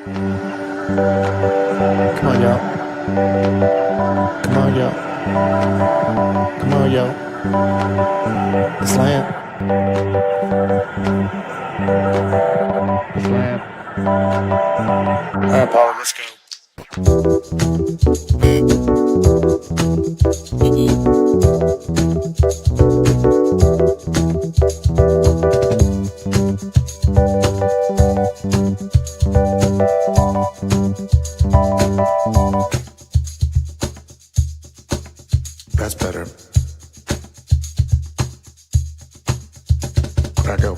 Come on, y'all. Come on, y'all. Come on, y'all. The slam. The slam. All right, Paul, let's go. That's better. I go.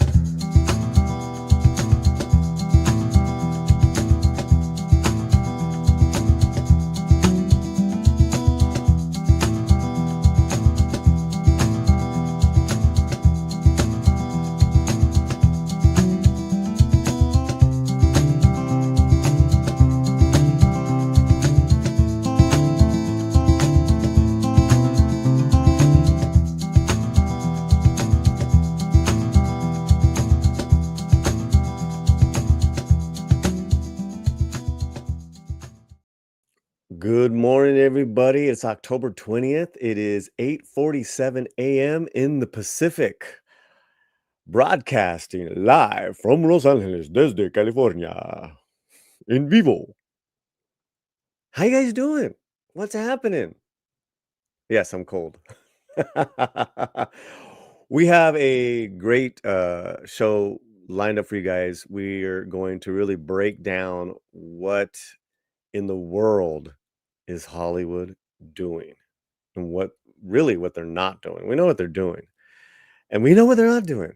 Good morning, everybody. It's October 20th. It is 8:47 a.m. in the Pacific. Broadcasting live from Los Angeles, desde California. In vivo. How you guys doing? What's happening? Yes, I'm cold. We have a great show lined up for you guys. We are going to really break down what in the world is Hollywood doing and what they're not doing. We know what they're doing, and we know what they're not doing.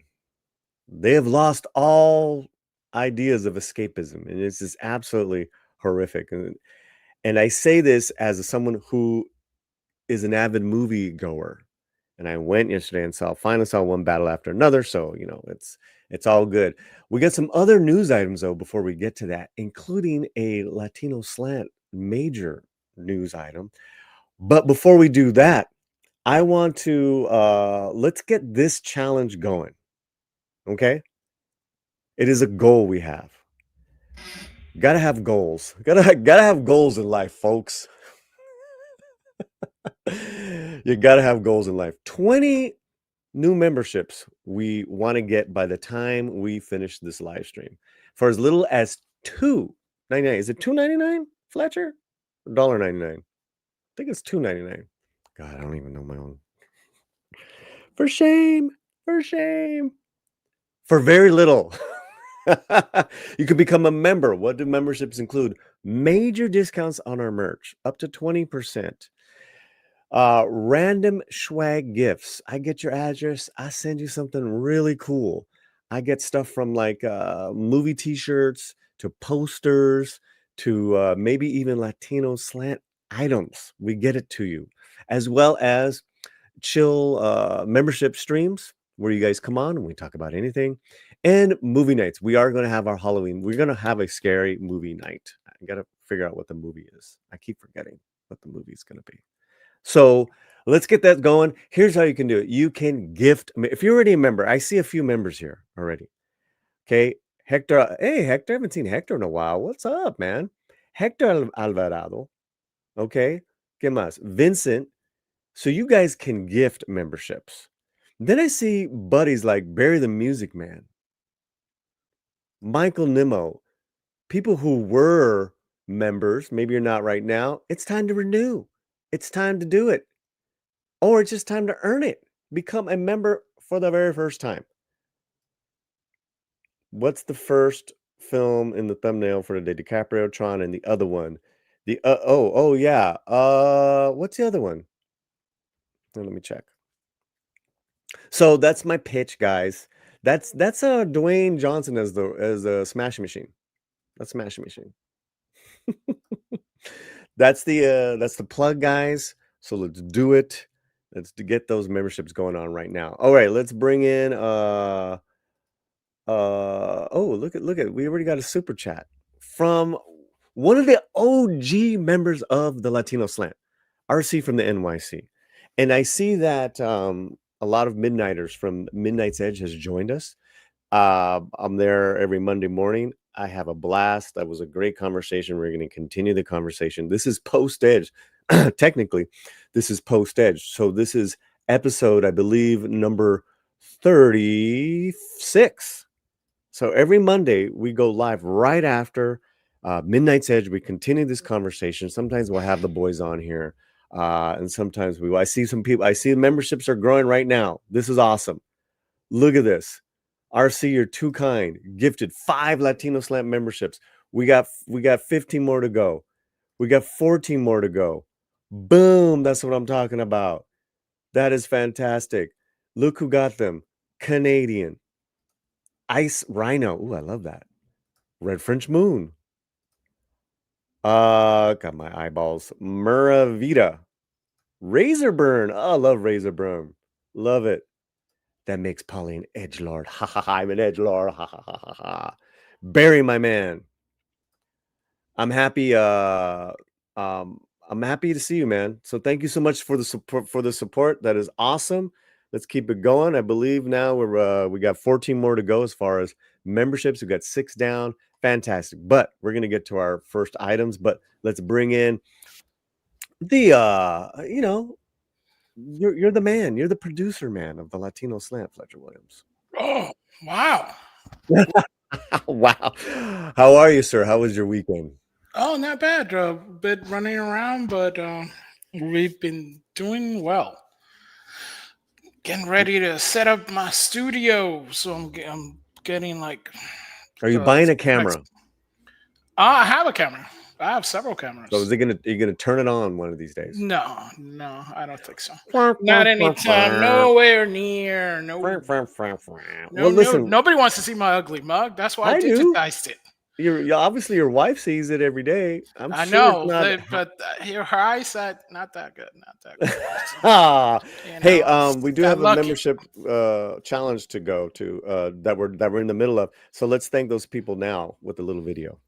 They have lost all ideas of escapism, and it's just absolutely horrific. And I say this as someone who is an avid movie goer. And I went yesterday and finally saw one battle after another. So, it's all good. We got some other news items though before we get to that, including a Latino slant major news item. But before we do that, I want to let's get this challenge going. Okay? It is a goal we have. Gotta have goals. Gotta have goals in life, folks. You gotta have goals in life. 20 new memberships we want to get by the time we finish this live stream for as little as $2.99. Is it $2.99, Fletcher? Or $1.99? I think it's $2.99. God, I don't even know my own. For shame. For shame. For very little. You can become a member. What do memberships include? Major discounts on our merch, up to 20%. Random swag gifts. I get your address. I send you something really cool. I get stuff from like movie t-shirts to posters to maybe even Latino slant items. We get it to you, as well as chill membership streams where you guys come on and we talk about anything, and movie nights. We are going to have our Halloween. We're going to have a scary movie night. I got to figure out what the movie is. I keep forgetting what the movie is going to be. So let's get that going. Here's how you can do it. You can gift. If you're already a member, I see a few members here already. Okay. Hector. Hey, Hector. I haven't seen Hector in a while. What's up, man? Hector Alvarado. Okay. ¿Qué más? Vincent. So you guys can gift memberships. Then I see buddies like Barry the Music Man, Michael Nimmo, people who were members. Maybe you're not right now. It's time to renew. It's time to do it. Or it's just time to earn it. Become a member for the very first time. What's the first film in the thumbnail for today? DiCaprio, Tron, and the other one. Yeah. What's the other one? Let me check. So that's my pitch, guys. That's Dwayne Johnson as a Smashing Machine. That's Smashing Machine. That's the plug, guys. So let's do it. Let's get those memberships going on right now. All right, let's bring in look at we already got a super chat from one of the OG members of the Latino Slant, RC from the NYC. And I see that a lot of Midnighters from Midnight's Edge has joined us. I'm there every Monday morning. I have a blast. That was a great conversation. We're going to continue the conversation. This is post Edge. Technically, this is post Edge. So this is episode, I believe, number 36. So every Monday we go live right after Midnight's Edge. We continue this conversation. Sometimes we'll have the boys on here. And sometimes I see some people, I see memberships are growing right now. This is awesome. Look at this. RC, you're too kind. Gifted 5 Latino Slant memberships. We got 15 more to go. We got 14 more to go. Boom. That's what I'm talking about. That is fantastic. Look who got them. Canadian. Ice Rhino. Ooh, I love that. Red French Moon. Got my eyeballs. Muravita. Razor Burn. Oh, I love Razor Burn. Love it. That makes Polly an edgelord. Ha ha ha. I'm an edgelord. Ha ha ha ha ha. Barry, my man. I'm happy. I'm happy to see you, man. So thank you so much for the support. That is awesome. Let's keep it going. I believe now we got 14 more to go as far as memberships. We got 6 down. Fantastic. But we're gonna get to our first items. But let's bring in the you're the man. You're the producer, man, of the Latino Slant, Fletcher Williams. Oh, wow. Wow. How are you, sir? How was your weekend? Oh, not bad. A bit running around, but we've been doing well. Getting ready to set up my studio, so I'm getting like. Are you buying a camera? I have a camera. I have several cameras. So are you gonna turn it on one of these days? No, I don't think so. Not anytime. Nowhere near. No. Well, listen. Nobody wants to see my ugly mug. That's why I digitized it. You're obviously your wife sees it every day. I know, but her eyesight not that good. Not that good. Hey, we do have a membership challenge to go to that we're in the middle of. So let's thank those people now with a little video.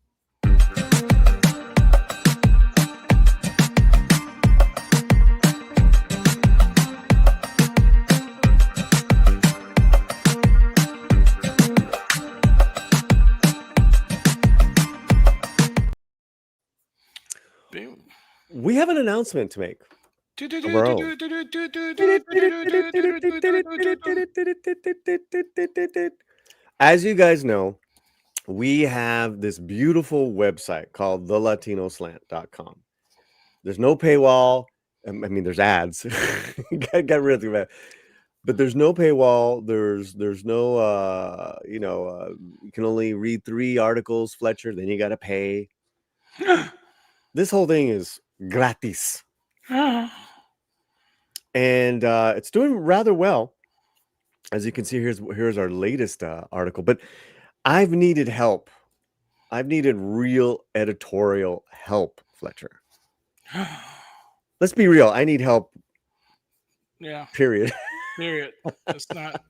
We have an announcement to make. As you guys know, we have this beautiful website called thelatinoslant.com. There's no paywall. I mean, there's ads. Got rid of that. But there's no paywall. There's no you can only read 3 articles, Fletcher, then you got to pay. This whole thing is gratis. And it's doing rather well. As you can see, here's our latest article. But I've needed help. I've needed real editorial help, Fletcher. Let's be real. I need help. Yeah. Period. Period. That's not.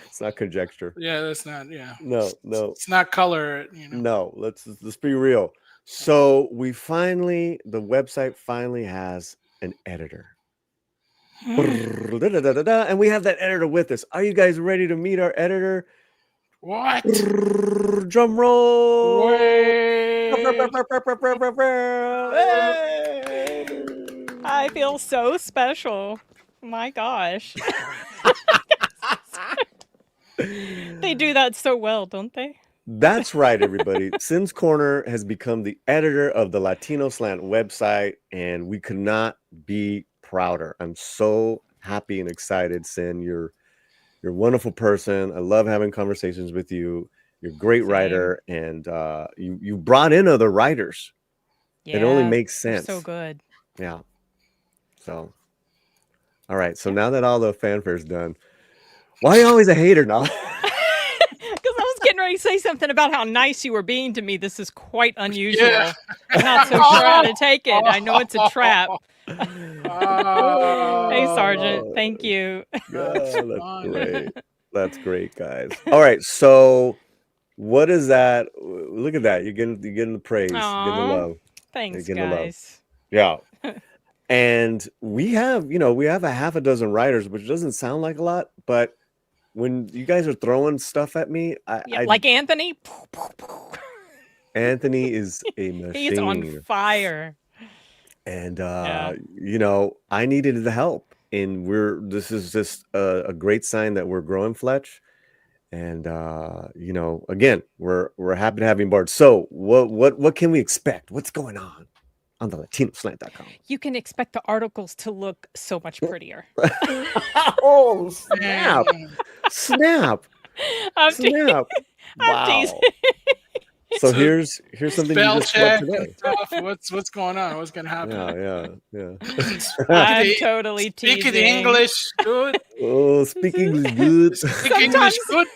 It's not conjecture. Yeah, that's not. Yeah. No. It's not color. No. Let's be real. So the website finally has an editor. And we have that editor with us. Are you guys ready to meet our editor? What? Drum roll. I feel so special. My gosh. They do that so well, don't they? That's right, everybody. Sim's Corner has become the editor of the Latino Slant website, and we could not be prouder. I'm so happy and excited, Sin. You're a wonderful person. I love having conversations with you. You're a great writer, and you brought in other writers. Yeah, it only makes sense. So good. Yeah. So, all right. So now that all the fanfare's done, why are you always a hater now? Getting ready to say something about how nice you were being to me. This is quite unusual. Yeah. I'm not so sure how to take it. I know it's a trap. Hey, Sergeant. Thank you. That's great. That's great, guys. All right. So what is that? Look at that. You're getting the praise. You're getting the love. Thanks, guys. Yeah. And we have a half a dozen writers, which doesn't sound like a lot, but when you guys are throwing stuff at me, Yeah, like Anthony. Anthony is a machine. He's on fire. And Yeah. you know, I needed the help, and this is just a great sign that we're growing, Fletch. And you know, again, we're happy to have you on board. So what can we expect? What's going on the latinoslant.com? You can expect the articles to look so much prettier. Oh, snap. Snap. I'm te- Snap. I'm Wow. teasing. So here's something you Spell just read check and today. stuff. What's going on? What's gonna happen? Yeah. I'm totally Speaking teasing. English, good. Oh, speak English good. Speak English, good.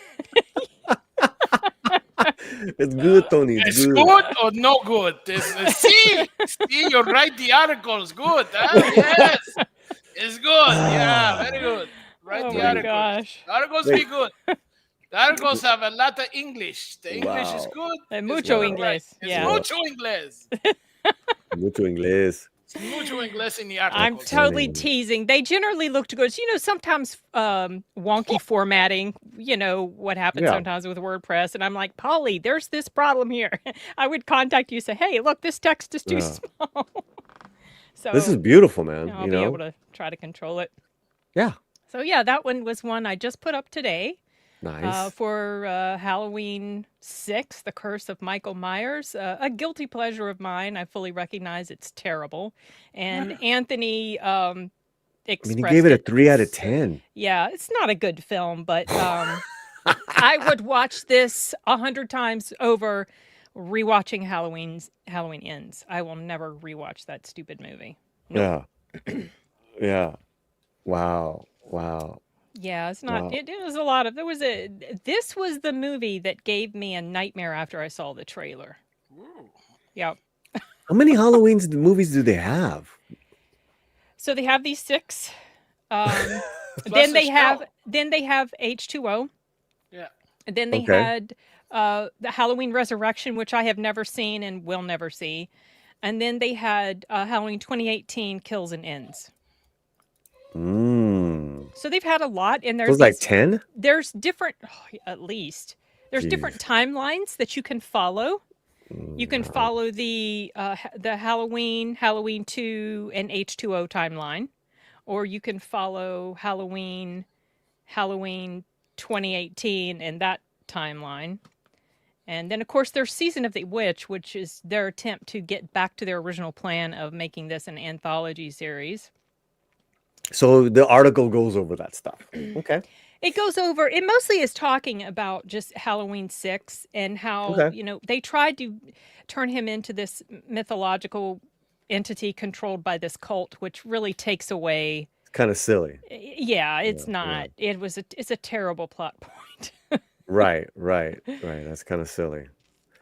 It's good, Tony. It's good or no good? See, you write the articles. Good. Huh? Yes, it's good. Yeah, very good. Write Oh the my articles. gosh. The articles be good. The articles have a lot of English. The English is Wow. good. Mucho It's Inglés. It's Yeah. mucho Inglés. Mucho inglés. It's mucho Inglés in the articles. I'm totally funny. teasing. They generally look good. You know, sometimes wonky formatting, you know, what happens Yeah. sometimes with WordPress. And I'm like, Polly, there's this problem here. I would contact you, say, hey, look, this text is too Yeah. small. So This is beautiful, man. I'll You be know? able to try to control it. Yeah. So yeah, that one was one I just put up today. Nice. For Halloween 6, The Curse of Michael Myers. A guilty pleasure of mine. I fully recognize it's terrible. And Anthony I expressed mean, he gave it a 3 out of as- 10. Yeah, it's not a good film, but I would watch this 100 times over rewatching Halloween Ends. I will never rewatch that stupid movie. Yeah. Yeah. Wow. Yeah, it's not. Wow. It was a lot of. This was the movie that gave me a nightmare after I saw the trailer. Ooh. Yeah. How many Halloween movies do they have? So they have these 6. Plus then they the have spell. H2O. Yeah. And then they Okay. had the Halloween Resurrection, which I have never seen and will never see. And then they had Halloween 2018 Kills and Ends. So they've had a lot, and So there's it's like these- 10? there's different, at least there's different timelines that you can follow. You can follow the Halloween 2, and H2O timeline, or you can follow Halloween 2018 and that timeline. And then, of course, there's Season of the Witch, which is their attempt to get back to their original plan of making this an anthology series. So the article goes over that stuff. Okay. It goes over, it mostly is talking about just Halloween 6 and how, Okay. you know, they tried to turn him into this mythological entity controlled by this cult, which really takes away. It's kind of silly. Yeah, it's Yeah, not. It's a terrible plot point. Right. That's kind of silly.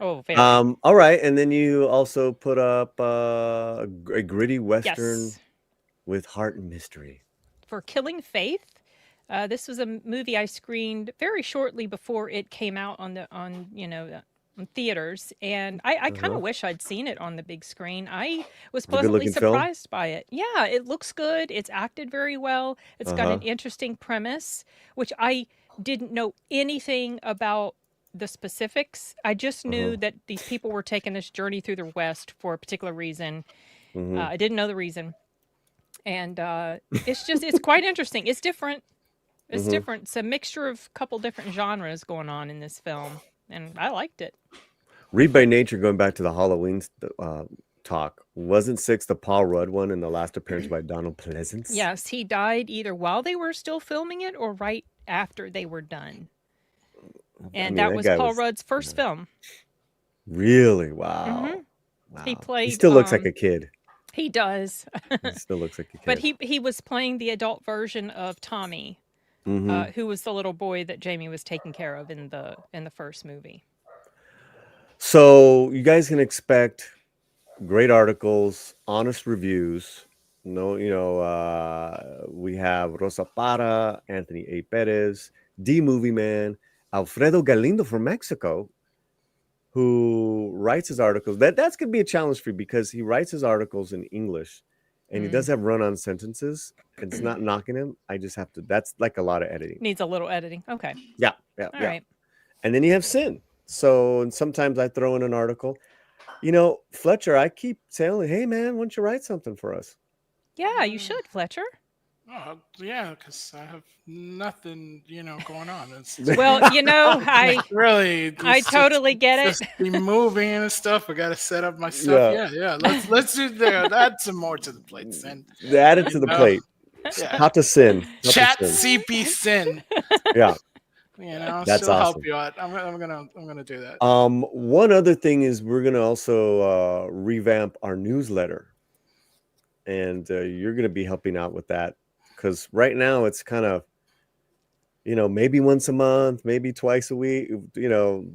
Oh, very. All right. And then you also put up a gritty Western Yes. with heart and mystery. For Killing Faith. This was a movie I screened very shortly before it came out on theaters, and I kind of wish I'd seen it on the big screen. I was pleasantly good-looking film? surprised by it. Yeah, it looks good. It's acted very well. It's got an interesting premise, which I didn't know anything about the specifics. I just knew that these people were taking this journey through the West for a particular reason. I didn't know the reason. And it's quite interesting. It's different. It's different. It's a mixture of a couple different genres going on in this film, and I liked it. Read by Nature, going back to the Halloween talk, wasn't 6 the Paul Rudd one in the last appearance by Donald Pleasance? Yes, he died either while they were still filming it or right after they were done. And mean, that that was guy Paul was- Rudd's first film. Really? Wow. Wow. He played. He still looks like a kid. He does. He still looks like a kid. But he was playing the adult version of Tommy, who was the little boy that Jamie was taking care of in the first movie. So you guys can expect great articles, honest reviews. No, we have Rosa Para, Anthony A. Perez, D Movie Man, Alfredo Galindo from Mexico, who writes his articles. That's gonna be a challenge for you because he writes his articles in English, and he does have run-on sentences. It's not knocking him. I just have to. That's like a lot of editing. Needs a little editing. Okay. Yeah. All right. And then you have Sin. So and sometimes I throw in an article. You know, Fletcher, I keep telling, hey man, why don't you write something for us? Yeah, you should, Fletcher. Oh, yeah, because I have nothing, going on. Well, really, I totally get it. Just be moving and stuff. I got to set up my stuff. Yeah. Let's do that. Add some more to the plate, Sin. Add it to the plate. Yeah. How to sin. Chat CP Sin. Yeah. That's still awesome. Help you out. I'm gonna do that. One other thing is we're gonna also revamp our newsletter, and you're gonna be helping out with that because right now it's kind of, maybe once a month, maybe twice a week,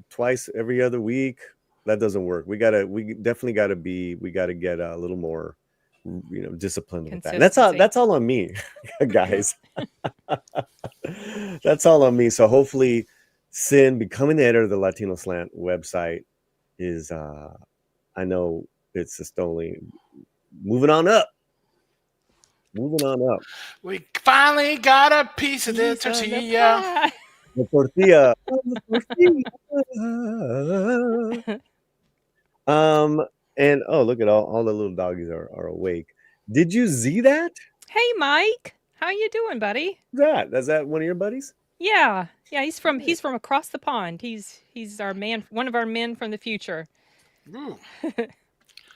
twice every other week. That doesn't work. We definitely gotta get a little more, disciplined with that. And that's all on me, guys. That's all on me. So hopefully Sin becoming the editor of the Latino Slant website is I know it's just only moving on up. We finally got a piece of the tortilla. The tortilla. And look at all the little doggies are awake. Did you see that? Hey Mike, how you doing, buddy? Is that one of your buddies? Yeah, he's from across the pond. He's our man, one of our men from the future.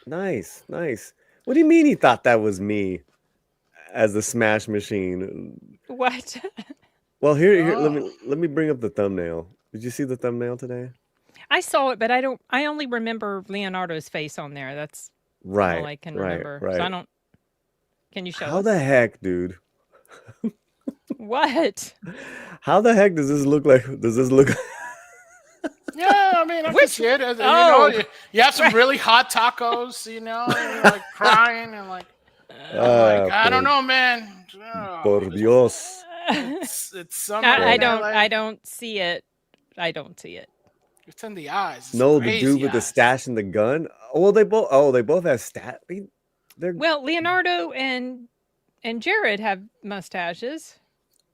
Nice. What do you mean he thought that was me as the Smash Machine? What? Well, here let me bring up the thumbnail. Did you see the thumbnail today? I saw it, but I only remember Leonardo's face on there. That's all I can remember. Right. So I don't. Can you show How us? the heck, dude? What? How the heck does this look like? Yeah, I mean, I can see it. You have some really hot tacos, and you're like crying and like I don't know, man. Por Dios. It's summer. I don't see it. I don't see it. It's in the eyes. No, the dude with the stash and the gun. Well, they both have stat. Well, Leonardo and Jared have mustaches.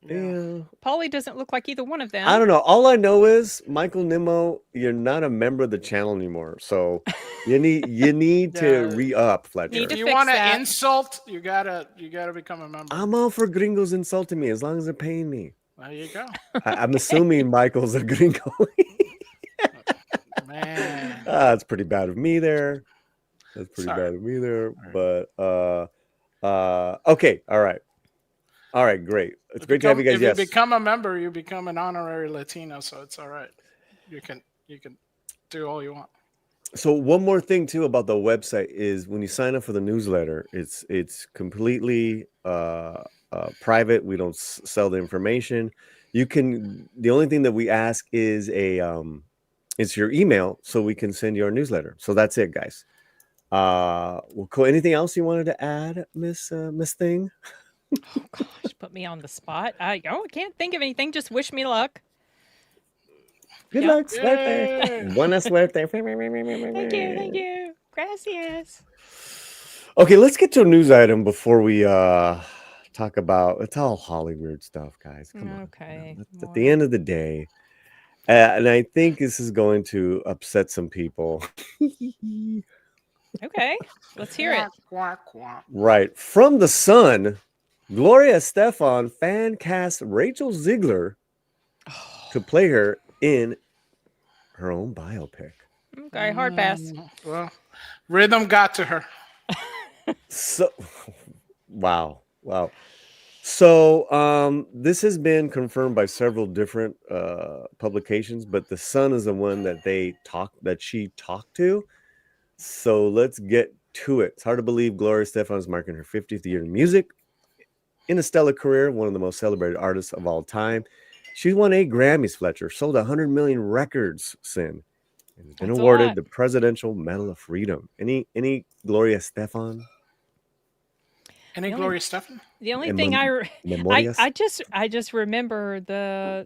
Yeah. Paulie doesn't look like either one of them. I don't know. All I know is Michael Nimmo, you're not a member of the channel anymore. So you need to re-up, Fletcher. If you want to insult, you gotta become a member. I'm all for gringos insulting me as long as they're paying me. There you go. I'm assuming Michael's a gringo. Man. That's pretty bad of me there. But okay. All right, great. It's great to have you guys. If you become a member, you become an honorary Latino, so it's all right. You can do all you want. So one more thing too about the website is when you sign up for the newsletter, it's completely private. We don't sell the information. The only thing that we ask is it's your email so we can send you our newsletter. So that's it, guys. Well, cool. Anything else you wanted to add, Miss Thing? Oh gosh, put me on the spot. I can't think of anything. Just wish me luck. Good luck, suerte. Buena suerte. Thank you. Gracias. Okay, let's get to a news item before we talk about. It's all Hollywood stuff, guys. Come on. Okay. At the end of the day, and I think this is going to upset some people. Okay, let's hear it. Right. From The Sun, Gloria Estefan fan cast Rachel Ziegler to play her in her own biopic. Okay, hard pass. Well, rhythm got to her. So, wow. So, this has been confirmed by several different publications, but The Sun is the one that she talked to. So let's get to it. It's hard to believe Gloria Estefan is marking her 50th year in music. In a stellar career, one of the most celebrated artists of all time. She's won 8 Grammys, Fletcher, sold 100 million records, Sin, and has been awarded the Presidential Medal of Freedom. Any Gloria Estefan? Gloria Estefan? The only thing I just remember the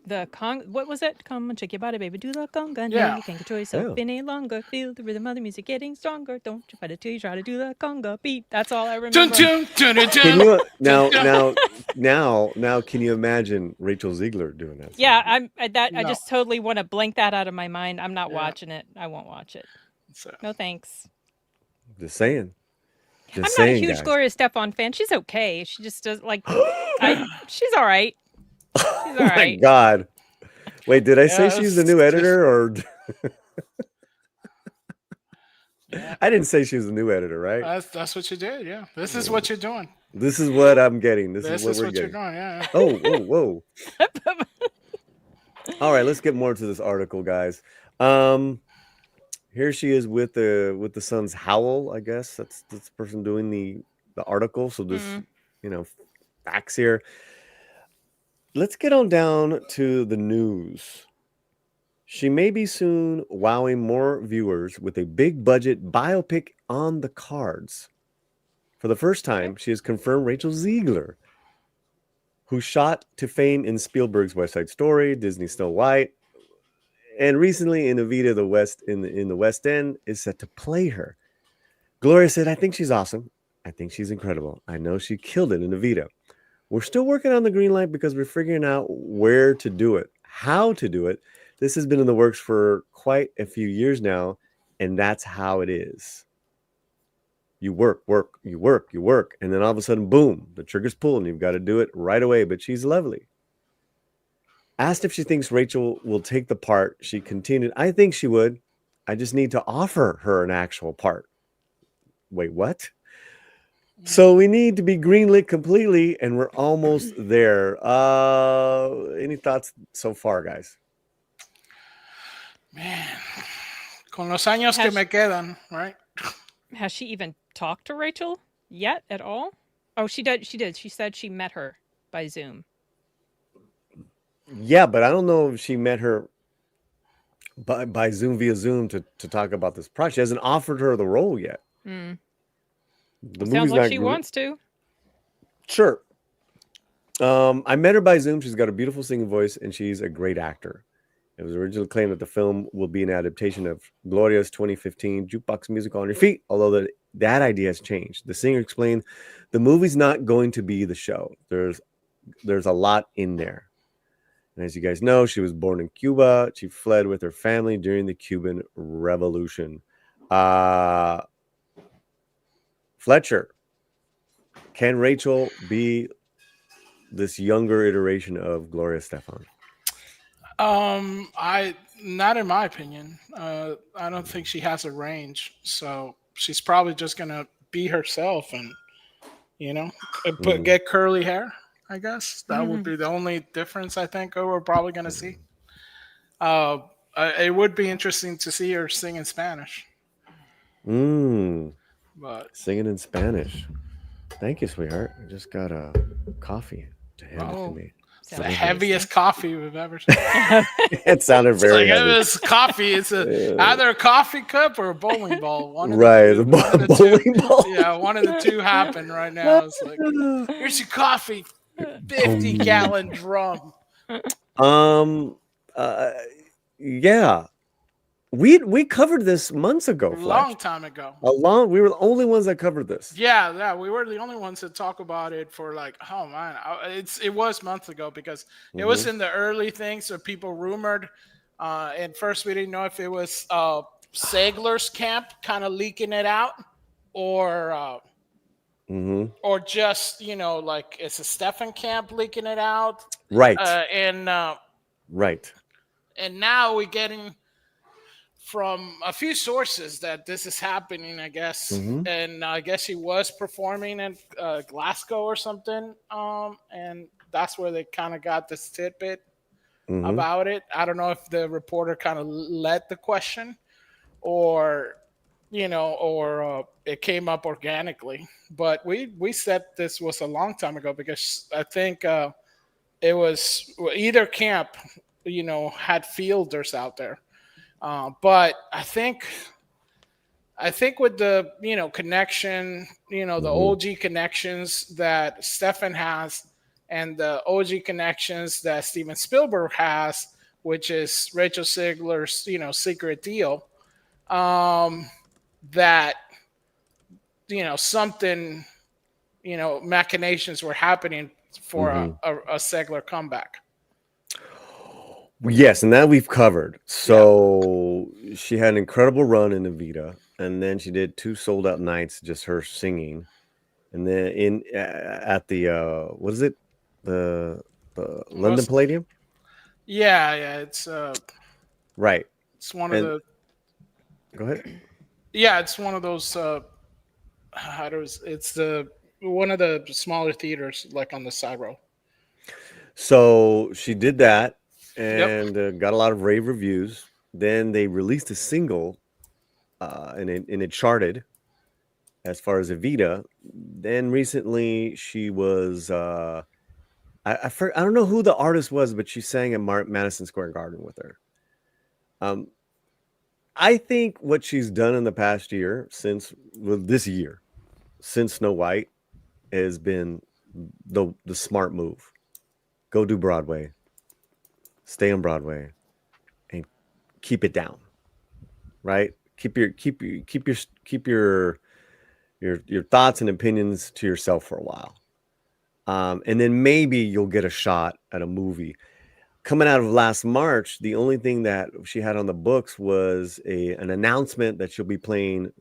What was it? Come and shake your body, baby. Do the conga. Yeah. No, you can't control yourself Yeah. any longer. Feel the rhythm of the music getting stronger. Don't you fight it till you try to do the conga beat. That's all I Dun, remember. dun, dun, dun, Can dun. you now? Can you imagine Rachel Ziegler doing that? Yeah, I No. just totally want to blank that out of my mind. I'm not Yeah. watching it. I won't watch it. So, No thanks. Just saying. I'm not a huge Gloria Stefan fan. She's okay. She just does like she's all right. She's all Oh my right. God! Wait, did I say Yeah, she's the it's new just- editor, or yeah. I didn't say she was the new editor, right? That's what you did. Yeah. This is what you're doing. This is what I'm getting. This This is what is we're what you're getting. doing. Yeah. Oh, whoa. All right, let's get more to this article, guys. Here she is with the son's howl. I guess that's the person doing the article. So this, facts here. Let's get on down to the news. She may be soon wowing more viewers with a big budget biopic on the cards. For the first time, she has confirmed Rachel Ziegler, who shot to fame in Spielberg's West Side Story, Disney Snow White, and recently in Evita the West in the West End, is set to play her. Gloria said, "I think she's awesome. I think she's incredible. I know she killed it in Evita. We're still working on the green light because we're figuring out where to do it, how to do it. This has been in the works for quite a few years now, and that's how it is. You work, and then all of a sudden, boom, the trigger's pulled, and you've got to do it right away." But she's lovely. Asked if she thinks Rachel will take the part, she continued, "I think she would. I just need to offer her an actual part." Wait, what? So we need to be greenlit completely, and we're almost there. Any thoughts so far, guys? Man, con los años que me quedan, right? Has she even talked to Rachel yet at all? Oh, she did. She said she met her by Zoom. Yeah, but I don't know if she met her by Zoom via Zoom to talk about this project. She hasn't offered her the role yet. The Sounds like she wants to. Sure. I met her by Zoom. She's got a beautiful singing voice, and she's a great actor. It was originally claimed that the film will be an adaptation of Gloria's 2015 jukebox musical On Your Feet, although that idea has changed. The singer explained the movie's not going to be the show. There's a lot in there. And as you guys know, she was born in Cuba. She fled with her family during the Cuban Revolution. Fletcher, can Rachel be this younger iteration of Gloria Stefan? Not in my opinion. I don't think she has a range, so she's probably just gonna be herself and get curly hair. I guess that would be the only difference I think we're probably gonna see. It would be interesting to see her sing in Spanish. But singing in Spanish. Thank you, sweetheart. I just got a coffee to hand it to me. It's the heaviest coffee we've ever seen. It sounded very heavy. It's coffee. It's either a coffee cup or a bowling ball. Bowling ball. Yeah, one of the two happened right now. It's like, here's your coffee, 50-gallon drum. Yeah. We covered this months ago. A long time ago. We were the only ones that covered this. Yeah, we were the only ones that talk about it for like, oh man, it was months ago because it was in the early things, so people rumored. And first we didn't know if it was Ziegler's camp kind of leaking it out, or just like it's a Stefan camp leaking it out, right? Right. And now we're getting from a few sources that this is happening, I guess. And I guess he was performing in Glasgow or something. And that's where they kind of got this tidbit about it. I don't know if the reporter kind of led the question or it came up organically. But we said this was a long time ago because I think it was either camp, had fielders out there. But I think with the connection, the OG connections that Stefan has, and the OG connections that Steven Spielberg has, which is Rachel Zegler's, secret deal, that, something, machinations were happening for a Zegler comeback. Yes, and that we've covered. So she had an incredible run in Evita, and then she did 2 sold out nights, just her singing, and then at the what is it, the London Palladium? Yeah, it's right. It's one of the. Go ahead. Yeah, it's one of those. It's one of the smaller theaters, like on the side row. So she did that and got a lot of rave reviews. Then they released a single, and it charted as far as Evita. Then recently she was, I don't know who the artist was, but she sang at Madison Square Garden with her. I think what she's done in the past year, since Snow White, has been the smart move. Go do Broadway, stay on Broadway, and keep it down. Right? Keep your thoughts and opinions to yourself for a while, and then maybe you'll get a shot at a movie. Coming out of last March, the only thing that she had on the books was an announcement that she'll be playing,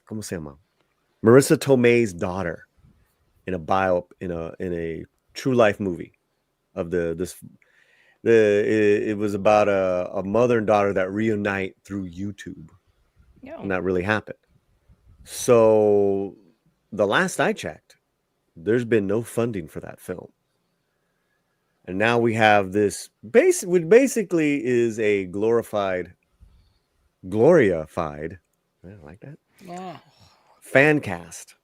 ¿cómo se llama? Marissa Tomei's daughter in a true life movie of it was about a mother and daughter that reunite through YouTube. Yeah. And that really happened. So the last I checked, there's been no funding for that film. And now we have this which basically is a glorified, I like that, fan cast.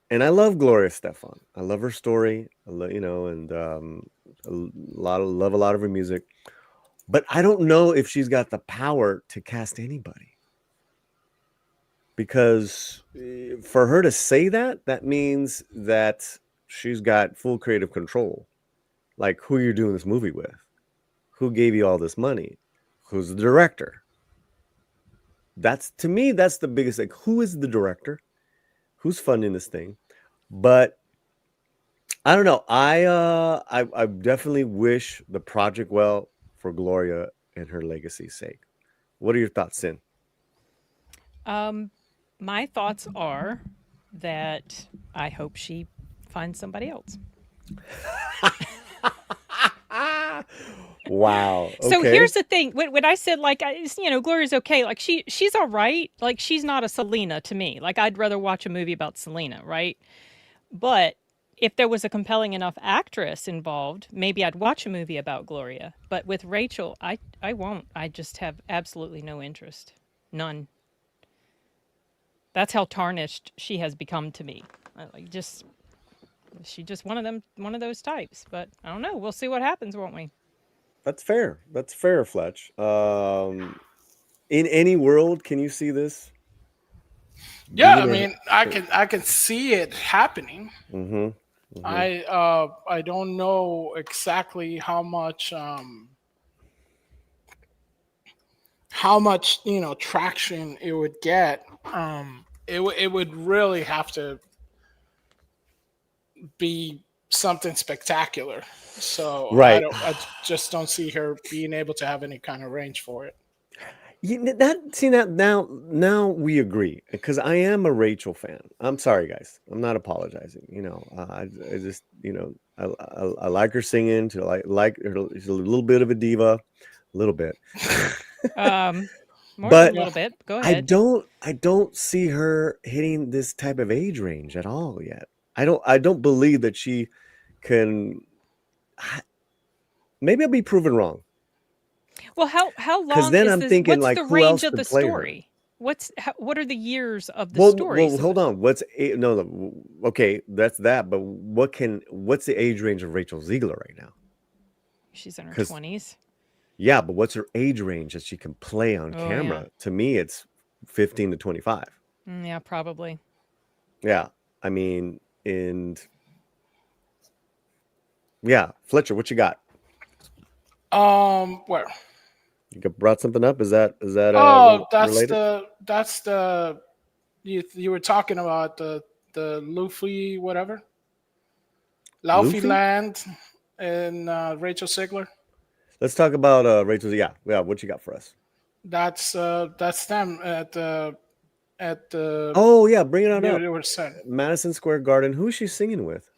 And I love Gloria Estefan. I love her story. And love a lot of her music. But I don't know if she's got the power to cast anybody. Because for her to say that means that she's got full creative control. Like, who you're doing this movie with? Who gave you all this money? Who's the director? To me, that's the biggest thing. Who is the director? Who's funding this thing? But I don't know. I definitely wish the project well for Gloria and her legacy's sake. What are your thoughts, Sin? My thoughts are that I hope she finds somebody else. Wow. Okay. So here's the thing. When I said, like, Gloria's okay. Like, she's all right. Like, she's not a Selena to me. Like, I'd rather watch a movie about Selena, right? But if there was a compelling enough actress involved, maybe I'd watch a movie about Gloria. But with Rachel, I won't. I just have absolutely no interest. None. That's how tarnished she has become to me. She's just one of those types. But I don't know. We'll see what happens, won't we? That's fair. That's fair, Fletch. In any world, can you see this? Yeah, I mean, I can see it happening. Mm-hmm. Mm-hmm. I don't know exactly how much traction it would get. It would really have to be something spectacular. So right. I just don't see her being able to have any kind of range for it. Now we agree, because I am a Rachel fan. I'm sorry, guys. I'm not apologizing. I just I like her singing. To like her, she's a little bit of a diva, a little bit. More than a little bit. Go ahead. I don't see her hitting this type of age range at all yet. I don't believe that she can. Maybe I'll be proven wrong. Well, how long? Because then I'm thinking, what's like, the who range else of the could play her? story? What are the years of the story? Well, hold on. Okay, that's that. But what's the age range of Rachel Zegler right now? She's in her 20s. Yeah, but what's her age range that she can play on camera? Yeah. To me, it's 15 to 25. Yeah, probably. Yeah, I mean, and Yeah, Fletcher, what you got? Where? You brought something up? Is that Oh, related? that's the you were talking about the Luffy whatever, Laufey Luffy? Land and Rachel Sigler. Let's talk about Rachel. Yeah. What you got for us? That's them at the Oh yeah, bring it on up. they were said. Madison Square Garden. Who is she singing with?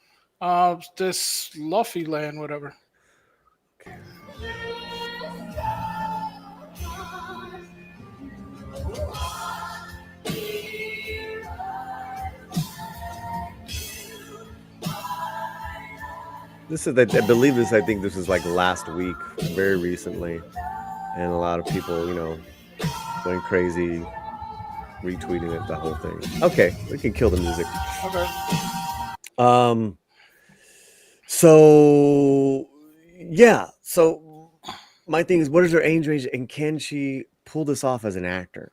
This Luffy Land whatever. Okay. This is, I believe this. I think this is like last week, very recently, and a lot of people, went crazy, retweeting it, the whole thing. Okay, we can kill the music. Okay. So yeah. So my thing is, what is her age range, and can she pull this off as an actor?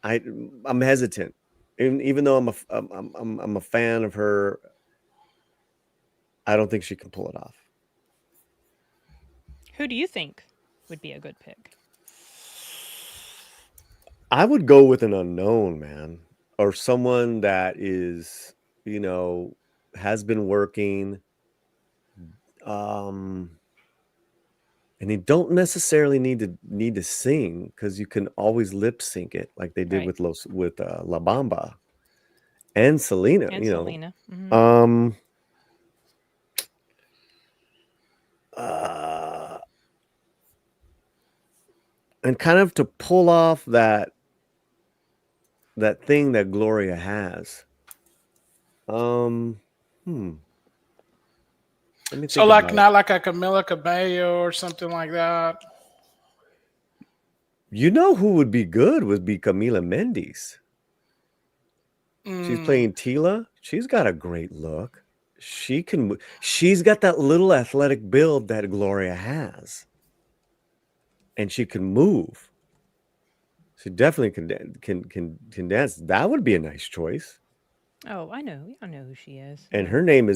I'm hesitant, even though I'm a fan of her. I don't think she can pull it off. Who do you think would be a good pick? I would go with an unknown, man, or someone that is, has been working, and they don't necessarily need to sing, because you can always lip sync it, like they did Right. with La Bamba and Selena. And Selena. Mhm. And kind of to pull off that thing that Gloria has. Let me think So like about not like a Camila Cabello or something like that. You know who would be good would be Camila Mendes. She's playing Tila. She's got a great look. She's got that little athletic build that Gloria has, and she can move. She definitely can dance. That would be a nice choice. Oh, I know who she is. And her name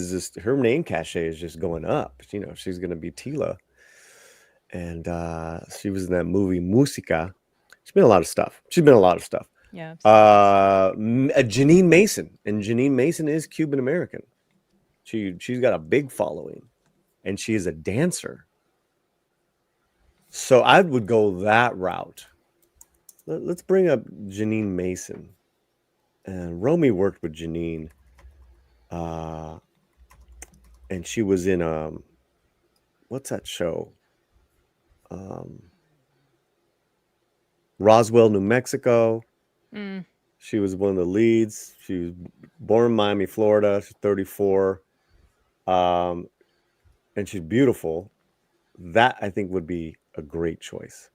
cachet is just going up. She's gonna be Tila, and she was in that movie Musica. She's been in a lot of stuff. Yeah. Janine Mason, and Janine Mason is Cuban American. She's got a big following, and she is a dancer. So I would go that route. Let's bring up Janine Mason. And Romy worked with Janine, and she was in what's that show? Roswell, New Mexico. She was one of the leads. She was born in Miami, Florida. She's 34, and she's beautiful. That, I think, would be a great choice.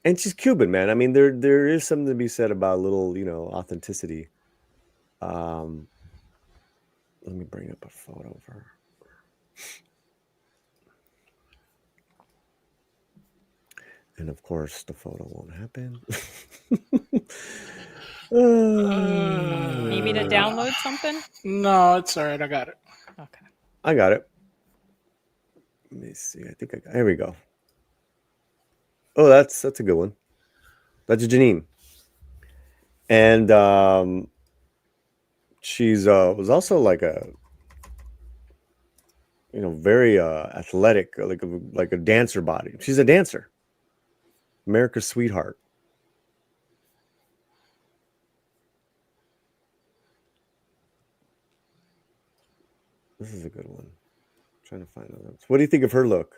And she's Cuban, man. I mean, there is something to be said about a little, authenticity. Let me bring up a photo of her. And of course, the photo won't happen. Need me to download something? No, it's all right. I got it. Okay. I got it. Let me see. I think here we go. Oh, that's a good one. That's Janine. And she's was also like a very athletic, like a dancer body. She's a dancer. America's sweetheart. This is a good one. I'm trying to find others. What do you think of her look?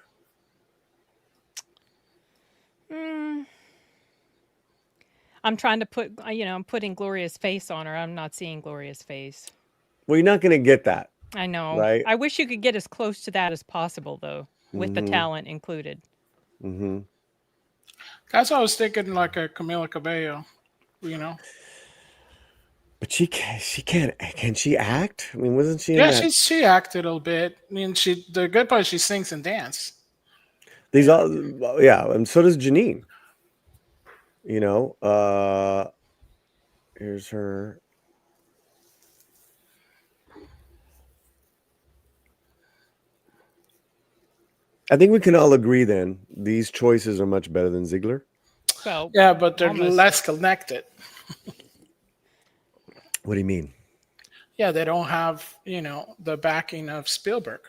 I'm trying to put, I'm putting Gloria's face on her. I'm not seeing Gloria's face. Well, you're not going to get that. I know. Right? I wish you could get as close to that as possible, though, with the talent included. Mm-hmm. That's what I was thinking, like a Camila Cabello, But she can't. Can she act? I mean, wasn't she? Yeah, she acted a little bit. I mean, the good part, she sings and dances. Yeah, and so does Janine. Here's her. I think we can all agree then these choices are much better than Ziegler. Well, Yeah, but they're almost. less connected. What do you mean? Yeah, they don't have, the backing of Spielberg.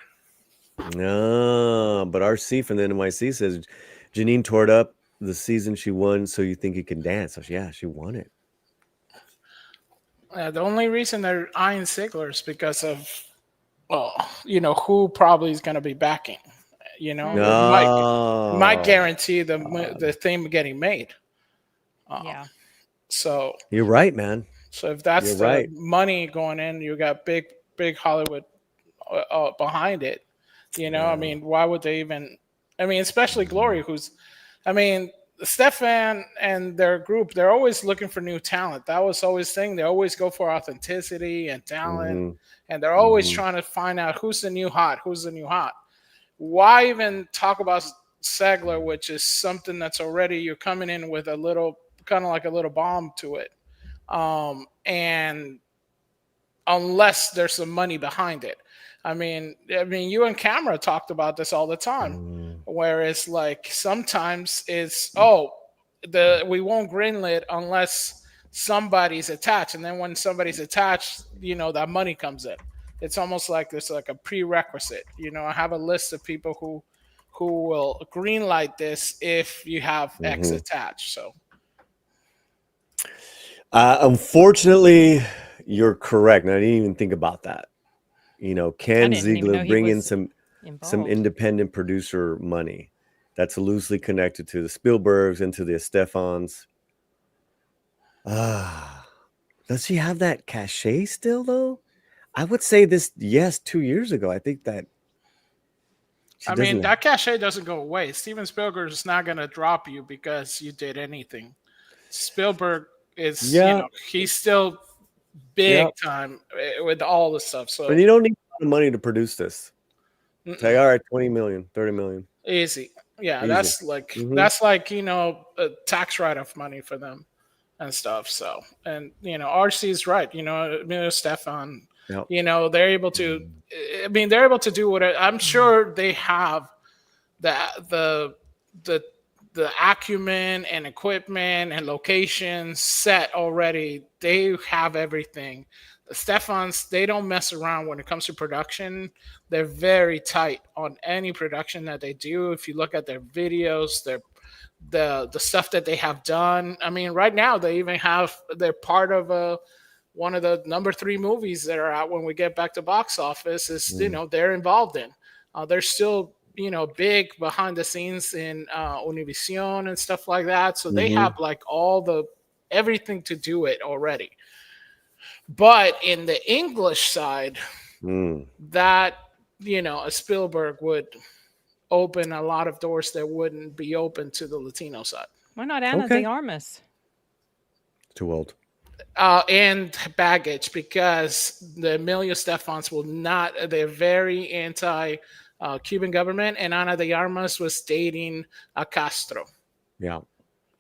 No, but RC from the NYC says Janine tore it up the season she won, so you think you can dance. So yeah, she won it. The only reason they're eyeing Ziegler is because of, who probably is going to be backing. It might guarantee the thing getting made. Yeah. So you're right, man. So if that's the money going in, you got big Hollywood behind it. I mean, why would they even? I mean, especially Glory, Stefan and their group, they're always looking for new talent. That was always the thing. They always go for authenticity and talent, and they're always trying to find out who's the new hot. Why even talk about Ziegler, which is something that's already you're coming in with a little kind of like a little bomb to it. And unless there's some money behind it, I mean, you and Camera talked about this all the time, where it's like sometimes it's we won't greenlit unless somebody's attached, and then when somebody's attached, that money comes in. It's almost like there's like a prerequisite. I have a list of people who will greenlight this if you have X attached. So. Unfortunately, you're correct. And I didn't even think about that. Can Ziegler bring in some independent producer money that's loosely connected to the Spielbergs and to the Stefans? Does she have that cachet still, though? I would say 2 years ago. I think that. That cachet doesn't go away. Steven Spielberg is not going to drop you because you did anything. Spielberg is, he's still big time with all the stuff. So, but you don't need a lot of money to produce this. Say, all right, 20 million, 30 million. Easy. Yeah, easy. That's like a tax write-off money for them and stuff. So, and RC is right. Stefan. Yep. They're able to. They're able to do what I'm sure they have the acumen and equipment and locations set already. They have everything. The Stefans, they don't mess around when it comes to production. They're very tight on any production that they do. If you look at their videos, the stuff that they have done. Right now they're part of one of the number 3 movies that are out when we get back to box office is, they're involved in. They're still, big behind the scenes in Univision and stuff like that. So they have like everything to do it already. But in the English side, that, a Spielberg would open a lot of doors that wouldn't be open to the Latino side. Why not Ana de Armas? Too old. And baggage, because the Emilio Stefans they're very anti-Cuban government, and Ana de Armas was dating Castro. Yeah.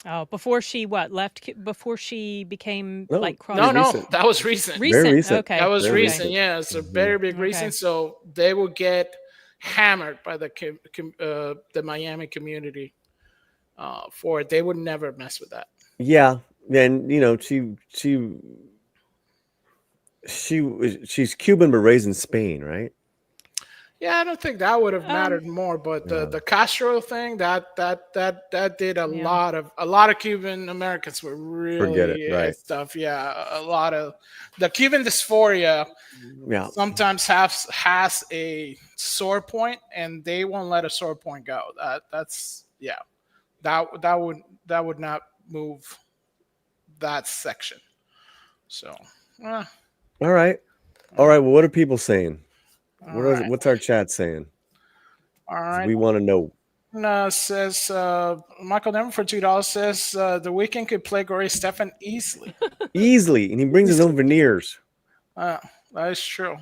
Oh, before she left? Before she became No, that was recent. Very recent. Okay. That was recent. Yeah, it's a very big reason. So they will get hammered by the Miami community for it. They would never mess with that. Yeah. And she's Cuban but raised in Spain, right? Yeah, I don't think that would have mattered more, but the Castro thing that did a lot of Cuban Americans were really stuff. Yeah, a lot of the Cuban dysphoria. Yeah, sometimes has a sore point, and they won't let a sore point go. That would not move that section. So, all right. Well, what are people saying? What's our chat saying? All right. We want to know. Says Michael Denver for $2 says the Weeknd could play Gloria Stefan easily. Easily, and he brings his own veneers. That is true.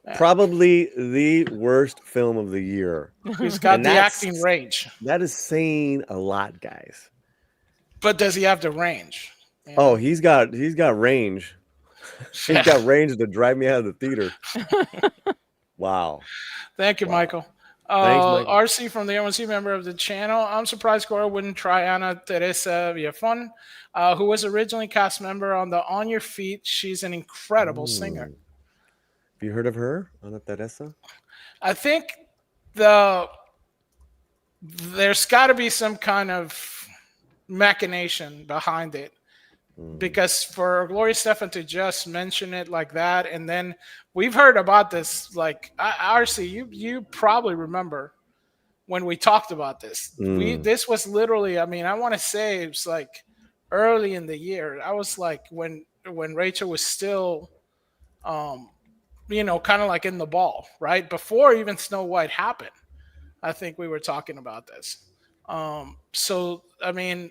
Yeah. Probably the worst film of the year. He's got the acting range. That is saying a lot, guys. But does he have the range? Yeah. Oh, he's got range. He's got range to drive me out of the theater. Wow. Thank you, Michael. Thanks, Michael. RC from the ONC, member of the channel. I'm surprised Cora wouldn't try Ana Teresa Villafon, who was originally cast member on the On Your Feet. She's an incredible singer. Have you heard of her, Ana Teresa? I think there's got to be some kind of machination behind it. Because for Gloria Estefan to just mention it like that, and then we've heard about this, like RC, you probably remember when we talked about this. This was literally, I mean, I want to say it was like early in the year. I was like when Rachel was still, you know, kind of like in the ball, right before even Snow White happened. I think we were talking about this. So I mean.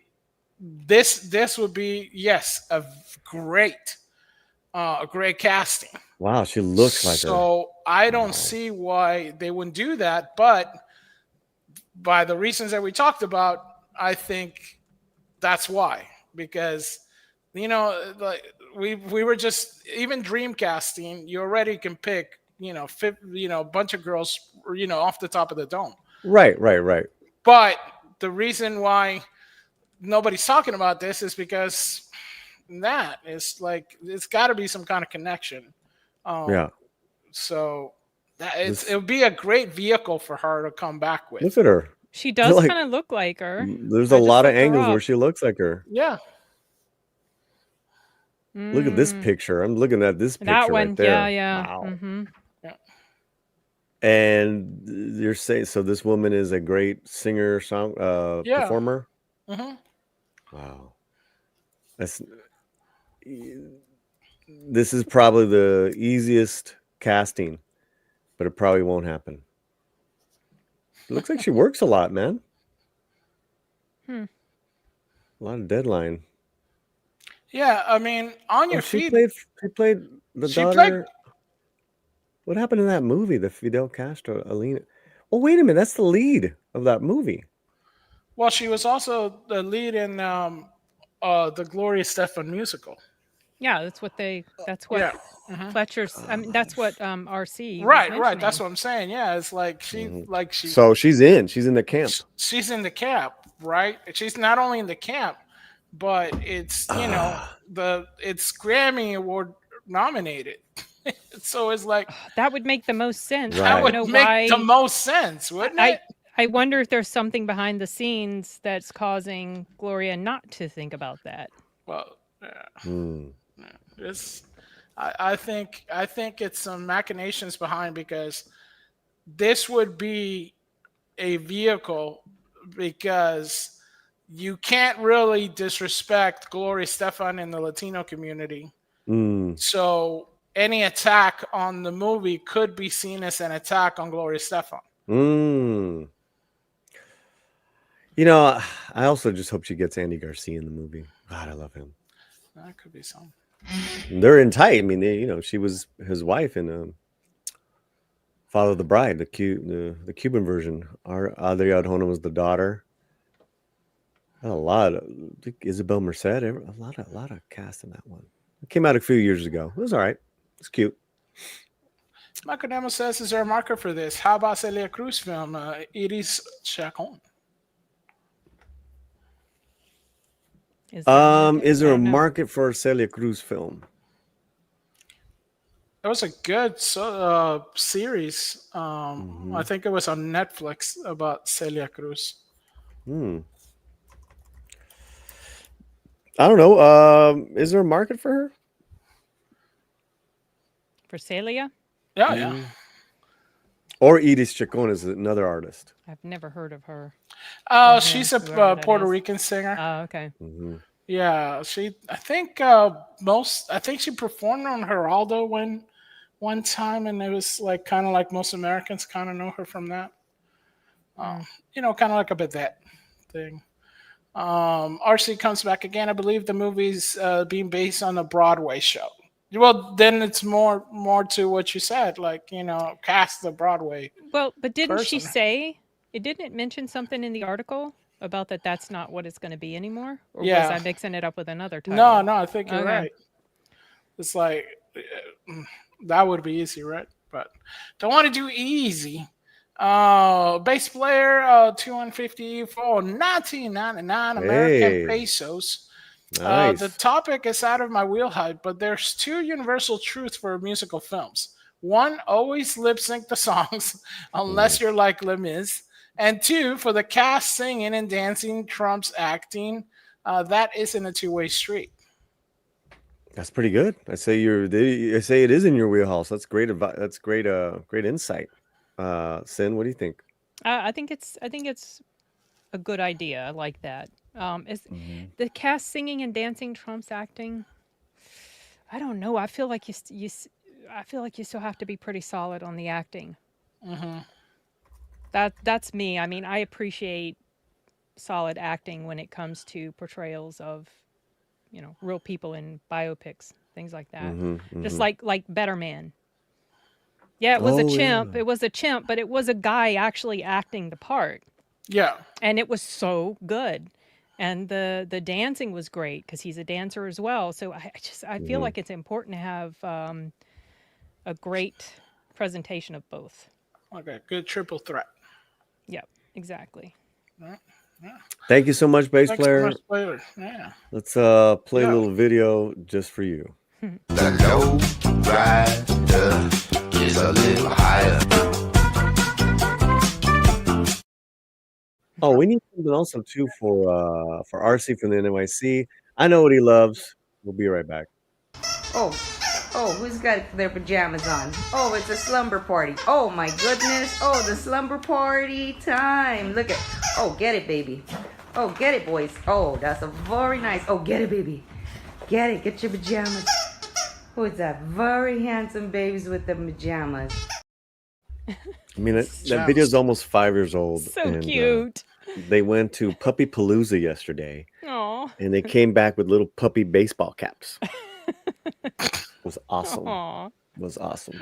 This would be, yes, a great casting. Wow, she looks like her. So I don't see why they wouldn't do that, but by the reasons that we talked about, I think that's why. Because, you know, like we were just, even dream casting, you already can pick, you know, a bunch of girls, you know, off the top of the dome. Right. But the reason why nobody's talking about this is because that is like, it's got to be some kind of connection. So it would be a great vehicle for her to come back with. Look at her. She does kind of look like her. There's a lot of angles where she looks like her. Yeah. Look at this picture. I'm looking at this picture that one, right there. Yeah. Wow. Mm-hmm. Yeah. And you're saying, so this woman is a great singer, performer? Mm-hmm. Wow. This is probably the easiest casting, but it probably won't happen. It looks like she works a lot, man. A lot of deadline. Yeah, I mean, On Your Feet. She played the daughter. What happened in that movie, the Fidel Castro, Alina? Oh, wait a minute. That's the lead of that movie. Well, she was also the lead in the Gloria Estefan musical. Yeah, that's what Fletcher's. I mean, that's what RC. Right. That's what I'm saying. Yeah, it's like So she's in the camp. She's in the camp, right? She's not only in the camp, but it's it's Grammy Award nominated. So it's like that would make the most sense. That would make the most sense, wouldn't it? I wonder if there's something behind the scenes that's causing Gloria not to think about that. Well, I think it's some machinations behind, because this would be a vehicle, because you can't really disrespect Gloria Estefan in the Latino community. So any attack on the movie could be seen as an attack on Gloria Estefan. You know, I also just hope she gets Andy Garcia in the movie. God, I love him. That could be something. They're in tight. I mean, she was his wife in Father of the Bride, the Cuban version. Adria Arjona was the daughter. A lot of Isabel Merced. A lot of cast in that one. It came out a few years ago. It was all right. It's cute. Michael Demo says, "Is there a marker for this? How about Celia Cruz film, Iris Chacon?" Is there a market for a Celia Cruz film? It was a good series. I think it was on Netflix about Celia Cruz. I don't know. Is there a market for her? For Celia? Yeah. Or Iris Chacon is another artist. I've never heard of her. She's a Puerto Rican singer. Oh, okay. Yeah, I think she performed on Geraldo one time, and it was like kind of like most Americans kind of know her from that. Kind of like a Bidette thing. RC comes back again. I believe the movie's being based on a Broadway show. Well, then it's more to what you said, like, cast the Broadway. Well, but didn't she say, didn't it mention something in the article about that's not what it's going to be anymore? Or was I mixing it up with another title? No, I think you're right. It's like, that would be easy, right? But don't want to do easy. Bass player, 250 for 1999 American Hey, pesos. The nice. topic is out of my wheelhouse, but there's two universal truths for musical films. One, always lip sync the songs, Mhm. unless you're like Les Mis. And two, for the cast singing and dancing trumps acting. That isn't a two-way street. That's pretty good. I say I say it is in your wheelhouse. That's great advice. That's great. Great insight. Sin, what do you think? I think it's a good idea. I like that. Is Mhm. the cast singing and dancing trumps acting? I don't know. I feel like I feel like you still have to be pretty solid on the acting. Hmm. That's me. I mean, I appreciate solid acting when it comes to portrayals of, real people in biopics, things like that. Mhm. Just Mhm. like Better Man. Yeah, it was a Oh chimp. yeah. It was a chimp, but it was a guy actually acting the part, Yeah. and it was so good. And the dancing was great because he's a dancer as well. So I feel Mhm. like it's important to have a great presentation of both. Okay. Good triple threat. Yep, exactly. Yeah. Yeah. Thank you so much, bass Thanks so much, player. player. Yeah. Let's play a Yeah. little video just for you. The low rider is a little higher. Oh, we need something also too for RC from the NYC. I know what he loves. We'll be right back. Oh, who's got their pajamas on? Oh, it's a slumber party. Oh my goodness. Oh, the slumber party time. Look at, oh, get it, baby. Oh, get it, boys. Oh, that's a very nice, oh, get it, baby. Get it, get your pajamas. Who is that? Very handsome babies with the pajamas. I mean, that video's almost 5 years old. So and, cute. they went to Puppy Palooza yesterday, Aw. and they came back with little puppy baseball caps. It was awesome. Aw. It was awesome.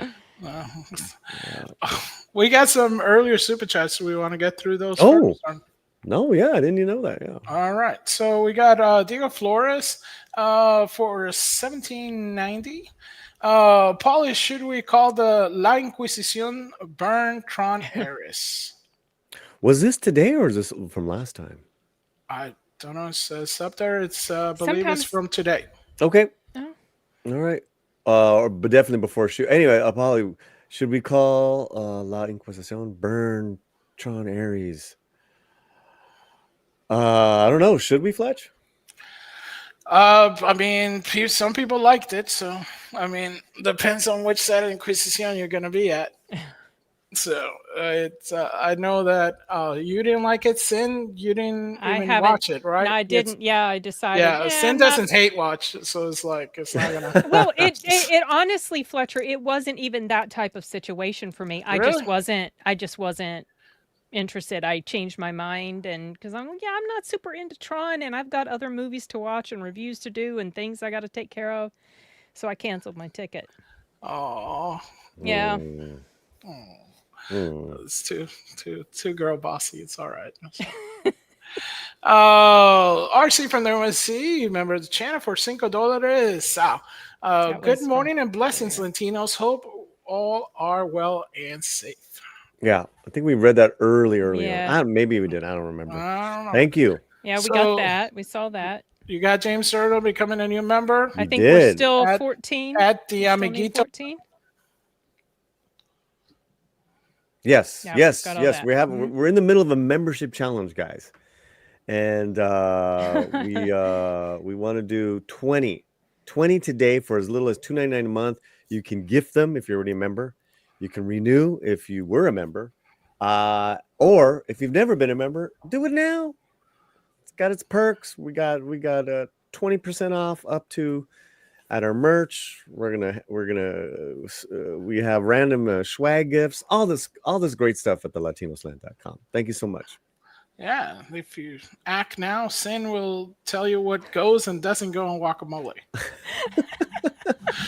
We got some earlier super chats. Do we want to get through those Oh. first? No, yeah, I didn't even know that. Yeah. All right. So we got Diego Flores for 1790. Paulie, should we call the La Inquisición burn Tron Harris? Was this today or is this from last time? I don't know. It says up there. It's I believe Sometimes- it's from today. Okay. Oh. All right. But definitely before shoot. Anyway, Polly, should we call La Inquisición burn Tron Ares? I don't know. Should we, Fletch? I mean, some people liked it, so I mean, depends on which side of Inquisition you're gonna be at. So it's I know that you didn't like it, Sin. You didn't I even haven't- watch it, right? No, I didn't. Yeah, I decided. Yeah, Sin I'm not- doesn't hate watch, so it's like it's not gonna. Well, it honestly, Fletcher, it wasn't even that type of situation for me. I just wasn't interested. I changed my mind, and because I'm not super into Tron, and I've got other movies to watch and reviews to do and things I got to take care of, so I canceled my ticket. Oh, Yeah. it's too girl bossy. It's all right. RC from the MSC, member of the channel for $5. That Good was morning and blessings, Latinos. Hope all are well and safe. Yeah, I think we read that early Yeah. on. Maybe we did. I don't remember. I don't know. Thank you. Yeah, we So- got that. We saw that. You got James Turtle becoming a new member I You think we're did. still At- 14. at the Still need Amiguito. 14. Yes, Yeah, yes, got all yes. that. We have. Mhm. We're in the middle of a membership challenge, guys, and we want to do 20 today for as little as $2.99 a month. You can gift them if you're already a member. You can renew if you were a member, or if you've never been a member, do it now. It's got its perks. We got 20% off up to. At our merch, we have random swag gifts, all this great stuff at the latinosland.com. Thank you so much. Yeah, if you act now, Sin will tell you what goes and doesn't go in guacamole.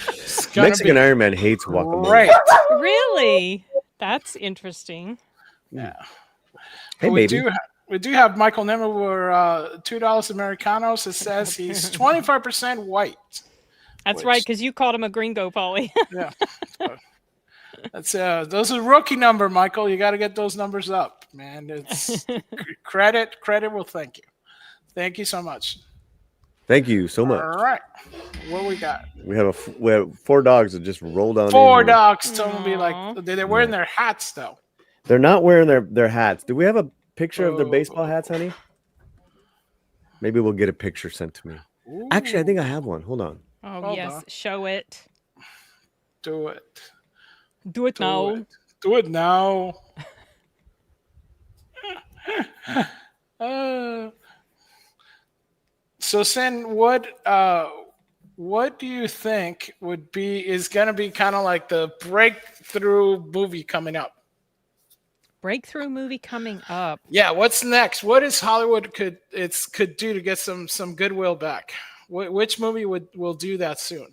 It's gonna Mexican be Iron Man hates guacamole. great. Really? That's interesting. Yeah. Hey, we baby. do have Michael Nemeth for $2 Americanos. It says he's 25% white. That's Which- right, because you called him a gringo, Polly. Yeah. That's those are rookie number, Michael. You got to get those numbers up, man. It's credit will thank you. Thank you so much. Thank you so much. All right, what we got? We have 4 dogs that just rolled on. 4 in here. dogs. Don't be like they're wearing their hats though. They're not wearing their hats. Do we have a picture of their baseball hats, honey? Maybe we'll get a picture sent to me. Ooh. Actually, I think I have one. Hold on. Oh, Hold yes. on. Show it. Do it. Do it now. Do it now. So, Sin, what do you think is going to be kind of like the breakthrough movie coming up? Breakthrough movie coming up. Yeah, what's next? What is Hollywood could do to get some goodwill back? Which movie will do that soon?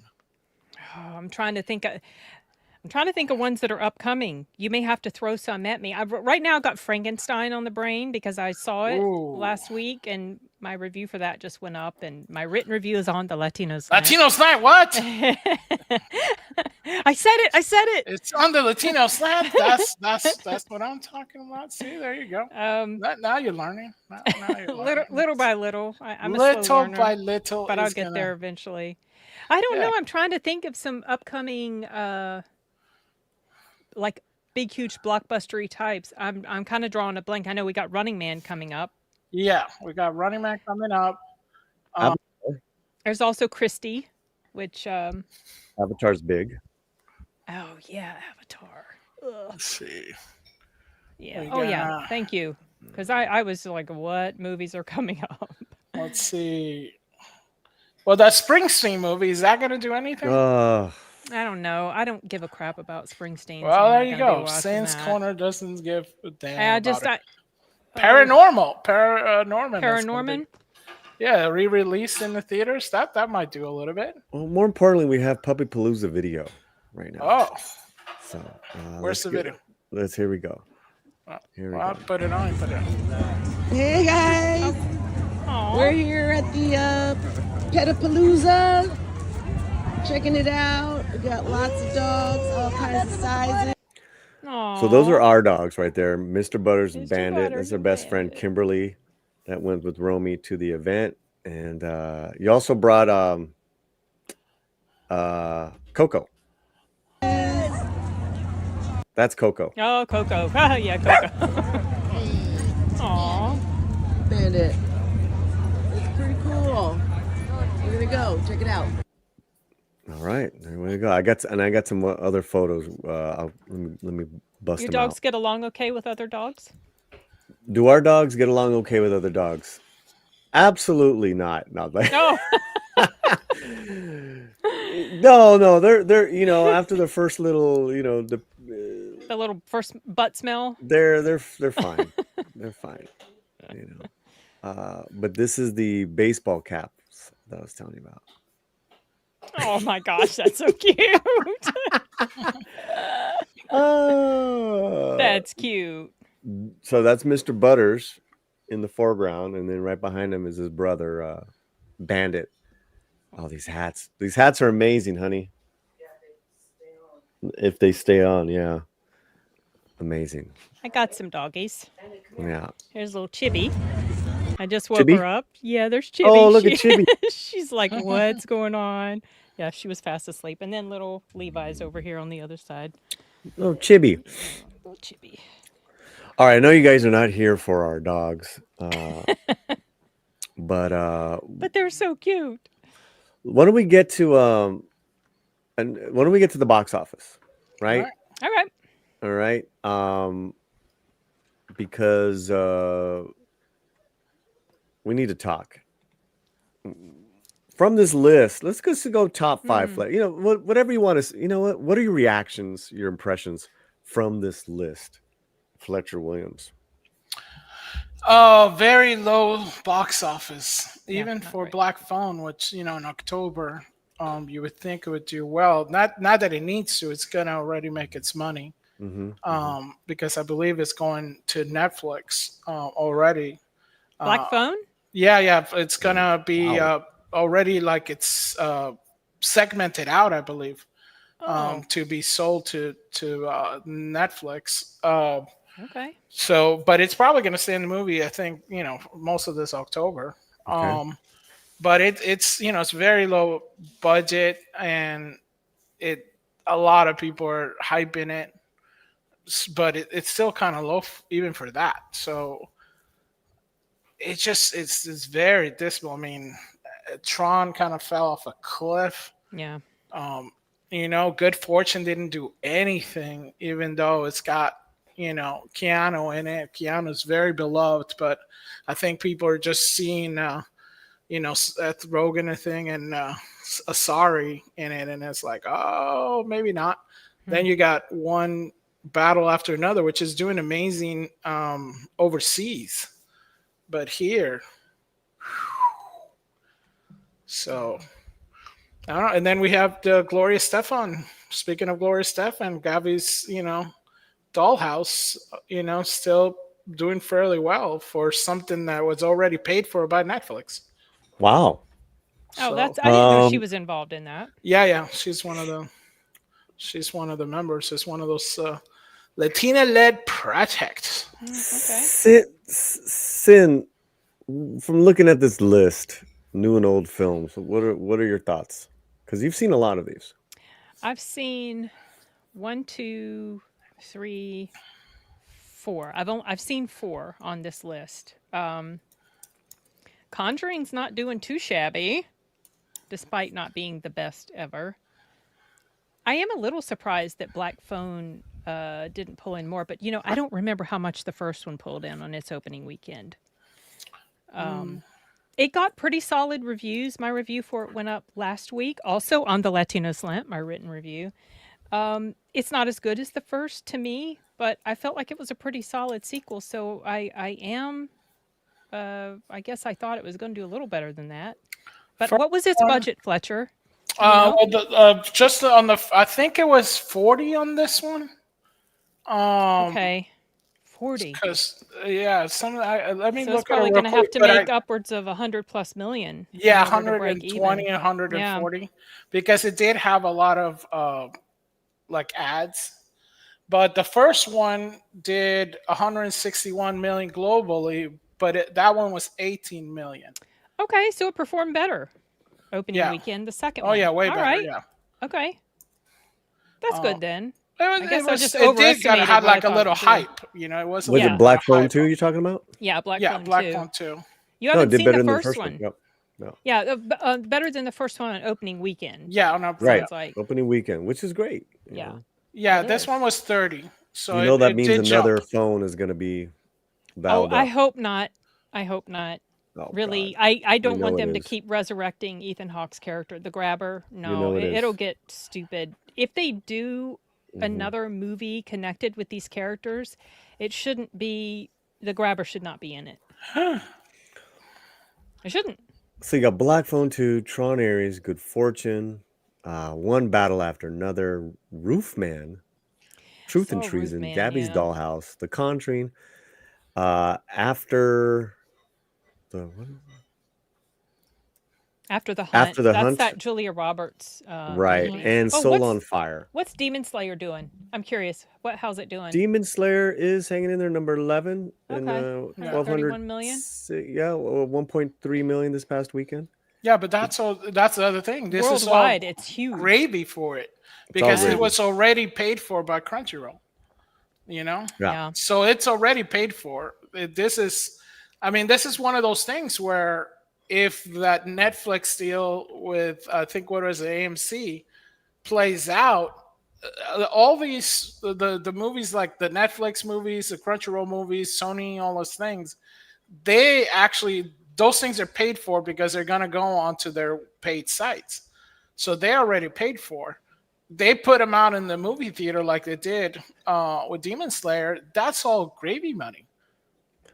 Oh, I'm trying to think. I'm trying to think of ones that are upcoming. You may have to throw some at me. Right now, I've got Frankenstein on the brain because I saw it last week, and my review for that just went up, and my written review is on the Latino Slant. Latino Slant, what? I said it. It's on the Latino Slant. That's what I'm talking about. See, there you go. Now you're learning. Now you're learning. little by little. I'm a little slow learner, by little, but I'll get there eventually. I don't know. I'm trying to think of some upcoming, like big, huge blockbustery types. I'm kind of drawing a blank. I know we got Running Man coming up. Yeah, we got Running Man coming up. There's also Christie, which Avatar's big. Oh yeah, Avatar. Ugh. Let's see. Yeah. Oh yeah. Thank you. Because I was like, what movies are coming up? Let's see. Well, that Springsteen movie, is that going to do anything? I don't know. I don't give a crap about Springsteen. Well, there you go. Saints Corner doesn't give a damn Paranormal. Paranorman? Yeah, re-released in the theaters. That might do a little bit. Well, more importantly, we have Puppy Palooza video right now. Oh. So where's the video? Here we go. Here we go. Put it on. Hey guys. Aww. We're here at the Petapalooza, checking it out. We got lots of dogs, all kinds of sizes. Aww. So those are our dogs right there. Mr. Butters and Mr. Bandit. Butters That's their and best friend, Bandit. Kimberly, that went with Romy to the event. And you also brought Coco. That's Coco. Oh, Coco. Yeah, Coco. Aww. Bandit. It's pretty cool. We're gonna go check it out. All right, there we go. I got some other photos. Let me bust Your them dogs out. get along okay with other dogs? Do our dogs get along okay with other dogs? Absolutely not. Not like No. no. They're after the first little The little first butt smell. they're fine. They're fine. But this is the baseball caps that I was telling you about. Oh my gosh, that's so cute. That's cute. So that's Mr. Butters in the foreground, and then right behind him is his brother, Bandit. Oh, these hats! These hats are amazing, honey. If they stay on, yeah, amazing. I got some doggies. Yeah. Here's little Chibi. I just woke Chibi? her up. Yeah, there's Chibi. Oh, look at Chibi. She's like, what's going on? Yeah, she was fast asleep. And then little Levi's over here on the other side. Oh, Chibi. Little Chibi. All right, I know you guys are not here for our dogs, but they're so cute. why don't we get to the box office, right? All right. Because we need to talk from this list. Let's just go top 5. Whatever you want to. What are your reactions, your impressions from this list? Fletcher Williams. Oh, very low box office, even for right. Black Phone, which in October, you would think it would do well. Not that it needs to; it's gonna already make its money. Because I believe it's going to Netflix already. Black Phone? Yeah, it's gonna be already like it's segmented out, I believe. to be sold to Netflix. Okay. So, but it's probably going to stay in the movie. I think most of this October. Okay. But it's it's very low budget, and a lot of people are hyping it, but it's still kind of low even for that. So it's very dismal. I mean, Tron kind of fell off a cliff. Yeah. Good Fortune didn't do anything, even though it's got Keanu in it. Keanu's very beloved, but I think people are just seeing Seth Rogen thing and Asari in it, and it's like, oh, maybe not. Then you got One Battle After Another, which is doing amazing overseas, but here, so I don't know. And then we have the Gloria Stefan. Speaking of Gloria Stefan, Gavi's Dollhouse, still doing fairly well for something that was already paid for by Netflix. Wow. Oh, I didn't know she was involved in that. Yeah. She's one of the members. It's one of those Latina-led projects. Okay. Sin, from looking at this list, new and old films, what are your thoughts? Because you've seen a lot of these. I've seen 1, 2, 3, 4. I've seen 4 on this list. Conjuring's not doing too shabby, despite not being the best ever. I am a little surprised that Black Phone didn't pull in more, but I don't remember how much the first one pulled in on its opening weekend. It got pretty solid reviews. My review for it went up last week, also on the Latino Slant, my written review. It's not as good as the first to me, but I felt like it was a pretty solid sequel, so I guess I thought it was going to do a little better than that. But what was its budget, Fletcher? Just on I think it was 40 on this one. Okay, 40. Because let me So look. it's probably going to have to make upwards of $100+ million. Yeah, 120 and 140, because it did have a lot of ads. But the first one did 161 million globally, but that one was 18 million. Okay, so it performed better opening weekend. The second one. Oh yeah, way better. Right. Yeah. Okay, that's good then. I guess I just it did kind of had overestimated like a little too. hype. It wasn't. Was it Black Phone 2 you're talking about? Yeah, Black Phone 2. You haven't did seen better the than first one. Yep. No. Yeah, better than the first one on opening weekend. Yeah, on Right. Like, opening weekend, which is great. Yeah. Yeah, this one was 30. So that means another jump. phone is going to be oh, dialed I up. hope not. I hope not. Oh, Really, God. I don't know want it them to is. keep resurrecting Ethan Hawke's character, the Grabber. No, know it is. it'll get stupid. If they do another movie connected with these characters, it shouldn't be, the Grabber should not be in it. It shouldn't. So you got Black Phone 2, Tron Ares, Good Fortune, One Battle After Another, Roofman, Truth and Saw Treason, Roofman, Gabby's yeah. Dollhouse, The Conjuring, After the what is it? After the Hunt. After the That's Hunt. that Julia Roberts. Right, movie. and Oh, Soul on Fire. What's Demon Slayer doing? I'm curious. How's it doing? Demon Slayer is hanging in there, number 11, and Okay. 1,200. 31 million? Yeah, 1.3 million this past weekend. Yeah, but that's the other thing. This Worldwide, is all it's huge. gravy for it, because gravy. it was already paid for by Crunchyroll. Yeah. So it's already paid for. This is one of those things where if that Netflix deal with, I think, what was it, AMC, plays out, all these, the movies, like the Netflix movies, the Crunchyroll movies, Sony, all those things, those things are paid for because they're going to go onto their paid sites. So they're already paid for. They put them out in the movie theater like they did with Demon Slayer. That's all gravy money,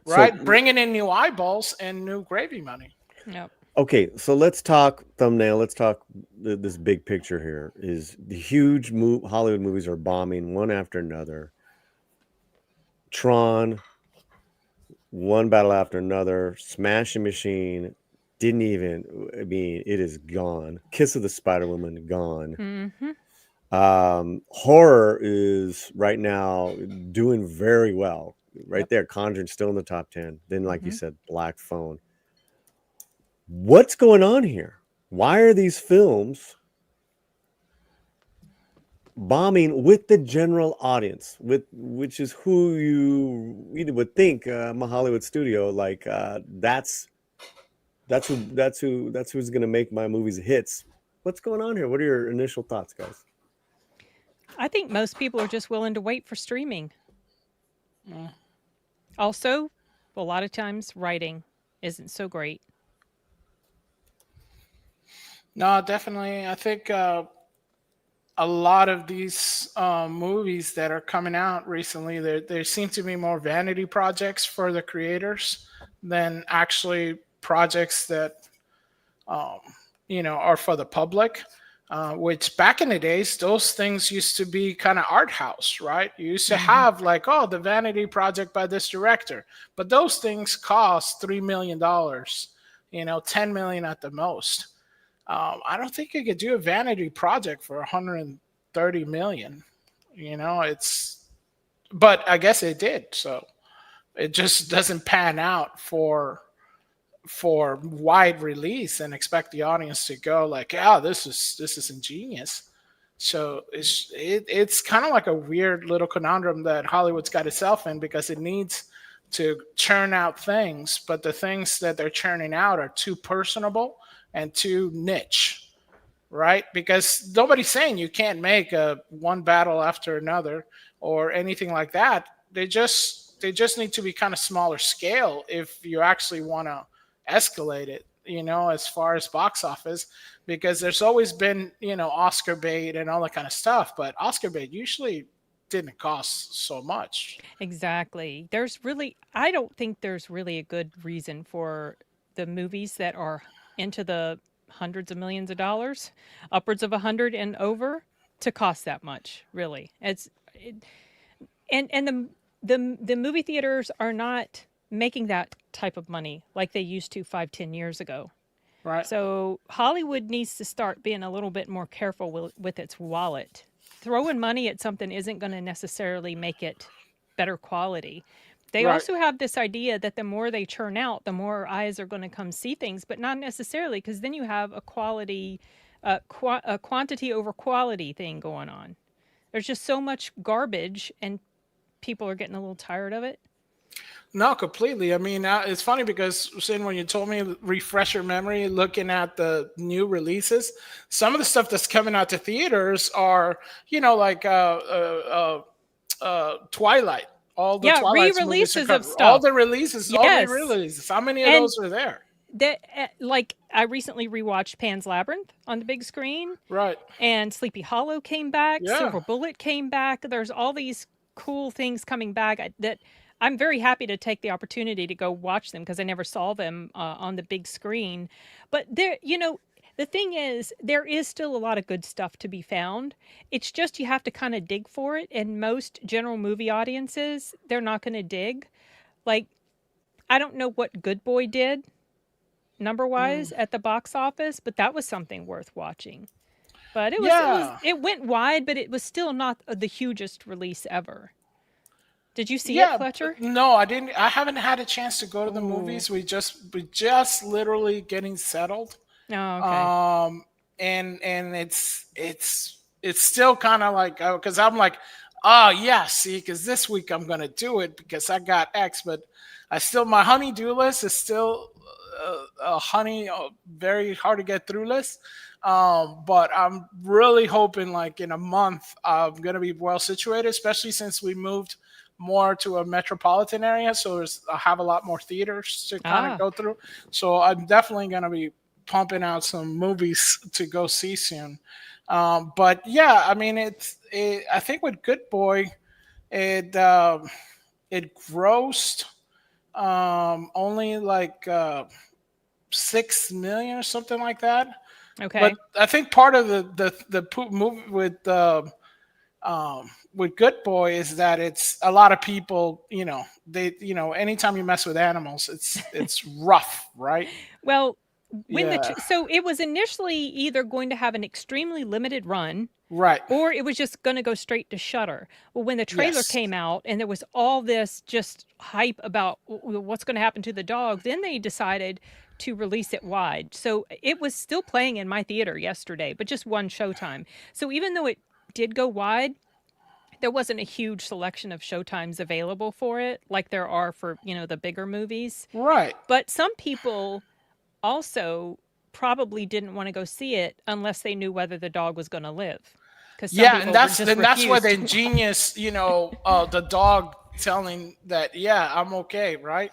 right? So- Bringing in new eyeballs and new gravy money. Yep. Okay, so let's talk thumbnail. Let's talk this big picture here. Is the huge Hollywood movies are bombing one after another. Tron, One Battle After Another, Smashing Machine, it is gone. Kiss of the Spider Woman, gone. Mm-hmm. Horror is right now doing very well. Right there, Conjuring still in the top 10. Then, like you said, Black Phone. What's going on here? Why are these films bombing with the general audience, which is who you would think a Hollywood studio like that's who's gonna make my movies hits. What's going on here? What are your initial thoughts, guys? I think most people are just willing to wait for streaming. Also, a lot of times writing isn't so great. No, definitely. I think a lot of these movies that are coming out recently, there seem to be more vanity projects for the creators than actually projects that are for the public. Which back in the days, those things used to be kind of art house, right? You used to have like, oh, the vanity project by this director, but those things cost $3 million, $10 million at the most. I don't think you could do a vanity project for 130 million. But I guess it did. So it just doesn't pan out for wide release and expect the audience to go like, yeah, this is ingenious. So it's kind of like a weird little conundrum that Hollywood's got itself in, because it needs to churn out things, but the things that they're churning out are too personable and too niche, right? Because nobody's saying you can't make a one battle after another or anything like that. They just need to be kind of smaller scale if you actually want to escalate it, as far as box office, because there's always been, Oscar bait and all that kind of stuff, but Oscar bait usually didn't cost so much. Exactly. I don't think there's really a good reason for the movies that are into the hundreds of millions of dollars, upwards of 100 and over, to cost that much. Really, and the movie theaters are not making that type of money like they used to 5-10 years ago. Right. So Hollywood needs to start being a little bit more careful with its wallet. Throwing money at something isn't going to necessarily make it better quality. They also have this idea that the more they churn out, the more eyes are going to come see things, but not necessarily, because then you have a quantity over quality thing going on. There's just so much garbage, and people are getting a little tired of it. No, completely. I mean, it's funny because, Sin, when you told me, refresh your memory, looking at the new releases, some of the stuff that's coming out to theaters are, like Twilight. All the Twilight re-releases movies of stuff. All the releases, yes. all re-releases. How many of those are there? Like, I recently rewatched Pan's Labyrinth on the big screen. Right. And Sleepy Hollow came back. Yeah. Silver Bullet came back. There's all these cool things coming back that I'm very happy to take the opportunity to go watch them, because I never saw them on the big screen. But there, the thing is, there is still a lot of good stuff to be found. It's just you have to kind of dig for it. And most general movie audiences, they're not going to dig. Like, I don't know what Good Boy did number-wise at the box office, but that was something worth watching. But it went wide, but it was still not the hugest release ever. Did you see it, Fletcher? No, I didn't. I haven't had a chance to go to the movies. We just literally getting settled. Oh, okay. And it's still kind of like, because I'm like, oh yeah, see, because this week I'm gonna do it because I got X, but my honey-do list is still a very hard to get through list. But I'm really hoping like in a month I'm gonna be well situated, especially since we moved more to a metropolitan area, so I have a lot more theaters to kind of go through. So I'm definitely going to be pumping out some movies to go see soon. But yeah, I mean, I think with Good Boy, it grossed only like 6 million or something like that. Okay. But I think part of the movie with Good Boy is that it's a lot of people, anytime you mess with animals, it's rough, right? Well, so it was initially either going to have an extremely limited run, Right. or it was just going to go straight to Shudder. Well, when the trailer Yes. came out and there was all this just hype about what's going to happen to the dog, then they decided to release it wide. So it was still playing in my theater yesterday, but just one showtime. So even though it did go wide, there wasn't a huge selection of showtimes available for it like there are for, the bigger movies. Right. But some people also probably didn't want to go see it unless they knew whether the dog was going to live. Because Yeah, and that's where the ingenious, the dog telling that, yeah, I'm okay, right?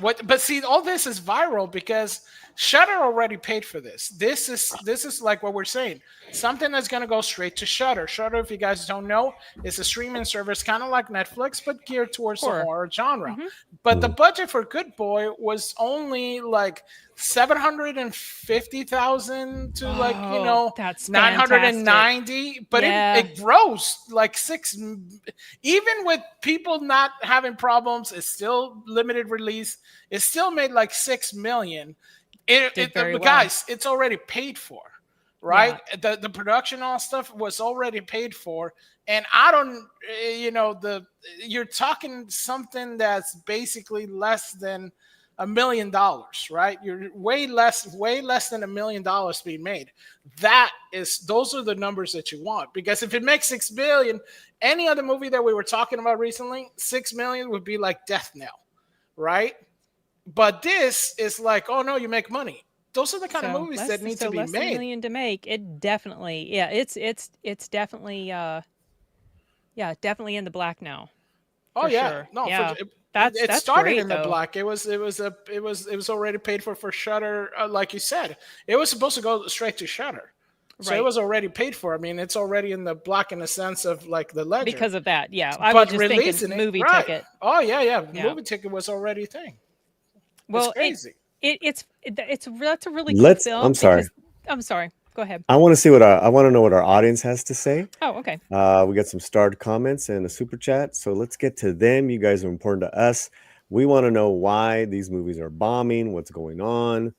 But see, all this is viral because Shudder already paid for this. This is like what we're saying. Something that's going to go straight to Shudder. Shudder, if you guys don't know, is a streaming service kind of like Netflix, but geared towards the horror genre. But the budget for Good Boy was only like 750,000 to that's 990. But it grows like even with people not having problems. It's still limited release. It still made like 6 million. Guys, it's already paid for, right? Yeah. The production, all stuff was already paid for, and I don't, you're talking something that's basically less than $1 million, right? You're way less than $1 million being made. Those are the numbers that you want, because if it makes 6 billion, any other movie that we were talking about recently, 6 million would be like death knell, right? But this is like, oh no, you make money. Those are the kind of movies that need to be less made. Than $1 million to make. It definitely, it's definitely, definitely in the black now. Oh yeah, sure. No, yeah. It started great, in the black. It was already paid for Shudder, like you said. It was supposed to go straight to Shudder. So it was already paid for. I mean, it's already in the black in the sense of like the ledger. Because of that, yeah. I was just thinking movie ticket. Oh yeah. Movie ticket was already a thing. Well, it's crazy. That's a really good film. I'm sorry. I'm sorry. Go ahead. I want to know what our audience has to say. Oh, okay. We got some starred comments and a super chat, so let's get to them. You guys are important to us. We want to know why these movies are bombing. What's going on?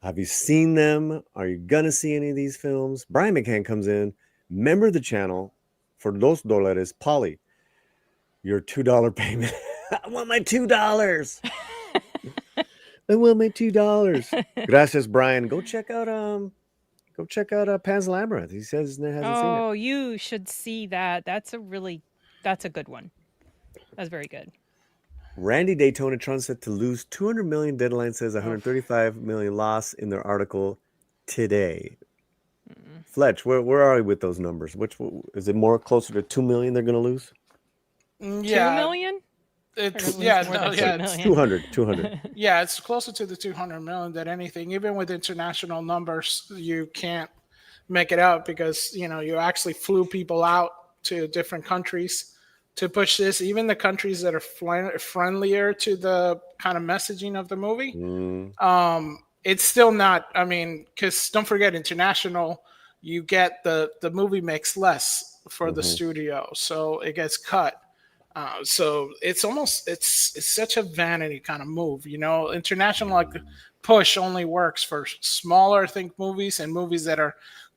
Have you seen them? Are you gonna see any of these films? Brian McCann comes in, member of the channel for $2. Polly, your $2 payment. I want my $2. I want my $2. Gracias, Brian. Go check out Pan's Labyrinth. He says he hasn't seen it. Oh, you should see that. That's a good one. That's very good. Randy Daytona Tron set to lose 200 million. Deadline says 135 million loss in their article today. Fletch, where are we with those numbers? Which is it, more closer to 2 million they're going to lose? Yeah. 2 million? It's 200. Yeah, it's closer to the 200 million than anything. Even with international numbers, you can't make it out because you actually flew people out to different countries to push this. Even the countries that are friendlier to the kind of messaging of the movie, it's still not. I mean, because don't forget, international, you get the movie makes less for the studio, so it gets cut. So it's such a vanity kind of move, International like push only works for smaller, I think, movies and movies that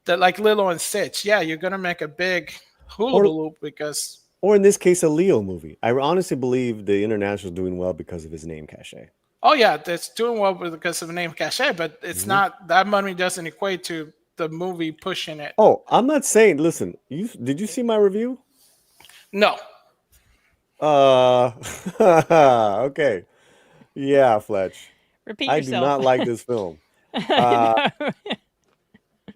like Lilo and Stitch. Yeah, you're gonna make a big hula loop because, or in this case, a Leo movie. I honestly believe the international is doing well because of his name cachet. Oh yeah, that's doing well because of the name cachet, but it's not, that money doesn't equate to the movie pushing it. Oh, I'm not saying. Listen, did you see my review? No. Okay. Yeah, Fletch. Repeat I yourself. do not like this film.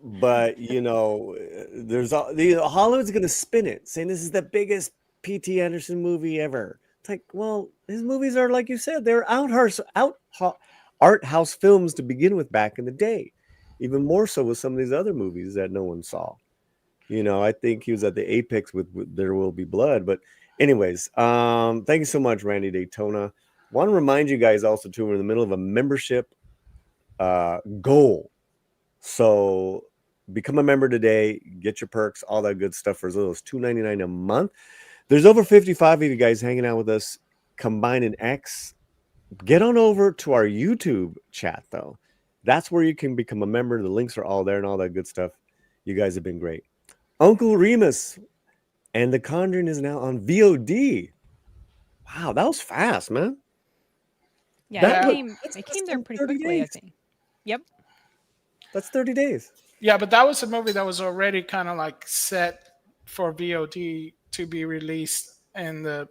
But there's Hollywood's gonna spin it, saying this is the biggest P.T. Anderson movie ever. It's like, well, his movies are, like you said, they're art house films to begin with back in the day. Even more so with some of these other movies that no one saw. I think he was at the apex with There Will Be Blood, but. Anyways, thank you so much, Randy Daytona. Want to remind you guys also, too, we're in the middle of a membership goal. So become a member today, get your perks, all that good stuff for as little as $2.99 a month. There's over 55 of you guys hanging out with us, combined in X. Get on over to our YouTube chat, though. That's where you can become a member. The links are all there and all that good stuff. You guys have been great. Uncle Remus, and The Conjuring is now on VOD. Wow, that was fast, man. Yeah, That it was- came that's it less came there than pretty 30 quickly, I days. think. Yep. That's 30 days. Yeah, but that was a movie that was already kind of like set for VOD to be released in the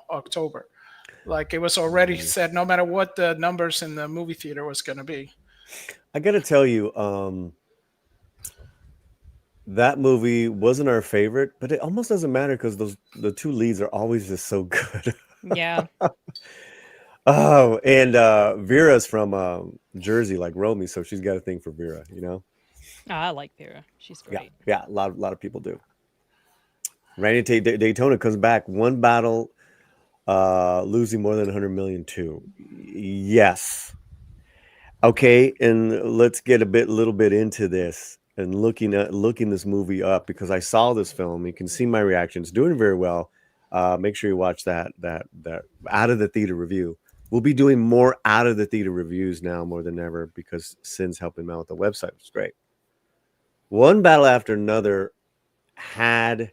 October. Like it was already set, no matter what the numbers in the movie theater was going to be. I gotta tell you, that movie wasn't our favorite, but it almost doesn't matter because the two leads are always just so good. Yeah. Oh, and Vera's from Jersey, like Romy, so she's got a thing for Vera, you know? I like Vera. She's great. Yeah, a lot of people do. Randy Daytona comes back, one battle, losing more than 100 million too. Yes. Okay, and let's get a little bit into this and looking this movie up because I saw this film. You can see my reaction. It's doing very well. Make sure you watch that out of the theater review. We'll be doing more out of the theater reviews now more than ever because Sin's helping me out with the website, which is great. One battle after another had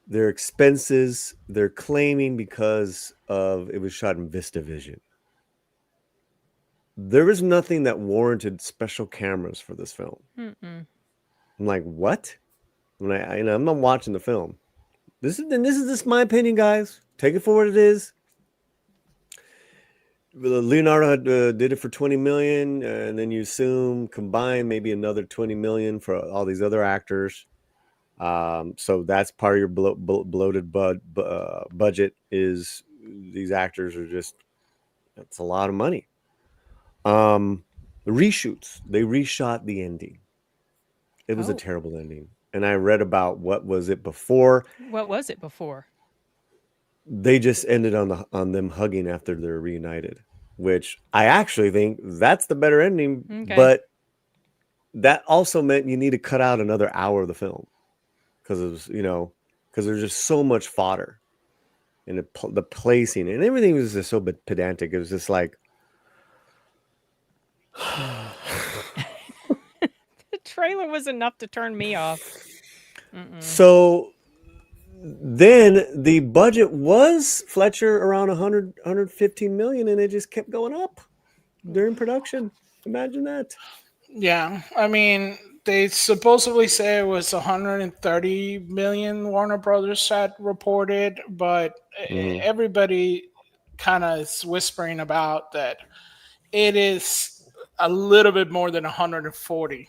their expenses. They're claiming because of it was shot in VistaVision. There was nothing that warranted special cameras for this film. Mm-mm. I'm like, what? When I'm not watching the film. This is my opinion, guys. Take it for what it is. Leonardo did it for 20 million, and then you assume combined maybe another 20 million for all these other actors. So that's part of your bloated budget. Is these actors are just that's a lot of money. The reshoots, they reshot the ending. It was a terrible ending, and I read about what was it before. What was it before? They just ended on them hugging after they're reunited, which I actually think that's the better ending. Okay. But that also meant you need to cut out another hour of the film because it was, because there's just so much fodder, and the placing and everything was just so pedantic. It was just like. The trailer was enough to turn me off. So then the budget was Fletcher around 115 million, and it just kept going up during production. Imagine that. Yeah, I mean, they supposedly say it was 130 million. Warner Brothers had reported, but everybody kind of is whispering about that it is a little bit more than 140.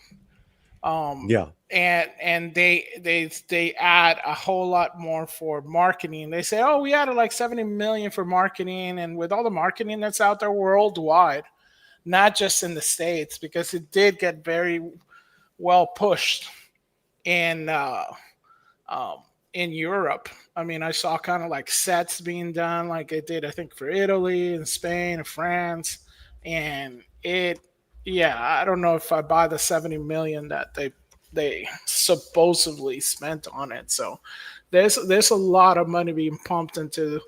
Yeah. And they add a whole lot more for marketing. They say, oh, we added like 70 million for marketing, and with all the marketing that's out there worldwide, not just in the States, because it did get very well pushed in Europe. I mean, I saw kind of like sets being done like it did, I think, for Italy and Spain and France, and I don't know if I buy the 70 million that they supposedly spent on it. So there's a lot of money being pumped into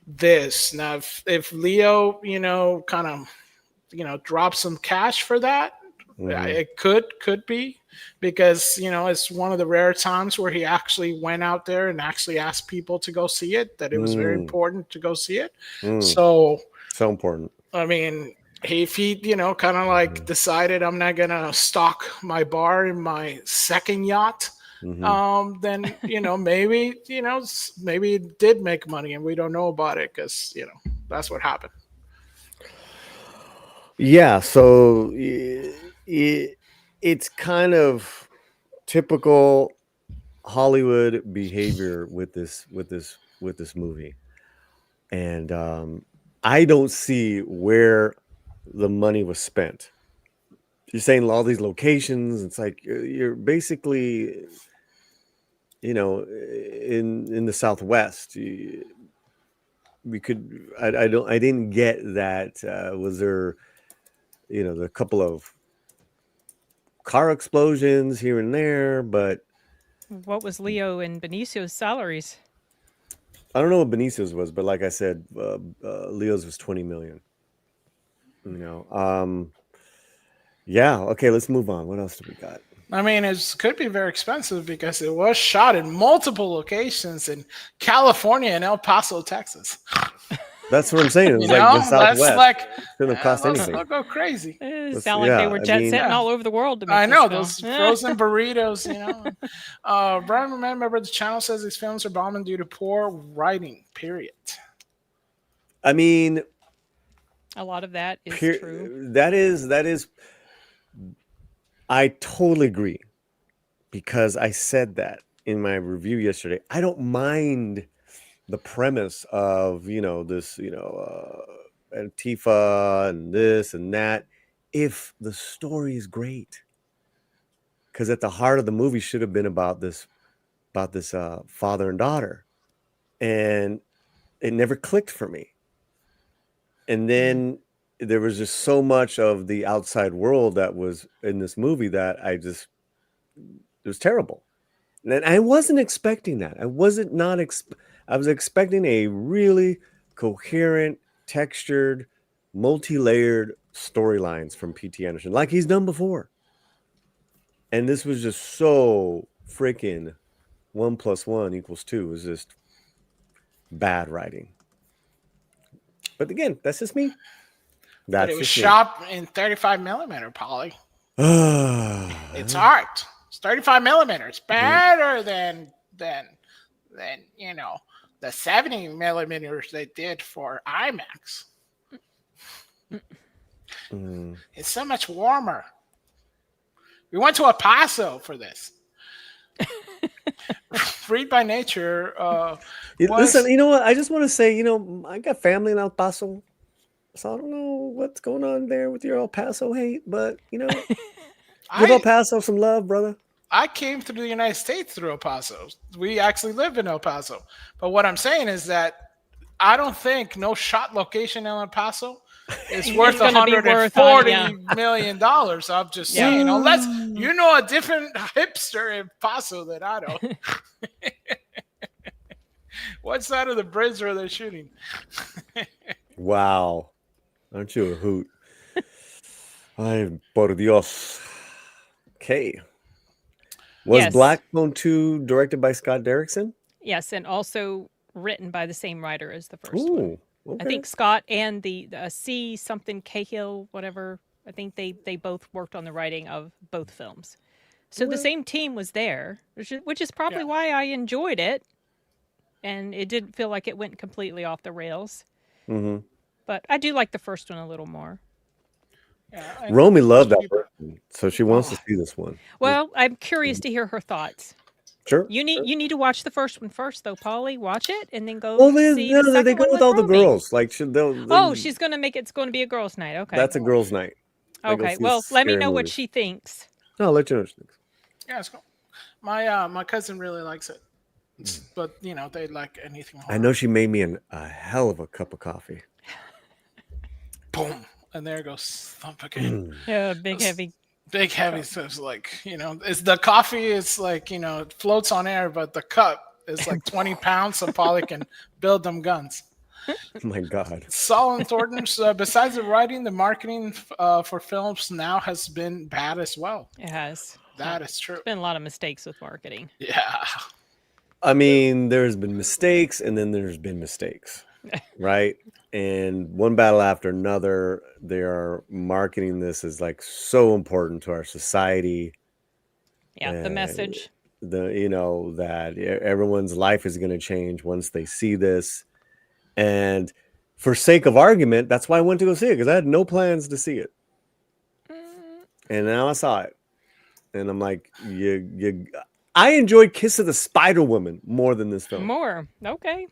this. Now, if Leo, kind of, drop some cash for that, it could be, because it's one of the rare times where he actually went out there and actually asked people to go see it, that it was very important to go see it. So important. I mean, if he, kind of like decided I'm not gonna stock my bar in my second yacht, then maybe maybe it did make money and we don't know about it because that's what happened. Yeah, so it's kind of typical Hollywood behavior with this movie, and I don't see where the money was spent. You're saying all these locations. It's like you're basically, in the Southwest. We could. I didn't get that. Was there, a couple of car explosions here and there, but What was Leo and Benicio's salaries? I don't know what Benicio's was, but like I said, Leo's was 20 million. Yeah. Okay, let's move on. What else do we got? I mean, it could be very expensive because it was shot in multiple locations in California and El Paso, Texas. That's what I'm saying. It was You like know, the Southwest. that's like Shouldn't have cost anything. Let's go crazy. It sound like they were jet setting all over the world to make I this know film. those frozen burritos. You know, Brian, remember the channel says these films are bombing due to poor writing. Period. I mean, a lot of that is true. That is. I totally agree, because I said that in my review yesterday. I don't mind the premise of, this, Antifa and this and that, if the story is great. Because at the heart of the movie should have been about this father and daughter, and it never clicked for me. And then there was just so much of the outside world that was in this movie that it was terrible. And I wasn't expecting that. I was expecting a really coherent, textured, multi-layered storylines from P.T. Anderson, like he's done before. And this was just so freaking 1 + 1 = 2. It was just bad writing. But again, that's just me. But it was shot in 35 millimeter, Polly. It's art. It's 35 millimeters. Better than the 70 millimeters they did for IMAX. It's so much warmer. We went to El Paso for this. Freed by Nature. Listen, you know what? I just want to say, I got family in El Paso, so I don't know what's going on there with your El Paso hate, but give El Paso some love, brother. I came through the United States through El Paso. We actually live in El Paso. But what I'm saying is that I don't think no shot location in El Paso is worth $140 million. I'm just saying, unless you know a different hipster in Paso that I don't. What side of the bridge are they shooting? Wow. Aren't you a hoot? Ay, por Dios. Okay. Was Black Phone 2 directed by Scott Derrickson? Yes, and also written by the same writer as the first one. Okay. I think Scott and the C something Cahill, whatever, I think they both worked on the writing of both films. So the same team was there, which is probably why I enjoyed it. And it didn't feel like it went completely off the rails. Mm-hmm. But I do like the first one a little more. Yeah, Romy loved that person, so she wants to see this one. Well, I'm curious to hear her thoughts. Sure. You need to watch the first one first, though, Polly. Watch it and then go. See they go with all the girls. Like, she's going to make it's going to be a girls' night. Okay, that's a girls' night. Okay, well, let me know what she thinks. No, I'll let you know what she thinks. Yeah, it's cool. My cousin really likes it, but they like anything. Horror. I know she made me a hell of a cup of coffee. Boom, and there goes thump again. Yeah, big heavy. Big heavy stuff, like it's the coffee is like it floats on air, but the cup is like 20 pounds, so Polly can build them guns. Oh my God. Solon Thornton, besides the writing, the marketing for films now has been bad as well. It has. That is true. There's been a lot of mistakes with marketing. Yeah. I mean, there's been mistakes, and then there's been mistakes, right? And one battle after another, they are marketing this as like so important to our society. Yeah, the message. That everyone's life is going to change once they see this. And for sake of argument, that's why I went to go see it, because I had no plans to see it. And now I saw it. And I'm like, I enjoyed Kiss of the Spider Woman more than this film. More. Okay.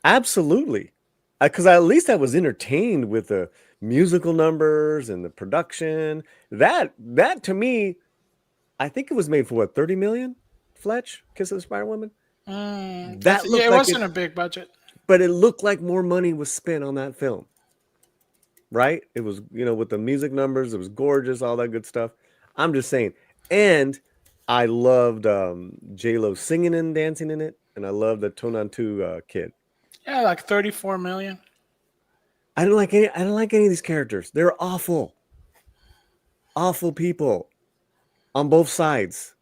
Absolutely. Because at least I was entertained with the musical numbers and the production. That to me, I think it was made for what, 30 million? Fletch, Kiss of the Spider Woman. It wasn't a big budget, but it looked like more money was spent on that film. Right? It was, with the music numbers, it was gorgeous, all that good stuff. I'm just saying. And I loved J-Lo singing and dancing in it, and I loved the Tonantu kid. Yeah, like 34 million. I don't like any of these characters. They're awful. Awful people. on both sides.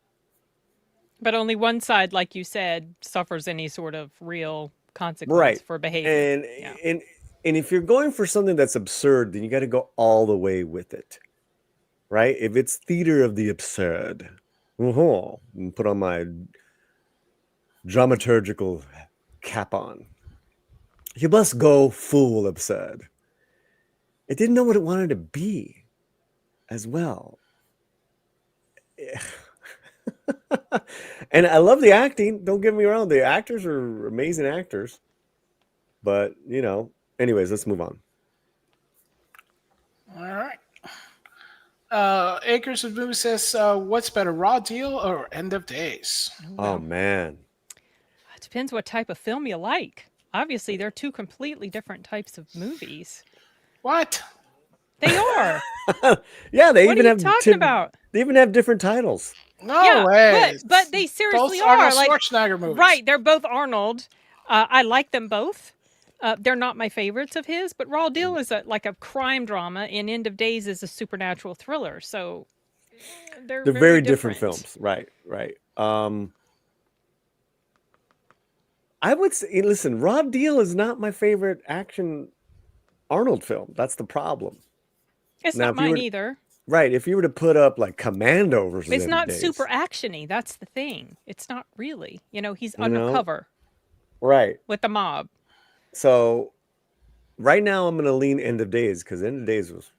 But only one side, like you said, suffers any sort of real consequence Right. for behavior. And Yeah. and if you're going for something that's absurd, then you got to go all the way with it. Right? If it's theater of the absurd, and put on my dramaturgical cap on. You must go full absurd. It didn't know what it wanted to be as well. And I love the acting. Don't get me wrong. The actors are amazing actors. But, anyways, let's move on. All right. Acres of Boo says, what's better, Raw Deal or End of Days? Oh, man. It depends what type of film you like. Obviously, they're two completely different types of movies. What? They are. Yeah, they What even are you have talking about? They even have different titles. No way. But they seriously Both are. Arnold Like, Schwarzenegger movies. right, they're both Arnold. I like them both. They're not my favorites of his, but Raw Deal is like a crime drama, and End of Days is a supernatural thriller. So they're very different films. Right. I would say, listen, Raw Deal is not my favorite action Arnold film. That's the problem. It's Now, not if you mine were- either. Right. If you were to put up like Commando versus It's End not of Days. super actiony. That's the thing. It's not really. He's know? undercover Right. with the mob. So right now I'm going to lean End of Days because End of Days was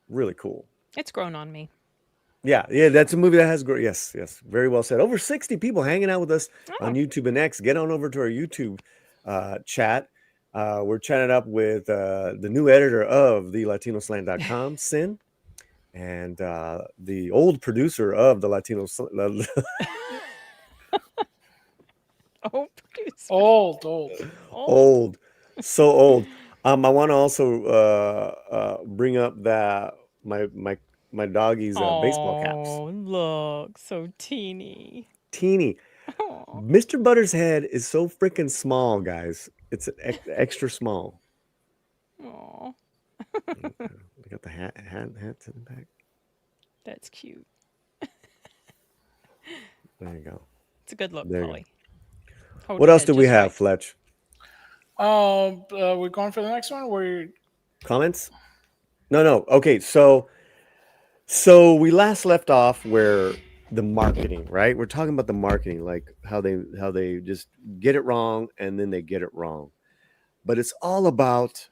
really cool. It's grown on me. Yeah, that's a movie that has grown. Yes, very well said. Over 60 people hanging out with us on YouTube and X. Get on over to our YouTube chat. We're chatting up with the new editor of the LatinoSlant.com, Sin, and the old producer of the Latino. Oh, producer. Old. So old. I want to also bring up that my doggy's baseball caps. Oh, look, so teeny. Teeny. Oh. Mr. Butter's head is so freaking small, guys. It's extra small. Oh, We got the hats in the back. that's cute. There you go. It's a good look, There you Polly. Hold What your else head do we just have, right. Fletch? We're going for the next one? Comments? No. Okay, so we last left off where the marketing, right? We're talking about the marketing, like how they just get it wrong and then they get it wrong. But it's all about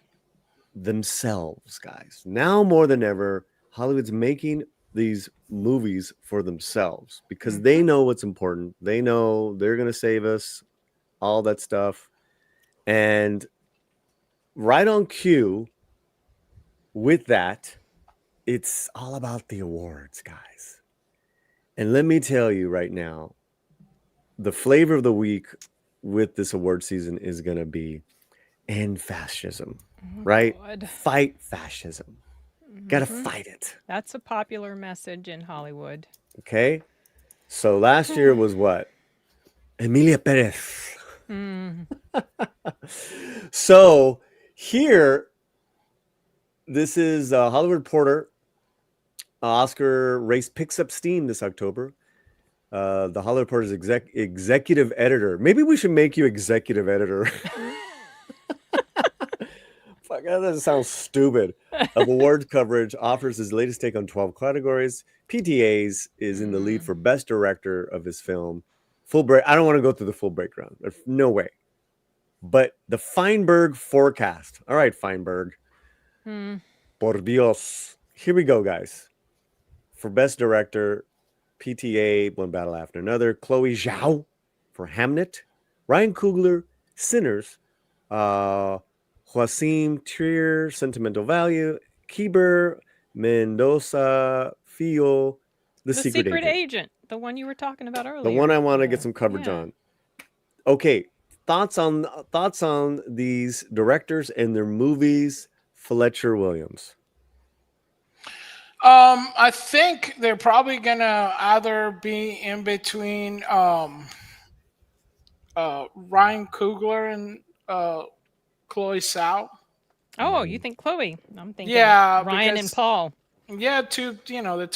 themselves, guys. Now more than ever, Hollywood's making these movies for themselves because they know what's important. They know they're going to save us, all that stuff. And right on cue with that, it's all about the awards, guys. And let me tell you right now, the flavor of the week with this award season is going to be end fascism, right? God. Fight fascism. Got to fight it. That's a popular message in Hollywood. Okay. So last year was what? Emilia Perez. So here, this is Hollywood Reporter. Oscar race picks up steam this October. The Hollywood Reporter's executive editor. Maybe we should make you executive editor. Fuck, that sounds stupid. Of awards coverage, offers his latest take on 12 categories. PTA's is in the lead for best director of his film. Full break. I don't want to go through the full breakdown. There's no way. But the Feinberg forecast. All right, Feinberg. Por Dios. Here we go, guys. For best director, PTA, One Battle After Another. Chloe Zhao for Hamnet. Ryan Coogler, Sinners. Joaquin Trier, Sentimental Value. Kieber, Mendoza, Fio, The Secret Agent. The one you were talking about earlier. The one I want to get some coverage on. Okay, thoughts on these directors and their movies, Fletcher Williams. I think they're probably gonna either be in between Ryan Coogler and Chloe Zhao. Oh, you think Chloe? I'm thinking Yeah, Ryan and because- Paul. Yeah, the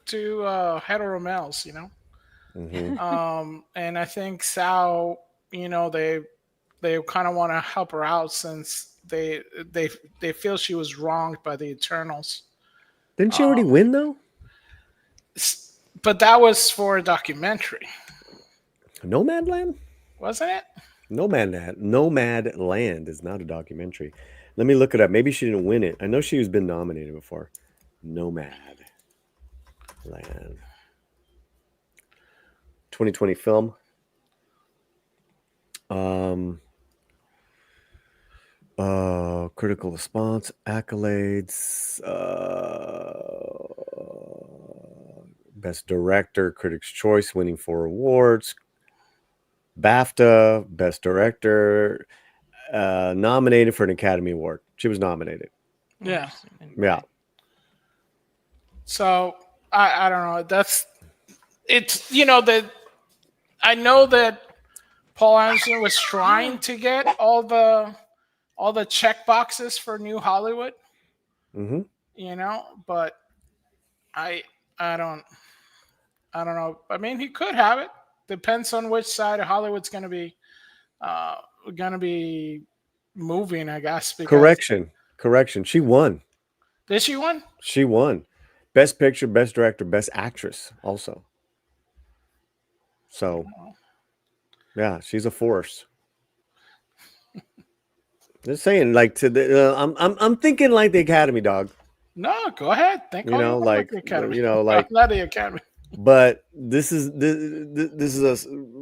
two hetero males, and I think Sal, they kind of want to help her out since they feel she was wronged by the Eternals. Didn't she already win though? But that was for a documentary, Nomadland? wasn't it? Nomad Land is not a documentary. Let me look it up. Maybe she didn't win it. I know she has been nominated before. Nomad Land. 2020 film. Critical response, accolades, best director, Critics' Choice, winning 4 awards, BAFTA, best director, nominated for an Academy Award. She was nominated. Yeah. Yeah. So I don't know. It's that I know that Paul Anderson was trying to get all the check boxes for New Hollywood. But I don't know. I mean, he could have it. Depends on which side of Hollywood's going to be moving, I guess. Correction. She won. Did she win? She won. Best Picture, Best Director, Best Actress also. So, yeah, she's a force. Just saying, like I'm thinking like the Academy, dog. No, go ahead. Think like the Academy. Like not the Academy. But this is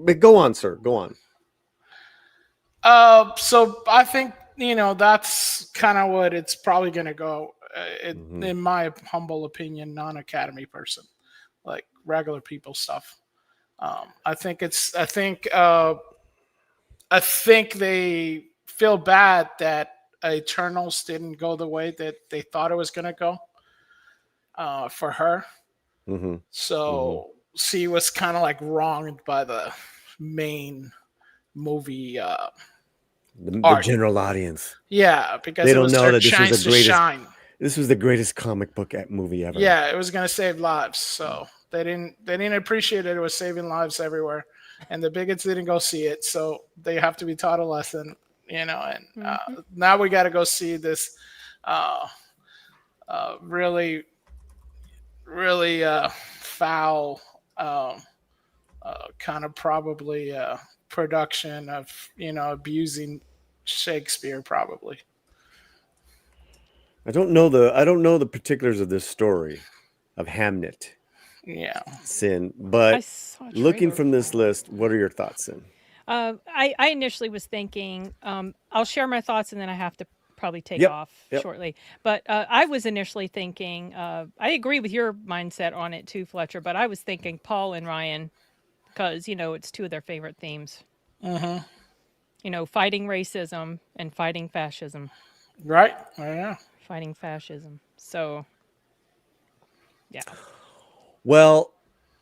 But go on, sir. Go on. So I think that's kind of what it's probably going to go. In my humble opinion, non-Academy person, like regular people stuff. I think they feel bad that Eternals didn't go the way that they thought it was going to go for her. So she was kind of like wronged by the main movie. The general audience. Yeah, because they don't know that this was the greatest comic book movie ever. Yeah, it was going to save lives. So they didn't appreciate it. It was saving lives everywhere, and the bigots didn't go see it. So they have to be taught a lesson, And now we got to go see this really, really foul kind of probably production of abusing Shakespeare probably. I don't know the particulars of this story of Hamnet. Yeah. Sin, but looking from this list, what are your thoughts, Sin? I initially was thinking, I'll share my thoughts and then I have to probably take off shortly. But I was initially thinking, I agree with your mindset on it too, Fletcher, but I was thinking Paul and Ryan, because, it's 2 of their favorite themes. Fighting racism and fighting fascism. Right. Yeah. Fighting fascism. So, yeah. Well,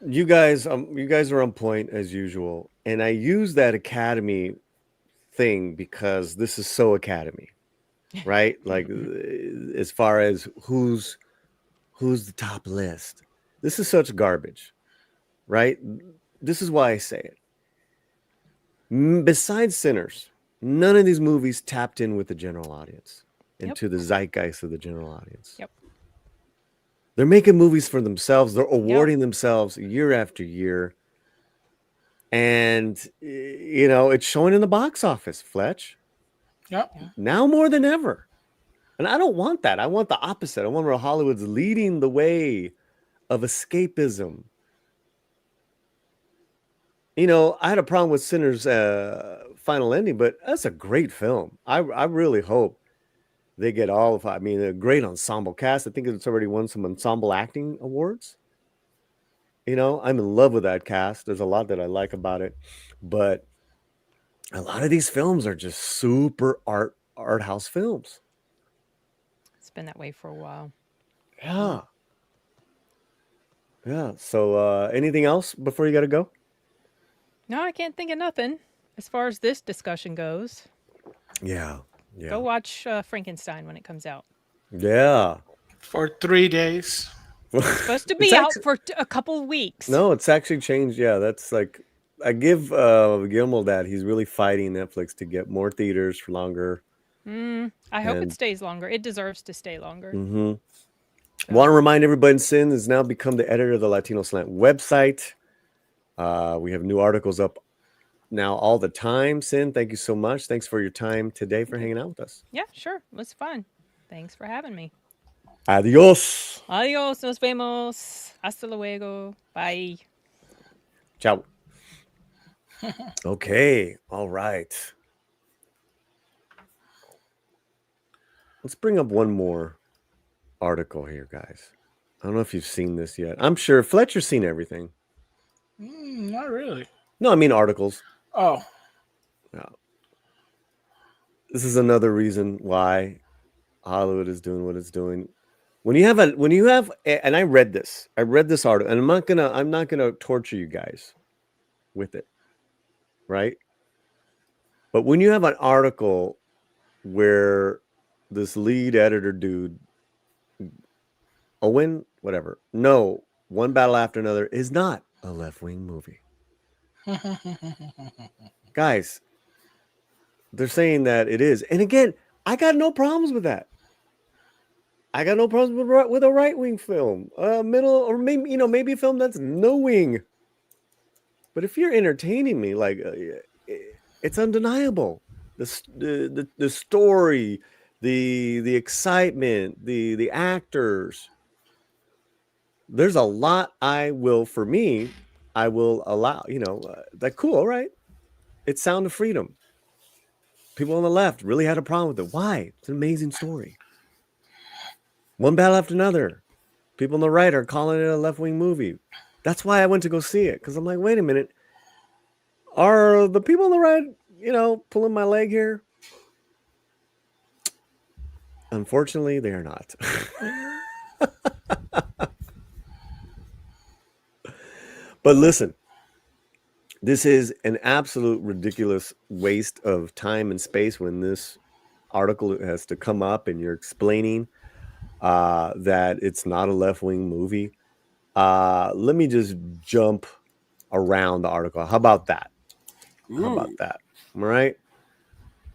you guys are on point as usual, and I use that Academy thing because this is so Academy, right? Like as far as who's the top list, this is such garbage, right? This is why I say it. Besides Sinners, none of these movies tapped in with the general audience and to the zeitgeist of the general audience. Yep. They're making movies for themselves. They're awarding themselves year after year. And, it's showing in the box office, Fletch. Yep. Now more than ever. And I don't want that. I want the opposite. I want where Hollywood's leading the way of escapism. I had a problem with Sinners' final ending, but that's a great film. I really hope they get all of, a great ensemble cast. I think it's already won some ensemble acting awards. I'm in love with that cast. There's a lot that I like about it, but a lot of these films are just super art house films. It's been that way for a while. Yeah. Yeah. So anything else before you got to go? No, I can't think of nothing as far as this discussion goes. Yeah. Go watch Frankenstein when it comes out. Yeah. For 3 days. It's supposed to It's be out actually- for a couple weeks. No, it's actually changed. Yeah, that's like I give Guillermo that he's really fighting Netflix to get more theaters for longer. I hope it And- stays longer. It deserves to stay longer. Want to remind everybody, Sin has now become the editor of the Latino Slant website. We have new articles up now all the time. Sin, thank you so much. Thanks for your time today for hanging out with us. Yeah, sure. It was fun. Thanks for having me. Adios. Adios, nos vemos. Hasta luego. Bye. Ciao. Okay. All right. Let's bring up one more article here, guys. I don't know if you've seen this yet. I'm sure Fletcher's seen everything. Not really. No, I mean articles. Oh, Yeah. This is another reason why Hollywood is doing what it's doing. When you have and I read this article, and I'm not gonna torture you guys with it, right? But when you have an article where this lead editor dude, Owen, whatever, no, One Battle After Another is not a left-wing movie. Guys, they're saying that it is. And again, I got no problems with that. I got no problems with a right-wing film, middle, or maybe a film that's no wing. But if you're entertaining me, like it's undeniable. The story, the excitement, the actors. There's a lot I will allow. Like cool, all right. It's Sound of Freedom. People on the left really had a problem with it. Why? It's an amazing story. One Battle After Another. People on the right are calling it a left-wing movie. That's why I went to go see it. Because I'm like, wait a minute. Are the people on the right, pulling my leg here? Unfortunately, they are not. But listen, this is an absolute ridiculous waste of time and space when this article has to come up and you're explaining that it's not a left-wing movie. Let me just jump around the article. How about that? How about that? All right.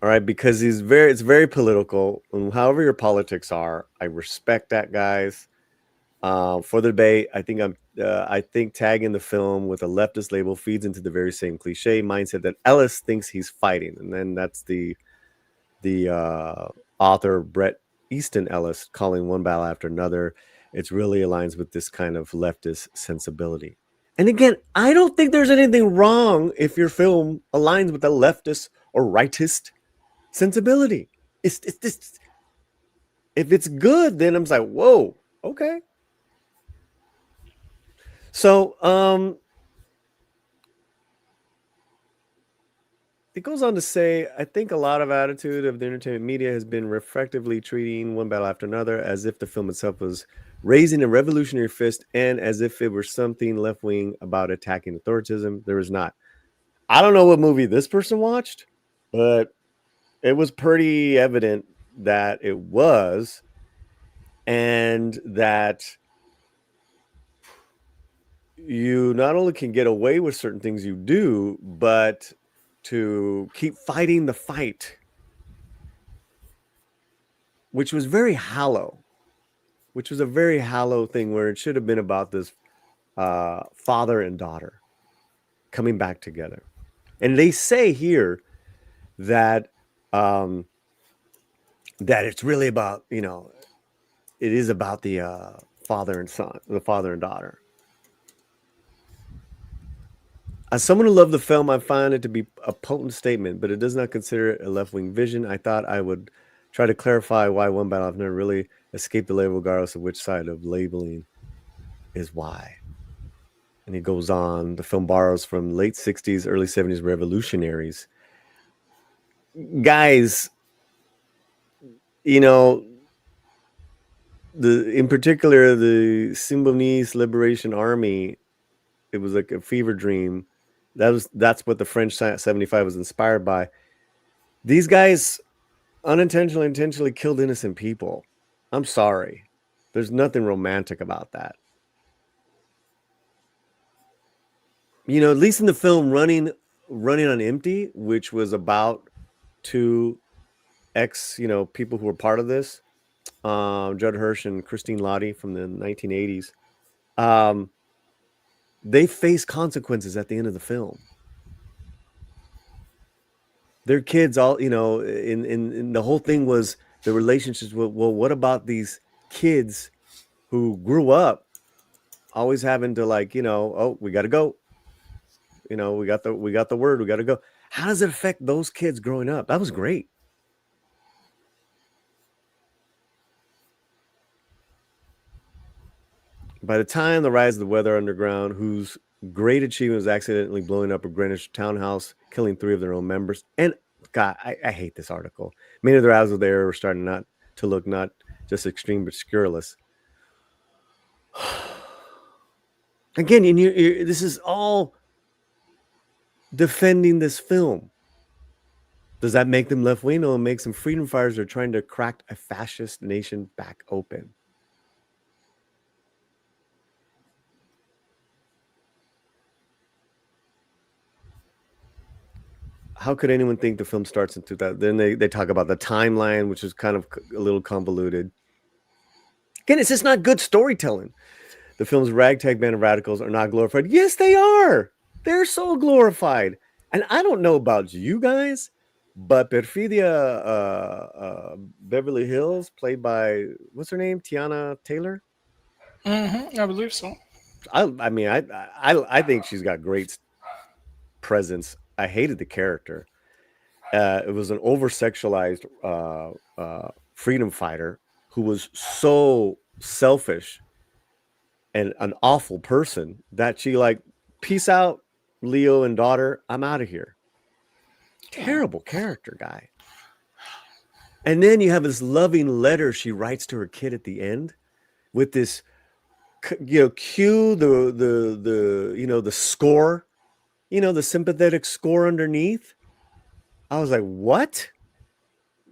All right. Because it's very political. And however your politics are, I respect that, guys. For the debate, I think tagging the film with a leftist label feeds into the very same cliche mindset that Ellis thinks he's fighting. And then that's the author Bret Easton Ellis calling One Battle After Another. It really aligns with this kind of leftist sensibility. And again, I don't think there's anything wrong if your film aligns with a leftist or rightist sensibility. It's this. If it's good, then I'm like, whoa, okay. So, it goes on to say, I think a lot of attitude of the entertainment media has been reflectively treating One Battle After Another as if the film itself was raising a revolutionary fist and as if it were something left-wing about attacking authoritism. There is not. I don't know what movie this person watched, but it was pretty evident that it was, and that you not only can get away with certain things you do, but to keep fighting the fight, which was very hollow, which was a very hollow thing where it should have been about this father and daughter coming back together. And they say here that that it's really about, it is about the father and son, the father and daughter. As someone who loved the film, I find it to be a potent statement, but it does not consider it a left-wing vision. I thought I would try to clarify why One Battle I've never really escaped the label, regardless of which side of labeling is why. And he goes on, the film borrows from late 60s, early 70s revolutionaries. Guys, in particular, the Symbionese Liberation Army, it was like a fever dream. That's what the French 75 was inspired by. These guys intentionally killed innocent people. I'm sorry. There's nothing romantic about that. at least in the film, running on empty, which was about two people who were part of this, Judd Hirsch and Christine Lottie from the 1980s. They face consequences at the end of the film. Their kids all, in the whole thing was the relationships with, well, what about these kids who grew up always having to oh, we got to go. We got the word, we got to go. How does it affect those kids growing up? That was great. By the time The Rise of the Weather Underground, whose great achievement was accidentally blowing up a Greenwich townhouse, killing 3 of their own members. And God, I hate this article. Many of their eyes there were starting not to look not just extreme, but scurrilous. Again, this is all defending this film. Does that make them left-wing? No, it makes them freedom fighters who are trying to crack a fascist nation back open. How could anyone think the film starts in 2000? Then they talk about the timeline, which is kind of a little convoluted. Again, it's just not good storytelling. The film's ragtag band of radicals are not glorified. Yes, they are. They're so glorified. And I don't know about you guys, but Perfidia Beverly Hills, played by, what's her name? Tiana Taylor? Mm-hmm, I believe so. I think she's got great presence. I hated the character. It was an over-sexualized freedom fighter who was so selfish and an awful person that she peace out, Leo and daughter, I'm out of here. Terrible character, guy. And then you have this loving letter she writes to her kid at the end with this, cue the score, the sympathetic score underneath. I was like, what?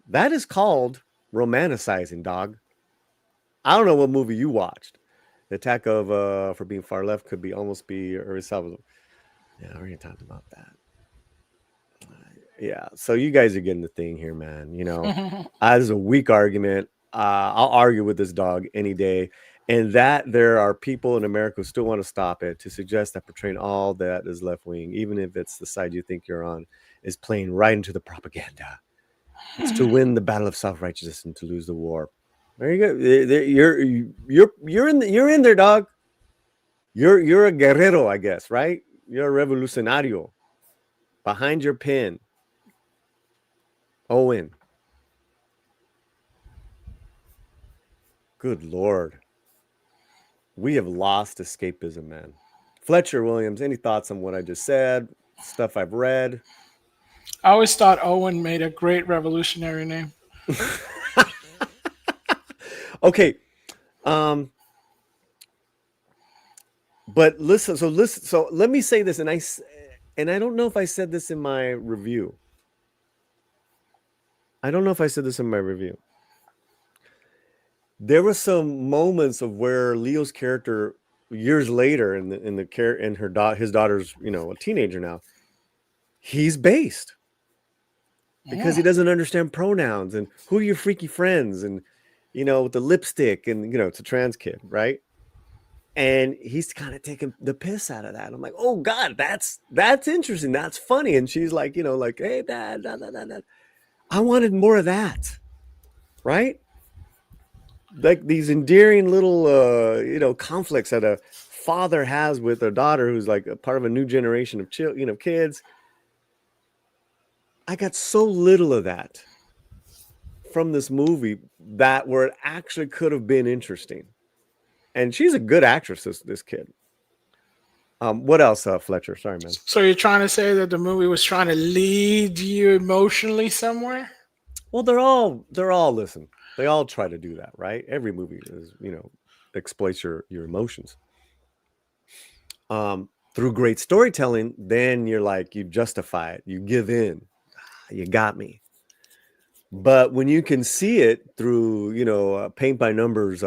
That is called romanticizing, dog. I don't know what movie you watched. The Attack of For Being Far Left could almost be Uri Salvador. Yeah, I already talked about that. Yeah, so you guys are getting the thing here, man. As a weak argument, I'll argue with this dog any day. And that there are people in America who still want to stop it, to suggest that portraying all that is left wing, even if it's the side you think you're on, is playing right into the propaganda. It's to win the battle of self-righteousness and to lose the war. There you go. You're in there, dog. You're a guerrero, I guess, right? You're a revolucionario. Behind your pen, Owen. Good Lord. We have lost escapism, man. Fletcher Williams, any thoughts on what I just said? Stuff I've read? I always thought Owen made a great revolutionary name. Okay. But listen, so let me say this, and I don't know if I said this in my review. There were some moments of where Leo's character, years later, his daughter's, a teenager now, he's based because he doesn't understand pronouns and who are your freaky friends and with the lipstick and it's a trans kid, right? And he's kind of taking the piss out of that. I'm like, oh God, that's interesting. That's funny. And she's like, hey, Dad, da. I wanted more of that, right? Like these endearing little, conflicts that a father has with a daughter who's like a part of a new generation of kids. I got so little of that from this movie that where it actually could have been interesting. And she's a good actress, this kid. What else, Fletcher? Sorry, man. So you're trying to say that the movie was trying to lead you emotionally somewhere? Well, they're all listen. They all try to do that, right? Every movie is, exploits your emotions. Through great storytelling, then you're like, you justify it, you give in, you got me. But when you can see it through, paint by numbers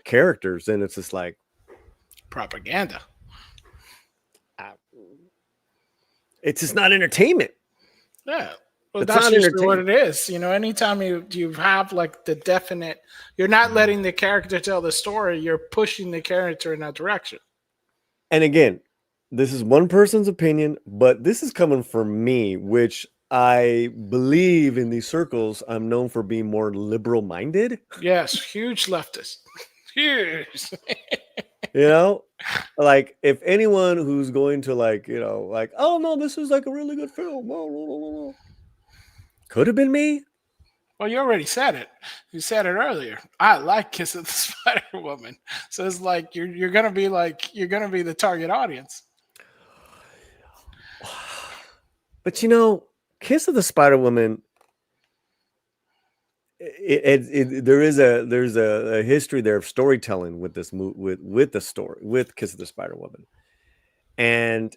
characters, then it's just like propaganda. It's just not entertainment. Yeah. Well, It's that's not usually what entertainment. it is. Anytime you have like the definite, you're not letting the character tell the story. You're pushing the character in that direction. And again, this is one person's opinion, but this is coming from me, which I believe in these circles, I'm known for being more liberal minded. Yes, huge leftist. Huge. Like if anyone who's going to like, oh no, this is like a really good film. Could have been me. Well, you already said it. You said it earlier. I like Kiss of the Spider Woman. So it's like you're gonna be the target audience. But Kiss of the Spider Woman, there's a history there of storytelling with this with the story with Kiss of the Spider Woman, and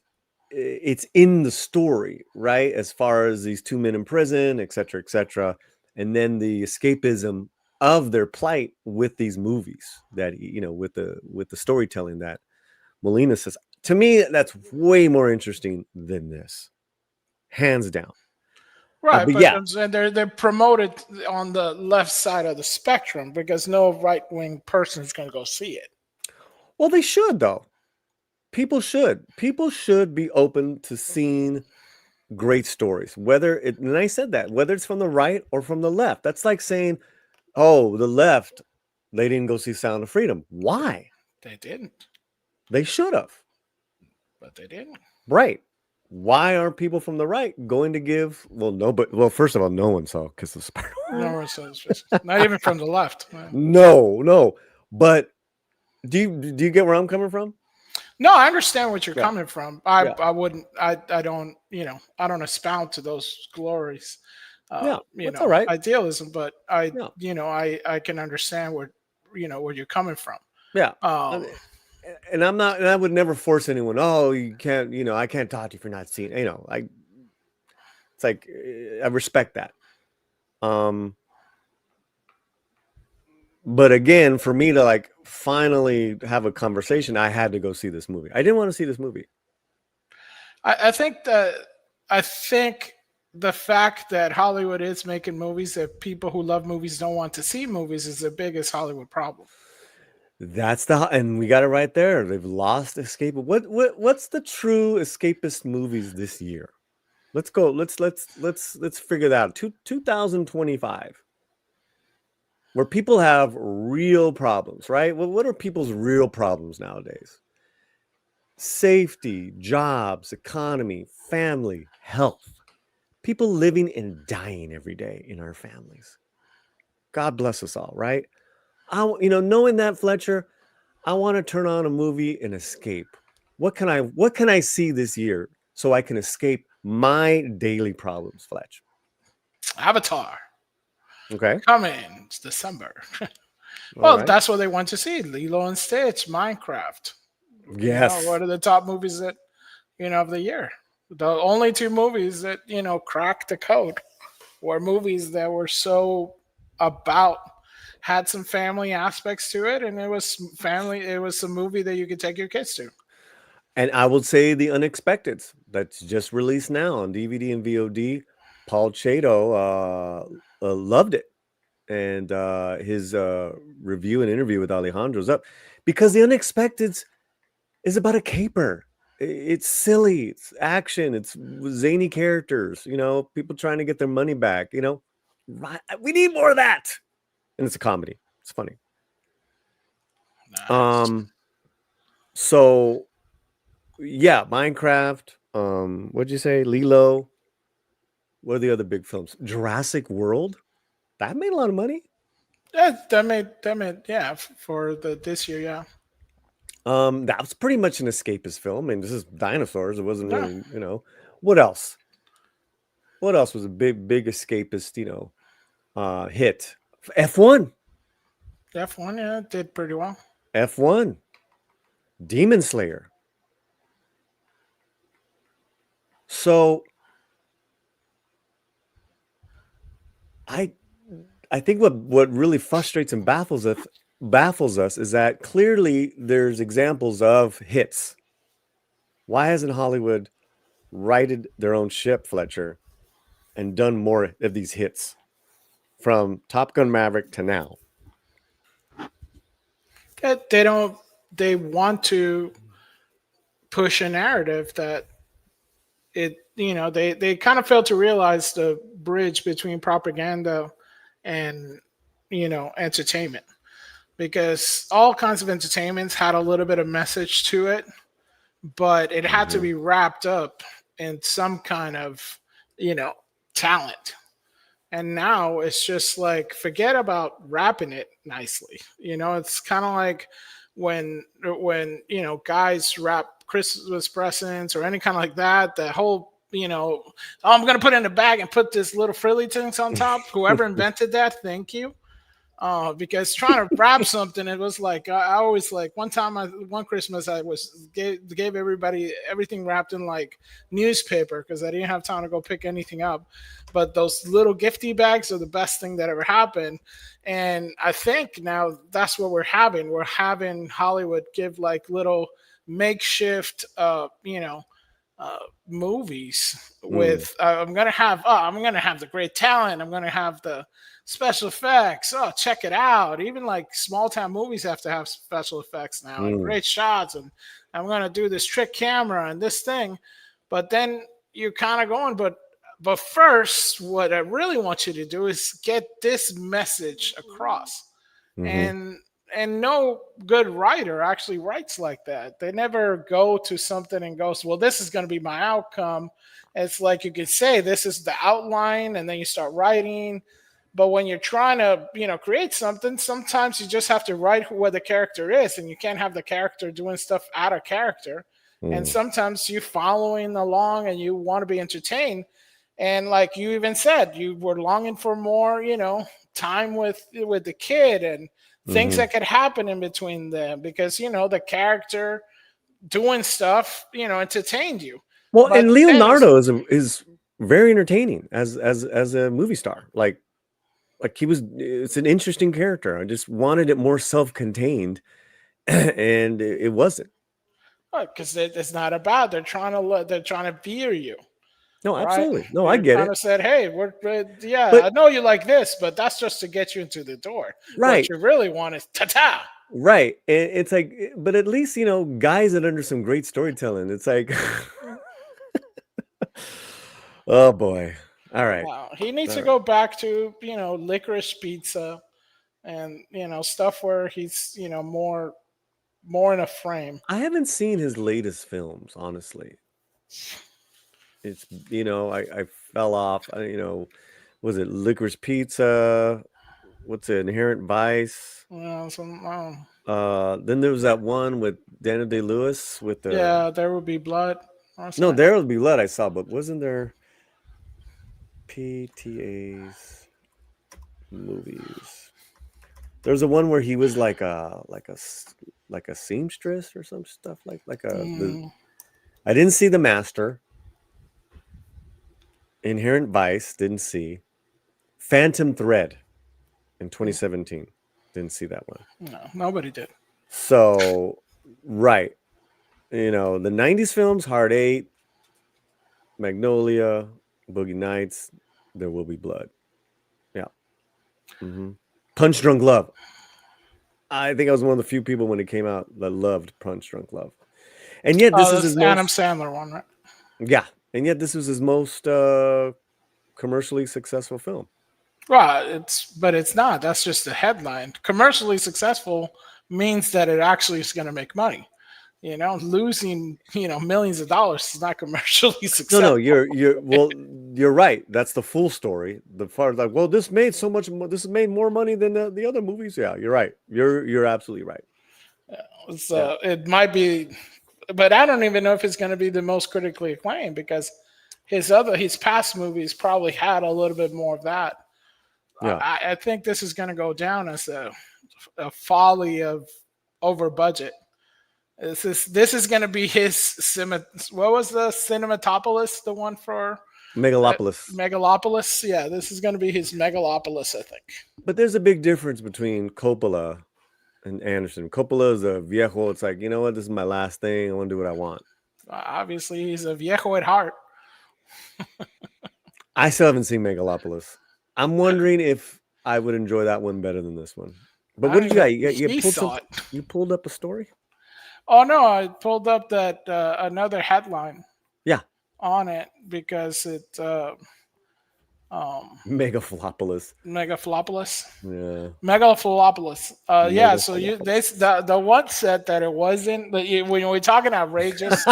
it's in the story, right? As far as these two men in prison, et cetera, and then the escapism of their plight with these movies that with the storytelling that Molina says. To me, that's way more interesting than this, hands down. Right, but but yeah, I'm saying they're promoted on the left side of the spectrum because no right wing person is going to go see it. well, they should though. People should be open to seeing great stories. And I said that whether it's from the right or from the left. That's like saying, "Oh, the left, they didn't go see Sound of Freedom." Why? They didn't, They should have. but they didn't. Right. Why aren't people from the right going to give? Well, first of all, no one saw Kiss the Spider. No one says, not even from the left. No. But do you get where I'm coming from? No, I understand what you're Yeah. coming from. Yeah. I wouldn't. I don't. I don't expound to those glories. That's all right. Idealism, but I can understand where you're coming from. Yeah. And I would never force anyone. Oh, you can't, I can't talk to you if you're not seeing, it's like, I respect that. But again, for me to like finally have a conversation, I had to go see this movie. I didn't want to see this movie. I think the fact that Hollywood is making movies that people who love movies don't want to see movies is the biggest Hollywood problem. And we got it right there. They've lost escape. What's the true escapist movies this year? Let's go. Let's figure that out. 2025, where people have real problems, right? What are people's real problems nowadays? Safety, jobs, economy, family, health. People living and dying every day in our families. God bless us all, right? Knowing that, Fletcher, I want to turn on a movie and escape. What can I see this year so I can escape my daily problems, Fletch? Avatar. Okay. Coming. It's December. Well, right. That's what they want to see. Lilo and Stitch, Minecraft. Yes. What are the top movies that of the year? The only two movies that cracked the code were movies that were so had some family aspects to it, and it was family. It was a movie that you could take your kids to. And I would say The Unexpecteds, that's just released now on DVD and VOD. Paul Chato loved it, and his review and interview with Alejandro's up because The Unexpecteds is about a caper. It's silly, it's action, it's zany characters. People trying to get their money back. Right? We need more of that. And it's a comedy. It's funny. Nice. So yeah, Minecraft. What'd you say? Lilo. What are the other big films? Jurassic World. That made a lot of money. Yeah, that made for this year, yeah. That was pretty much an escapist film. I mean, this is dinosaurs. It wasn't really, What else? What else was a big escapist, hit? F1. F1, yeah, did pretty well. F1. Demon Slayer. So I think what really frustrates and baffles us is that clearly there's examples of hits. Why hasn't Hollywood righted their own ship, Fletcher, and done more of these hits from Top Gun Maverick to now. They want to push a narrative that they kind of fail to realize the bridge between propaganda and entertainment, because all kinds of entertainments had a little bit of message to it, but it had to be wrapped up in some kind of talent. And now it's just like, forget about wrapping it nicely. It's kind of like when guys wrap Christmas presents or any kind of like that. The whole I'm gonna put it in a bag and put this little frilly things on top. Whoever invented that, thank you. Because trying to wrap something, it was like I always like one Christmas I gave everybody everything wrapped in like newspaper because I didn't have time to go pick anything up. But those little gifty bags are the best thing that ever happened, and I think now that's what we're having. We're having Hollywood give like little makeshift, movies with I'm gonna have the great talent. I'm gonna have the special effects. Oh, check it out. Even like small town movies have to have special effects now and great shots. And I'm going to do this trick camera and this thing. But then you're kind of going, but first, what I really want you to do is get this message across. And no good writer actually writes like that. They never go to something and goes, well, this is going to be my outcome. It's like you could say, this is the outline, and then you start writing. But when you're trying to, create something, sometimes you just have to write where the character is, and you can't have the character doing stuff out of character. And sometimes you're following along and you want to be entertained. And like you even said, you were longing for more, time with the kid and things that could happen in between them because, the character doing stuff, entertained you. Well, but and Leonardo is very entertaining as a movie star. Like it's an interesting character. I just wanted it more self-contained, and it wasn't. Because it's not about. They're trying to veer you. No, absolutely. Right? No, I get it. Kind of said, "Hey, I know you like this, but that's just to get you into the door. Right. What you really want is ta-ta." Right. And it's like, but at least guys that under some great storytelling. It's like, oh boy. All right. Wow. He needs to go back to, Licorice Pizza and, stuff where he's, more in a frame. I haven't seen his latest films, honestly. It's, I fell off, was it Licorice Pizza? What's it? Inherent Vice? Then there was that one with Daniel Day-Lewis with the... Yeah, There Will Be Blood. No, There Will Be Blood I saw, but wasn't there... PTA's movies. There's a one where he was like a seamstress or some stuff I didn't see The Master. Inherent Vice, didn't see. Phantom Thread in 2017. Didn't see that one. No, nobody did. So, right. The 90s films, Hard 8, Magnolia, Boogie Nights, There Will Be Blood. Yeah. Punch Drunk Love. I think I was one of the few people when it came out that loved Punch Drunk Love. And yet this is his Adam Sandler one, right? Yeah. And yet this was his most commercially successful film. Well, but it's not. That's just the headline. Commercially successful means that it actually is going to make money. Losing, millions of dollars is not commercially successful. No, you're right. That's the full story. The part like, well, this made so much. This made more money than the other movies. Yeah, you're right. You're absolutely right. It might be, but I don't even know if it's going to be the most critically acclaimed because his past movies probably had a little bit more of that. Yeah. I think this is going to go down as a folly of over budget. This is going to be his what was the Cinematopolis, the one for Megalopolis? Megalopolis, yeah. This is going to be his Megalopolis, I think. But there's a big difference between Coppola and Anderson. Coppola is a viejo. It's like, you know what? This is my last thing. I want to do what I want. Obviously, he's a viejo at heart. I still haven't seen Megalopolis. I'm wondering if I would enjoy that one better than this one. But what did you got? You pulled up a story? Oh no, I pulled up that another headline. Yeah. On it because it Megalopolis. Megalopolis. Yeah. Megalopolis. Yeah. So the one said that it wasn't. When we're talking outrageous.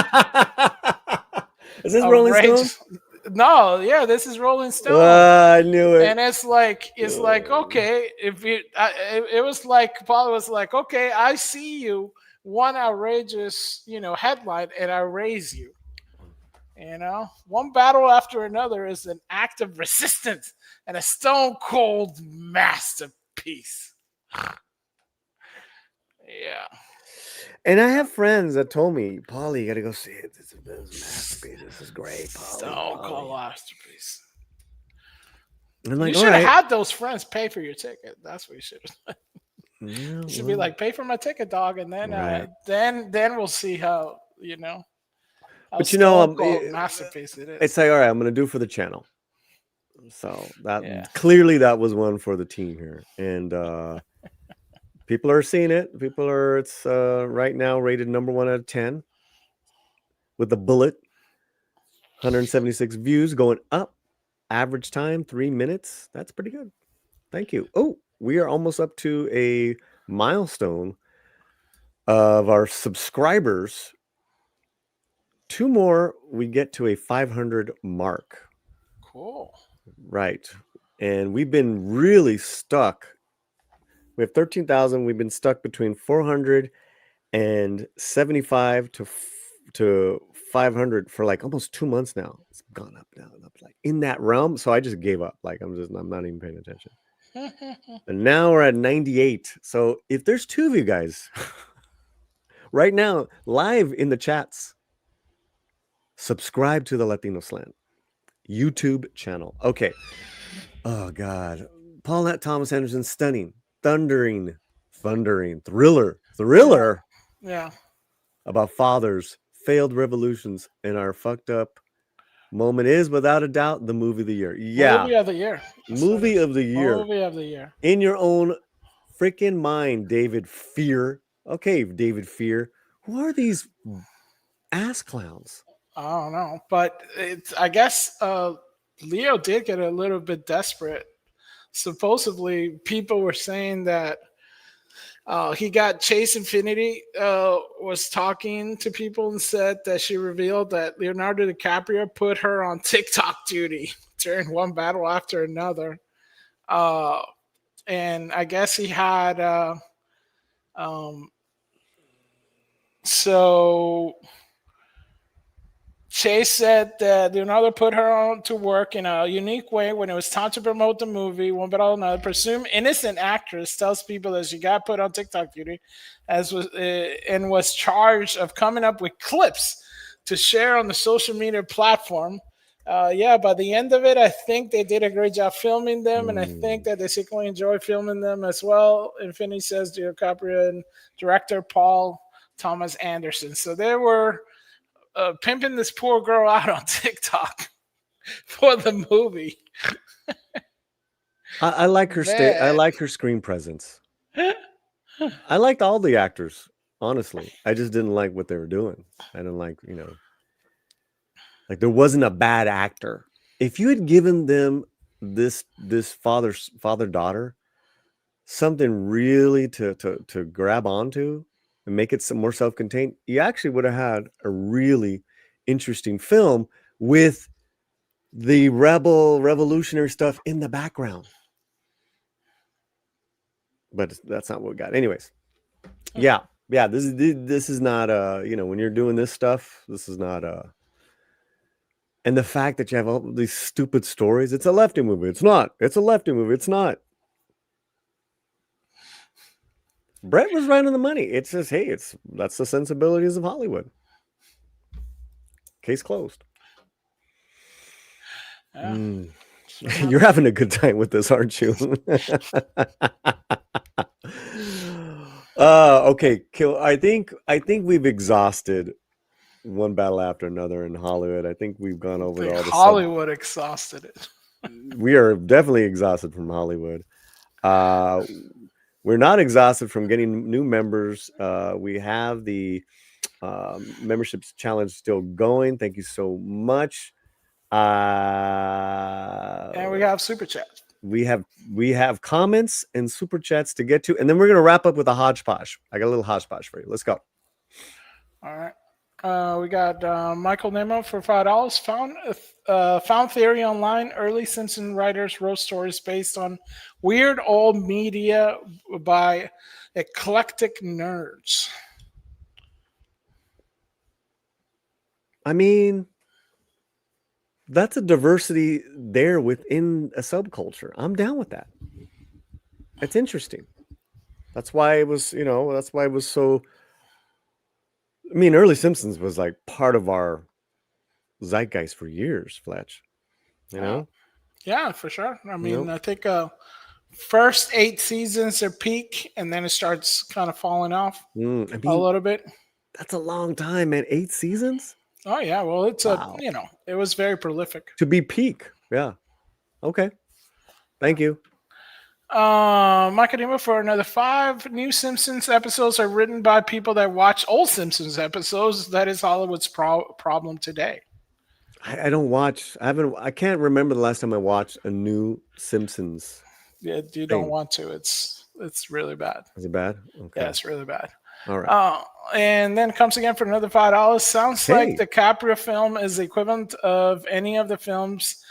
Is this Rolling Stone? No, yeah, this is Rolling Stone. I knew it. And it's like okay, if it was like Paul was like, okay, I see you, one outrageous, headline, and I raise you. One battle after another is an act of resistance and a stone cold masterpiece. Yeah. And I have friends that told me, Paulie, you got to go see it. This is a masterpiece. This is great, Paulie. Stone cold masterpiece. And I'm like, you should have had those friends pay for your ticket. That's what you should have done. Yeah, you should be like, pay for my ticket, dog, and then then we'll see how But masterpiece it is. It's like, all right, I'm gonna do for the channel. So clearly that was one for the team here, and people are seeing it. It's right now rated number 1 out of 10 with the bullet. 176 views, going up. Average time 3 minutes. That's pretty good. Thank you. Oh, we are almost up to a milestone of our subscribers. 2 more, we get to a 500 mark. Cool. Right. And we've been really stuck. We have 13,000. We've been stuck between 475 to 500 for like almost 2 months now. It's gone up, down, up, like in that realm. So I just gave up. Like I'm not even paying attention. And now we're at 98. So if there's 2 of you guys right now live in the chats, subscribe to the Latino Slant YouTube channel. Okay. Oh God. Paulette Thomas Anderson, stunning, thundering, thriller. Yeah. About fathers, failed revolutions, and our fucked up moment is without a doubt the movie of the year. Yeah. Movie of the year. Movie of the year. Movie of the year. In your own freaking mind, David Fear. Okay, David Fear. Who are these ass clowns? I don't know, but I guess Leo did get a little bit desperate. Supposedly, people were saying that he got Chase Infinity was talking to people and said that she revealed that Leonardo DiCaprio put her on TikTok duty during one battle after another. And I guess he had so Chase said that Leonardo put her on to work in a unique way when it was time to promote the movie. One but all another, presumed innocent actress tells people that she got put on TikTok duty, and was charged of coming up with clips to share on the social media platform. By the end of it, I think they did a great job filming them, and I think that they secretly enjoy filming them as well. Infinity says DiCaprio and director Paul Thomas Anderson. So they were pimping this poor girl out on TikTok for the movie. I like her I like her screen presence. I liked all the actors, honestly. I just didn't like what they were doing. I didn't like, like there wasn't a bad actor. If you had given them this father-daughter something really to grab onto and make it some more self-contained, you actually would have had a really interesting film with the revolutionary stuff in the background. But that's not what we got. Anyways, yeah. This is not when you're doing this stuff, this is not and the fact that you have all these stupid stories, it's a lefty movie. It's not. It's a lefty movie. It's not. Brett was right on the money. It's just, hey, that's the sensibilities of Hollywood. Case closed. Yeah. You're having a good time with this, aren't you? Okay, Kill. I think we've exhausted one battle after another in Hollywood. I think we've gone I over think all the Hollywood exhausted it. we are definitely exhausted from Hollywood. We're not exhausted from getting new members. We have the memberships challenge still going. Thank you so much. And we have super chat. We have comments and super chats to get to, and then we're gonna wrap up with a hodgepodge. I got a little hodgepodge for you. Let's go. All right. We got Michael Nemo for $5. Found theory online. Early Simpson writers wrote stories based on weird old media by eclectic nerds. I mean, that's a diversity there within a subculture. I'm down with that. It's interesting. That's why it was, that's why it was so. I mean, early Simpsons was like part of our zeitgeist for years, Fletch. You know? Yeah, for sure. I mean, I think first 8 seasons are peak, and then it starts kind of falling off a little bit. That's a long time, man. 8 seasons? Oh yeah, well, it's it was very prolific to be peak. Yeah. Okay. Thank you. Macadema for another 5. New Simpsons episodes are written by people that watch old Simpsons episodes. That is Hollywood's problem today. I don't watch. I can't remember the last time I watched a new Simpsons. Yeah, you don't want to. It's really bad. Is it bad? Okay. Yeah, it's really bad. All right. And then comes again for another $5. Sounds like the DiCaprio film is the equivalent of any of the films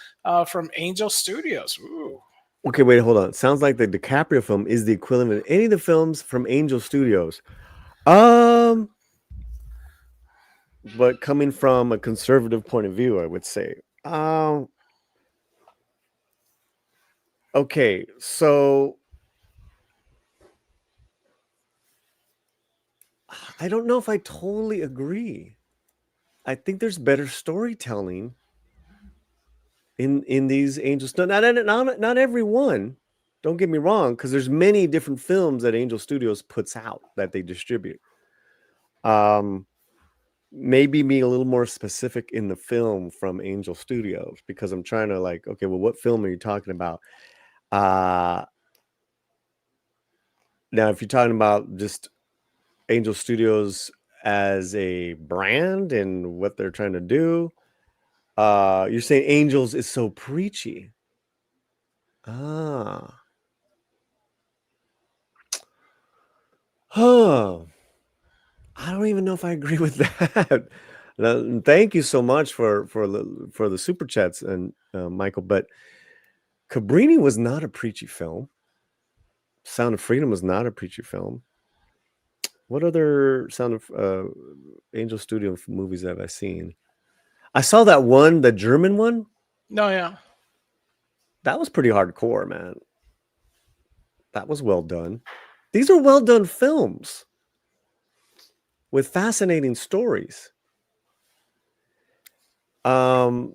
from Angel Studios. Ooh. Okay, wait, hold on. Sounds like the DiCaprio film is the equivalent of any of the films from Angel Studios. But coming from a conservative point of view, I would say. Okay, so I don't know if I totally agree. I think there's better storytelling in these Angels. Not every one. Don't get me wrong, because there's many different films that Angel Studios puts out that they distribute. Maybe being a little more specific in the film from Angel Studios, because I'm trying to okay, well, what film are you talking about? Now, if you're talking about just Angel Studios as a brand and what they're trying to do, you're saying Angels is so preachy. I don't even know if I agree with that. Thank you so much for the super chats, and Michael. But Cabrini was not a preachy film. Sound of Freedom was not a preachy film. What other Sound of Angel Studio movies have I seen? I saw that one, the German one. No, yeah. That was pretty hardcore, man. That was well done. These are well done films with fascinating stories. And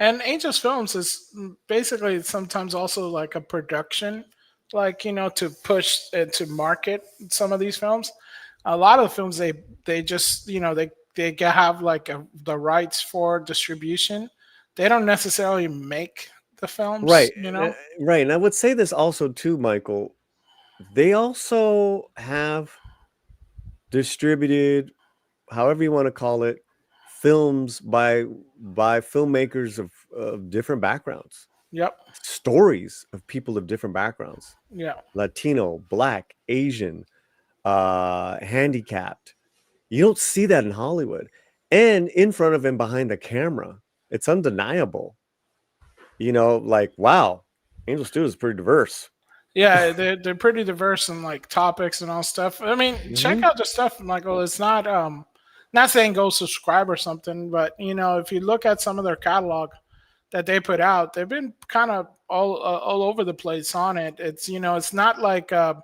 Angels Films is basically sometimes also like a production, to push and to market some of these films. A lot of the films they just they have the rights for distribution. They don't necessarily make the films, right? Right. And I would say this also too, Michael. They also have distributed, however you want to call it, films by filmmakers of different backgrounds. Yep. Stories of people of different backgrounds. Yeah. Latino, Black, Asian, handicapped. You don't see that in Hollywood. And in front of and behind the camera, it's undeniable. Wow, Angel Studios is pretty diverse. Yeah, they're pretty diverse in topics and all stuff. I mean, check out the stuff, Michael. It's not saying go subscribe or something, but if you look at some of their catalog that they put out, they've been kind of all over the place on it. It's it's not like if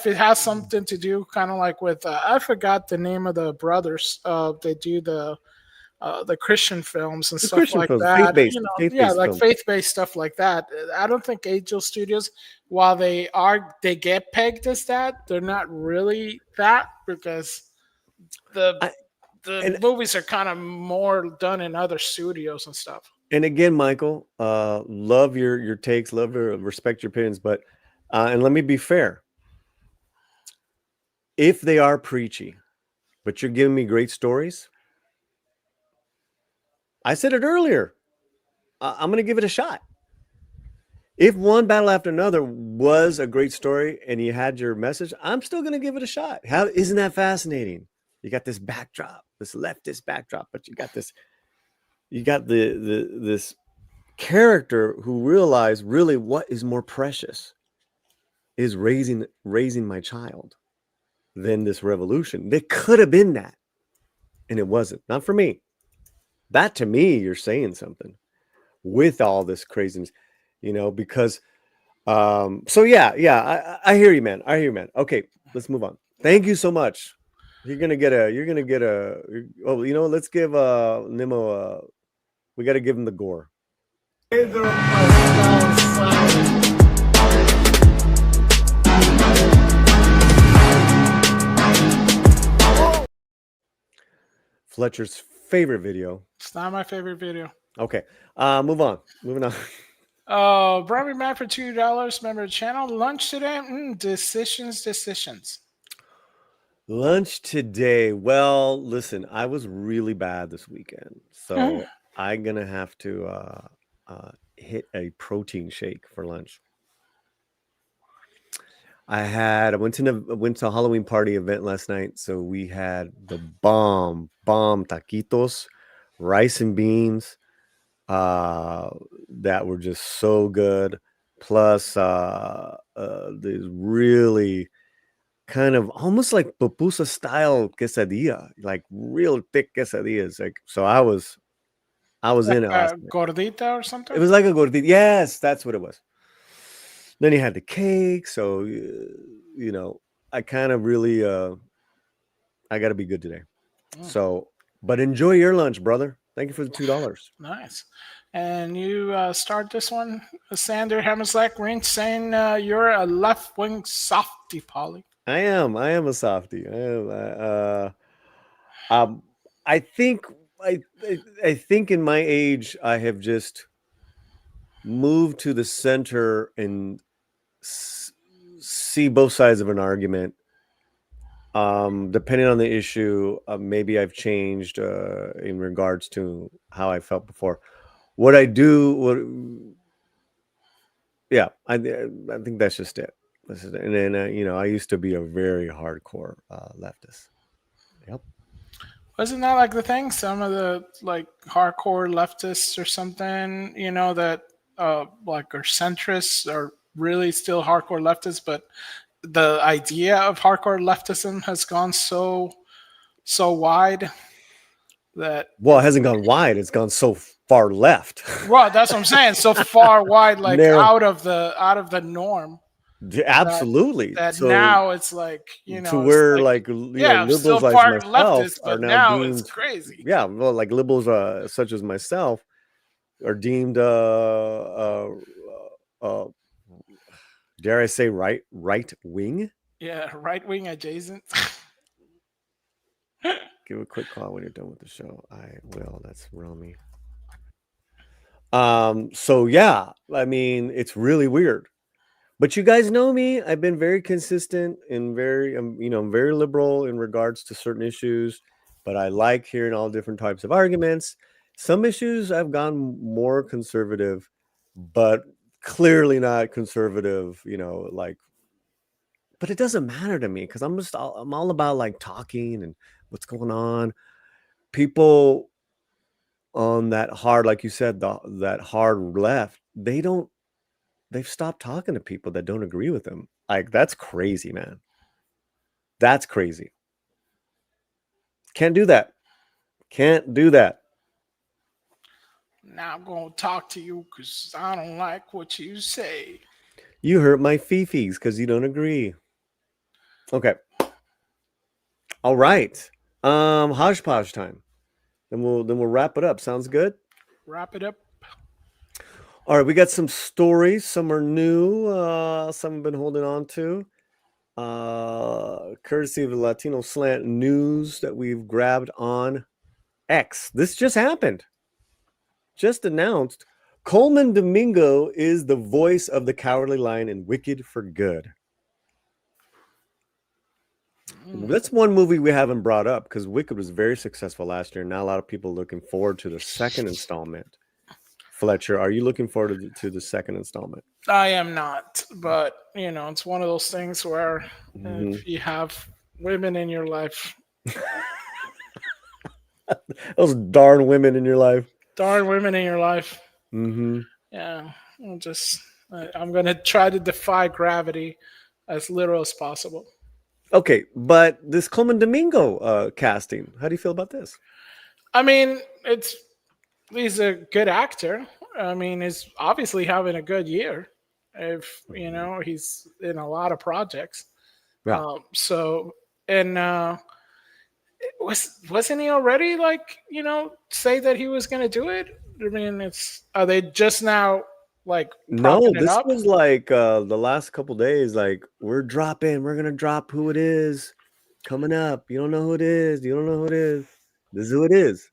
it has something to do kind of with I forgot the name of the brothers. They do the the Christian films and The stuff Christian like films, that. faith-based, You know, yeah, faith-based like films. faith-based stuff like that. I don't think Angel Studios, while they get pegged as that, they're not really that, because the and- movies are kind of more done in other studios and stuff. And again, Michael, love your takes, love to respect your opinions, but and let me be fair. If they are preachy, but you're giving me great stories, I said it earlier. I'm going to give it a shot. If One Battle After Another was a great story and you had your message, I'm still going to give it a shot. How isn't that fascinating? You got this backdrop, this leftist backdrop, but you got this character who realized really what is more precious is raising my child than this revolution. They could have been that, and it wasn't. Not for me. That, to me, you're saying something with all this craziness, because so yeah, I hear you, man. Okay, let's move on. Thank you so much. You're gonna get a let's give Nemo we got to give him the gore. Fletcher's favorite video. It's not my favorite video. Okay, moving on. Brought me back for $2. Member the channel. Lunch today. Decisions. Lunch today. Well, listen, I was really bad this weekend, so I'm gonna have to hit a protein shake for lunch. I went to a Halloween party event last night, so we had the bomb taquitos, rice and beans, that were just so good. Plus, these really kind of almost like pupusa style quesadilla, like real thick quesadillas. Like, so I was Like in it last night. Gordita or something. It was like a gordita. Yes, that's what it was. Then you had the cake, so I kind of really I got to be good today. So, but enjoy your lunch, brother. Thank you for the $2. Nice. And you start this one, Sander Hammerslack Range, saying you're a left-wing softy, Polly. I am a softie. I think in my age I have just moved to the center and see both sides of an argument. Depending on the issue, maybe I've changed in regards to how I felt before. I think that's just it. And then I used to be a very hardcore leftist. Yep. Wasn't that like the thing? Some of the like hardcore leftists or something, that like are centrists are really still hardcore leftists, but the idea of hardcore leftism has gone so wide that it hasn't gone wide, it's gone so far left. Well, that's what I'm saying. So far wide, like out of the norm. Absolutely. That now it's like, to where liberals like myself are now deemed, it's crazy. Yeah, well, like liberals such as myself are deemed dare I say right wing? Yeah, right wing adjacent. Give a quick call when you're done with the show. I will. That's Romy. So yeah, I mean, it's really weird. But you guys know me. I've been very consistent and I'm very liberal in regards to certain issues, but I like hearing all different types of arguments. Some issues I've gone more conservative, but clearly not conservative, but it doesn't matter to me because I'm all about like talking and what's going on. People on that hard, like you said, that hard left, they've stopped talking to people that don't agree with them. Like, that's crazy, man. That's crazy. Can't do that. Now I'm going to talk to you because I don't like what you say. You hurt my fifis because you don't agree. Okay. All right. Hodgepodge time. Then we'll wrap it up. Sounds good. Wrap it up. All right, we got some stories. Some are new. Some have been holding on to. Courtesy of the Latino Slant news that we've grabbed on X. This just happened. Just announced. Coleman Domingo is the voice of the Cowardly Lion in Wicked for Good. That's one movie we haven't brought up because Wicked was very successful last year. Now a lot of people are looking forward to the second installment. Fletcher, are you looking forward to the second installment? I am not, but it's one of those things where if you have women in your life, those darn women in your life. Yeah, I'm gonna try to defy gravity as little as possible. Okay, but this Coleman Domingo casting, how do you feel about this? I mean, he's a good actor. I mean, he's obviously having a good year. If he's in a lot of projects. Yeah. Wasn't he already say that he was going to do it? I mean, are they just now no? This was the last couple days. We're gonna drop who it is coming up. You don't know who it is. This is who it is.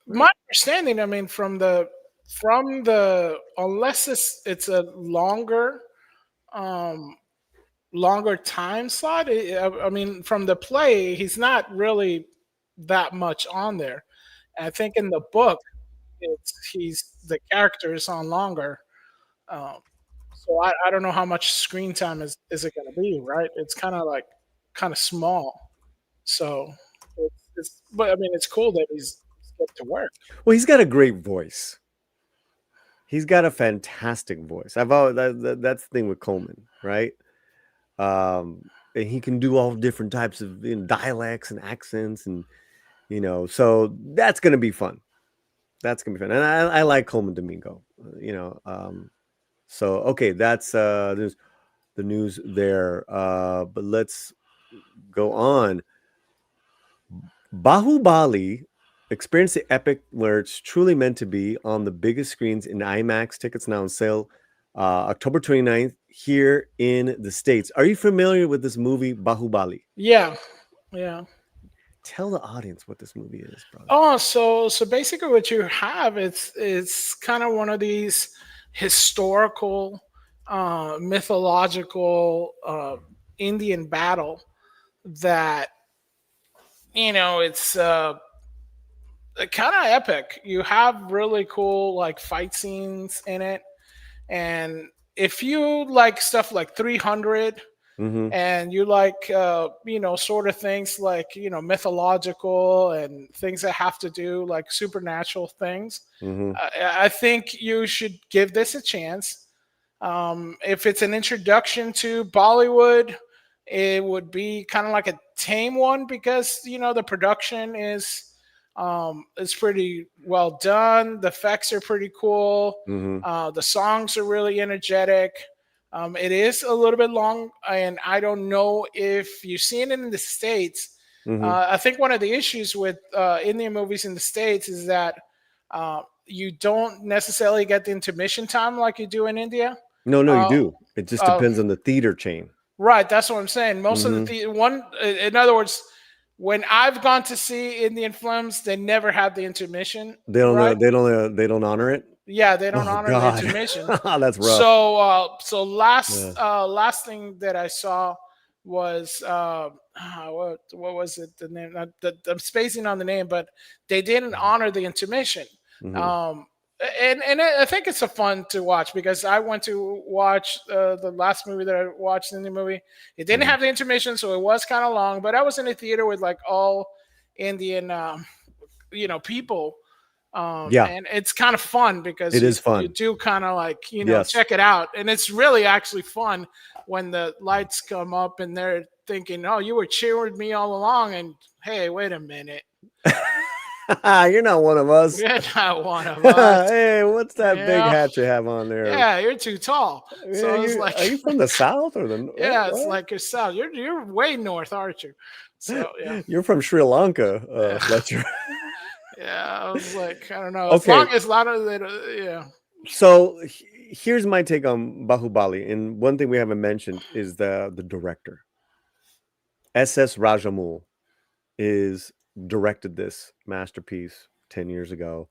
My understanding, I mean, from the unless it's a longer time slot. I mean, from the play, he's not really that much on there. I think in the book, the character is on longer. So I don't know how much screen time is it going to be, right? It's kind of small. So, but I mean, it's cool that he's get to work. Well, he's got a great voice. He's got a fantastic voice. That's the thing with Coleman, right? And he can do all different types of dialects and accents, and so that's gonna be fun. And I like Coleman Domingo. So okay, that's there's the news there. But let's go on. Bahubali. Experience the epic where it's truly meant to be on the biggest screens in IMAX. Tickets now on sale October 29th here in the States. Are you familiar with this movie, Bahubali? Yeah. Tell the audience what this movie is, brother. Oh, so basically what you have, it's kind of one of these historical, mythological Indian battle that, it's kind of epic. You have really cool fight scenes in it, and if you like stuff like 300 and you like sort of things mythological and things that have to do supernatural things, I think you should give this a chance. If it's an introduction to Bollywood, it would be kind of like a tame one because the production is pretty well done. The effects are pretty cool. The songs are really energetic. It is a little bit long, and I don't know if you've seen it in the States. I think one of the issues with Indian movies in the States is that you don't necessarily get the intermission time like you do in India. No, you do. It just depends on the theater chain. Right, that's what I'm saying. Most of the in other words, when I've gone to see Indian films, they never have the intermission. They don't. They don't honor it. Yeah, they don't honor the intermission. That's rough. So last thing that I saw was what was it? The name? I'm spacing on the name, but they didn't honor the intermission. And I think it's a fun to watch because I went to watch the last movie that I watched in the movie. It didn't have the intermission, so it was kind of long. But I was in a theater with all Indian, people. And it's kind of fun because it is fun. You do kind of check it out, and it's really actually fun when the lights come up and they're thinking, "Oh, you were cheering me all along," and hey, wait a minute. You're not one of us. You're not one of us. Hey, what's that big hat you have on there? Yeah, you're too tall. Yeah, so it's are you from the south or the? Yeah, it's like you're south. You're way north, aren't you? So yeah, you're from Sri Lanka, Fletcher. Yeah, I was like, I don't know. As Okay. long as a lot of it, yeah. So here's my take on Bahubali, and one thing we haven't mentioned is the director. S.S. Rajamoul is directed this masterpiece 10 years ago,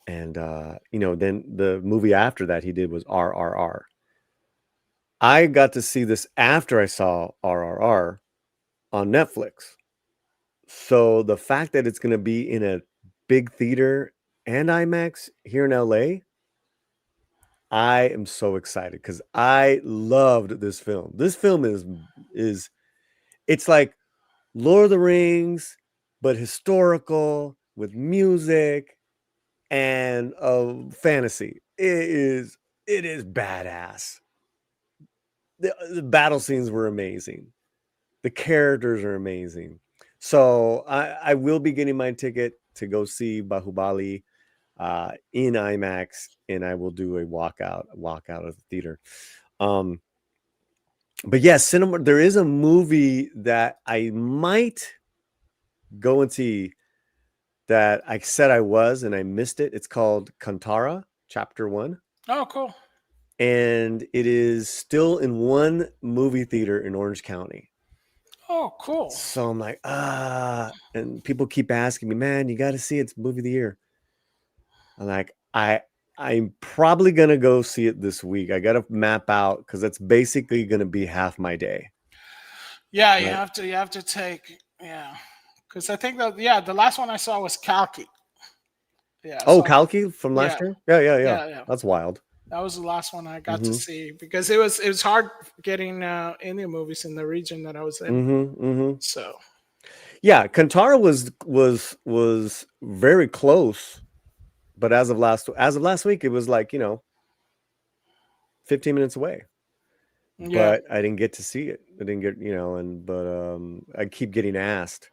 and then the movie after that he did was RRR. I got to see this after I saw RRR on Netflix. So the fact that it's going to be in a big theater and IMAX here in LA, I am so excited because I loved this film. This film is it's like Lord of the Rings, but historical with music and fantasy. It is badass. The battle scenes were amazing. The characters are amazing. So I will be getting my ticket to go see Bahubali in IMAX, and I will do a walkout of the theater. But yes, cinema. There is a movie that I might go and see that I said I was, and I missed it. It's called Kantara, Chapter 1. Oh, cool. And it is still in one movie theater in Orange County. Oh, cool. So I'm like, and people keep asking me, man, you got to see it. It's movie of the year. I'm like, I'm probably going to go see it this week. I got to map out because that's basically going to be half my day. Yeah, Right. you have to take, yeah. Because I think that, the last one I saw was Kalki. Yeah. Oh, so, Kalki from last year? Yeah. That's wild. That was the last one I got to see because it was hard getting Indian movies in the region that I was in. So yeah, Kantara was very close, but as of last week, it was like 15 minutes away. yeah, But I didn't get to see it. I didn't get but I keep getting asked,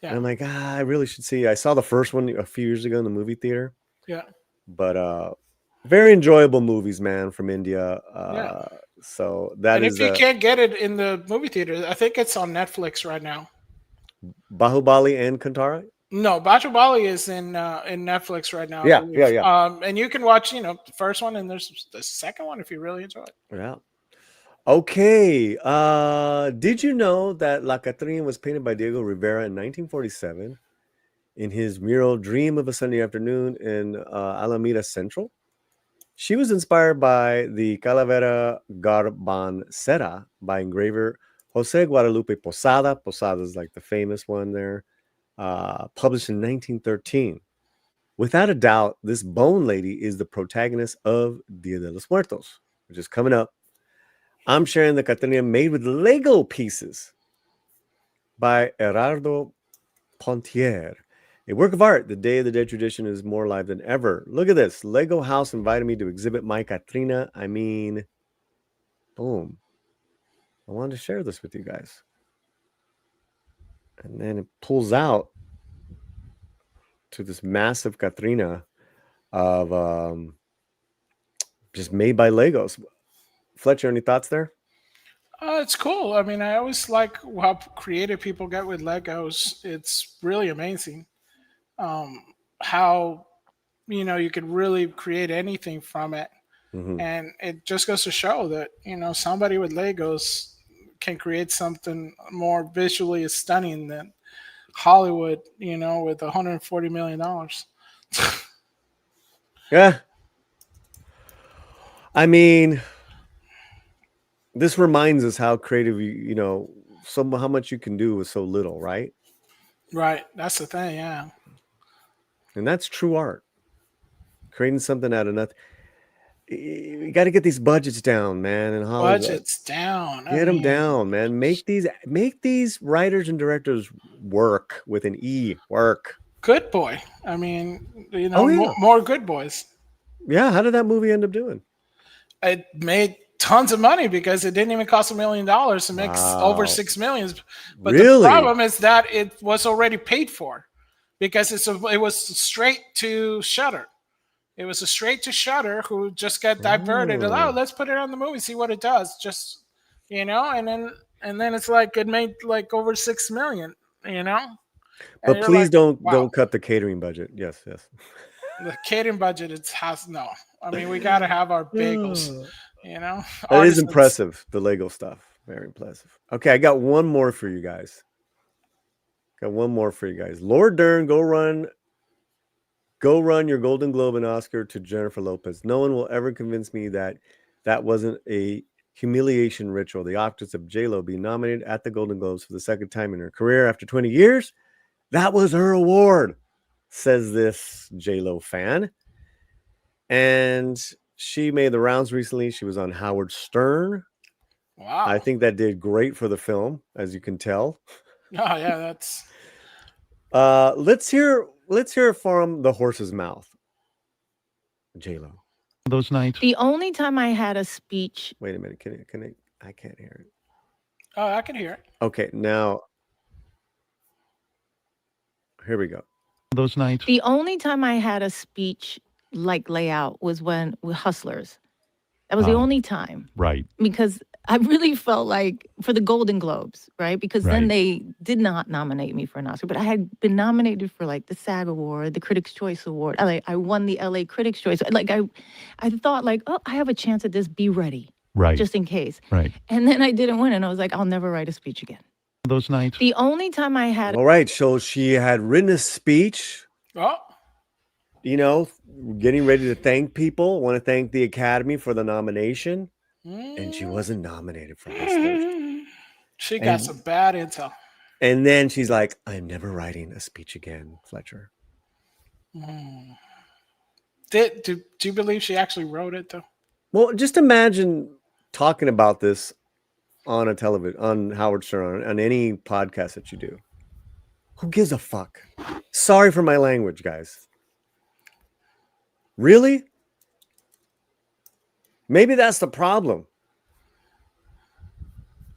and I'm like, I really should see it. I saw the first one a few years ago in the movie theater. Yeah. But very enjoyable movies, man, from India. So that and is if you can't get it in the movie theater, I think it's on Netflix right now. Bahubali and Kantara. No, Bali is in Netflix right now. Yeah. And you can watch, the first one, and there's the second one if you really enjoy it. Yeah. Okay. Did you know that La Catrina was painted by Diego Rivera in 1947 in his mural "Dream of a Sunday Afternoon" in Alameda Central? She was inspired by the Calavera Garbancera by engraver Jose Guadalupe Posada. Posada is like the famous one there. Published in 1913. Without a doubt, this bone lady is the protagonist of Dia de los Muertos, which is coming up. I'm sharing the Catrina made with Lego pieces by Gerardo Pontier. A work of art, the Day of the Dead tradition is more alive than ever. Look at this. Lego House invited me to exhibit my Catrina. I mean, boom. I wanted to share this with you guys. And then it pulls out to this massive Catrina of just made by Legos. Fletcher, any thoughts there? It's cool. I mean, I always like how creative people get with Legos. It's really amazing. How you could really create anything from it, and it just goes to show that somebody with Legos can create something more visually stunning than Hollywood, with $140 million. Yeah. I mean, this reminds us how creative how much you can do with so little, right? Right. That's the thing, yeah. And that's true art. Creating something out of nothing. You got to get these budgets down, man. In Hollywood, budgets down. Get them down, man. Make these writers and directors work with an E. Work. Good boy. I mean, more good boys. Yeah. How did that movie end up doing? It made tons of money because it didn't even cost $1 million to make over $6 million. But the problem is that it was already paid for because it was straight to Shudder. It was a straight to Shudder who just got diverted. Oh, let's put it on the movie, see what it does. Just and then it's like it made like over $6 million. And But you're please like, don't wow, cut the catering budget. Yes, yes. the catering budget has no. I mean, we got to have our bagels, you know, It is artisans. impressive, the Lego stuff. Very impressive. Okay, I got one more for you guys. Laura Dern, go run your Golden Globe and Oscar to Jennifer Lopez. No one will ever convince me that wasn't a humiliation ritual. The actress of J-Lo being nominated at the Golden Globes for the second time in her career after 20 years. That was her award, says this J-Lo fan. And she made the rounds recently. She was on Howard Stern. Wow. I think that did great for the film, as you can tell. Oh yeah, that's. Let's hear from the horse's mouth. J-Lo. Those nights. The only time I had a speech. Wait a minute. Can I can't hear it. Oh, I can hear it. Okay, now here we go. Those nights. The only time I had a speech like layout was when with Hustlers. That was the only time. Right. Because I really felt like for the Golden Globes, right? Because then they did not nominate me for an Oscar, but I had been nominated for like the SAG Award, the Critics' Choice Award. I won the LA Critics' Choice. Like I thought like, oh, I have a chance at this. Be ready. Right. Just in case. Right. And then I didn't win, and I was like, I'll never write a speech again. Those nights. The only time I had. All right, so she had written a speech. Oh. You know, getting ready to thank people. Want to thank the Academy for the nomination. And she wasn't nominated for Hustlers. She got some bad intel. And then she's like, I'm never writing a speech again, Fletcher. Do you believe she actually wrote it, though? Well, just imagine talking about this on a television, on Howard Stern, on any podcast that you do. Who gives a fuck? Sorry for my language, guys. Really? Maybe that's the problem,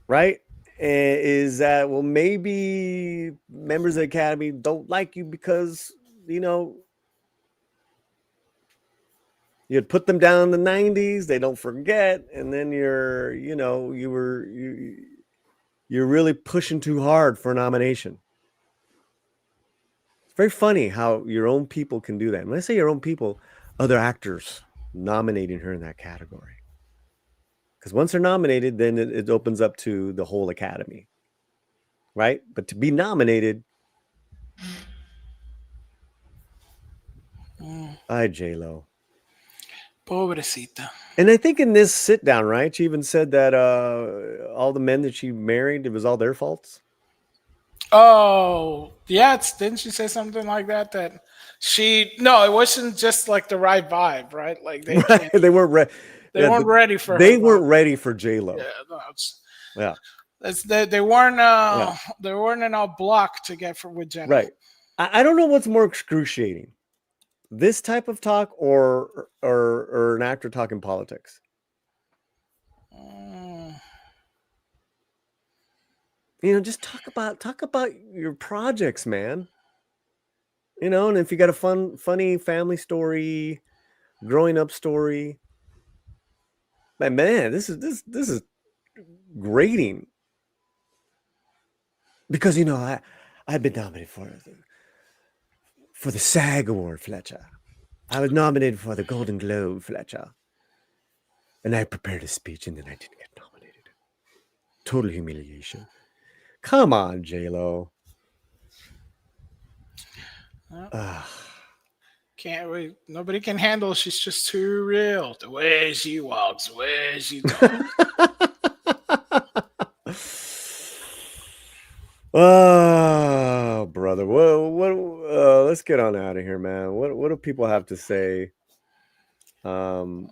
right? Is that, well, maybe members of the Academy don't like you because, you know, you'd put them down in the 90s, they don't forget, and then you're really pushing too hard for a nomination. It's very funny how your own people can do that. And when I say your own people, other actors nominating her in that category, because once they're nominated, then it opens up to the whole Academy, right? But to be nominated, I J-Lo, pobrecita. And I think in this sit down, right, she even said that all the men that she married, it was all their faults. Oh yeah, didn't she say something like that? That no, it wasn't just like the right vibe, right? Like they weren't ready. They weren't ready for. They weren't ready for J-Lo. Yeah, they weren't. They weren't in a block to get with Jenna. Right. I don't know what's more excruciating, this type of talk or an actor talking politics. You know, just talk about your projects, man. You know, and if you got a funny family story, growing up story, man, this is grating. Because you know, I've been nominated for the SAG Award, Fletcher. I was nominated for the Golden Globe, Fletcher. And I prepared a speech and then I didn't get nominated. Total humiliation. Come on, J-Lo. Can't wait. Nobody can handle. She's just too real. The way she walks, the way she talks. Oh, brother. What? Let's get on out of here, man. What do people have to say? And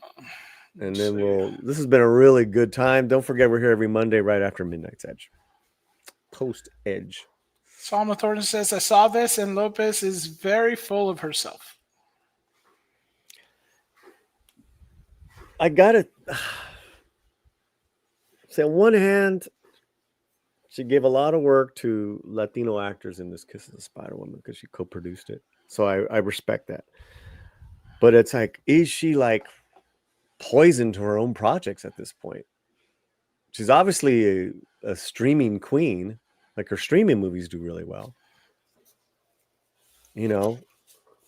then this has been a really good time. Don't forget, we're here every Monday right after Midnight's Edge. Post Edge. Salma Thornton says, I saw this and Lopez is very full of herself. I gotta say, on one hand, she gave a lot of work to Latino actors in this Kiss of the Spider Woman because she co-produced it. So I respect that. But it's like, is she like poison to her own projects at this point? She's obviously a streaming queen. Like her streaming movies do really well.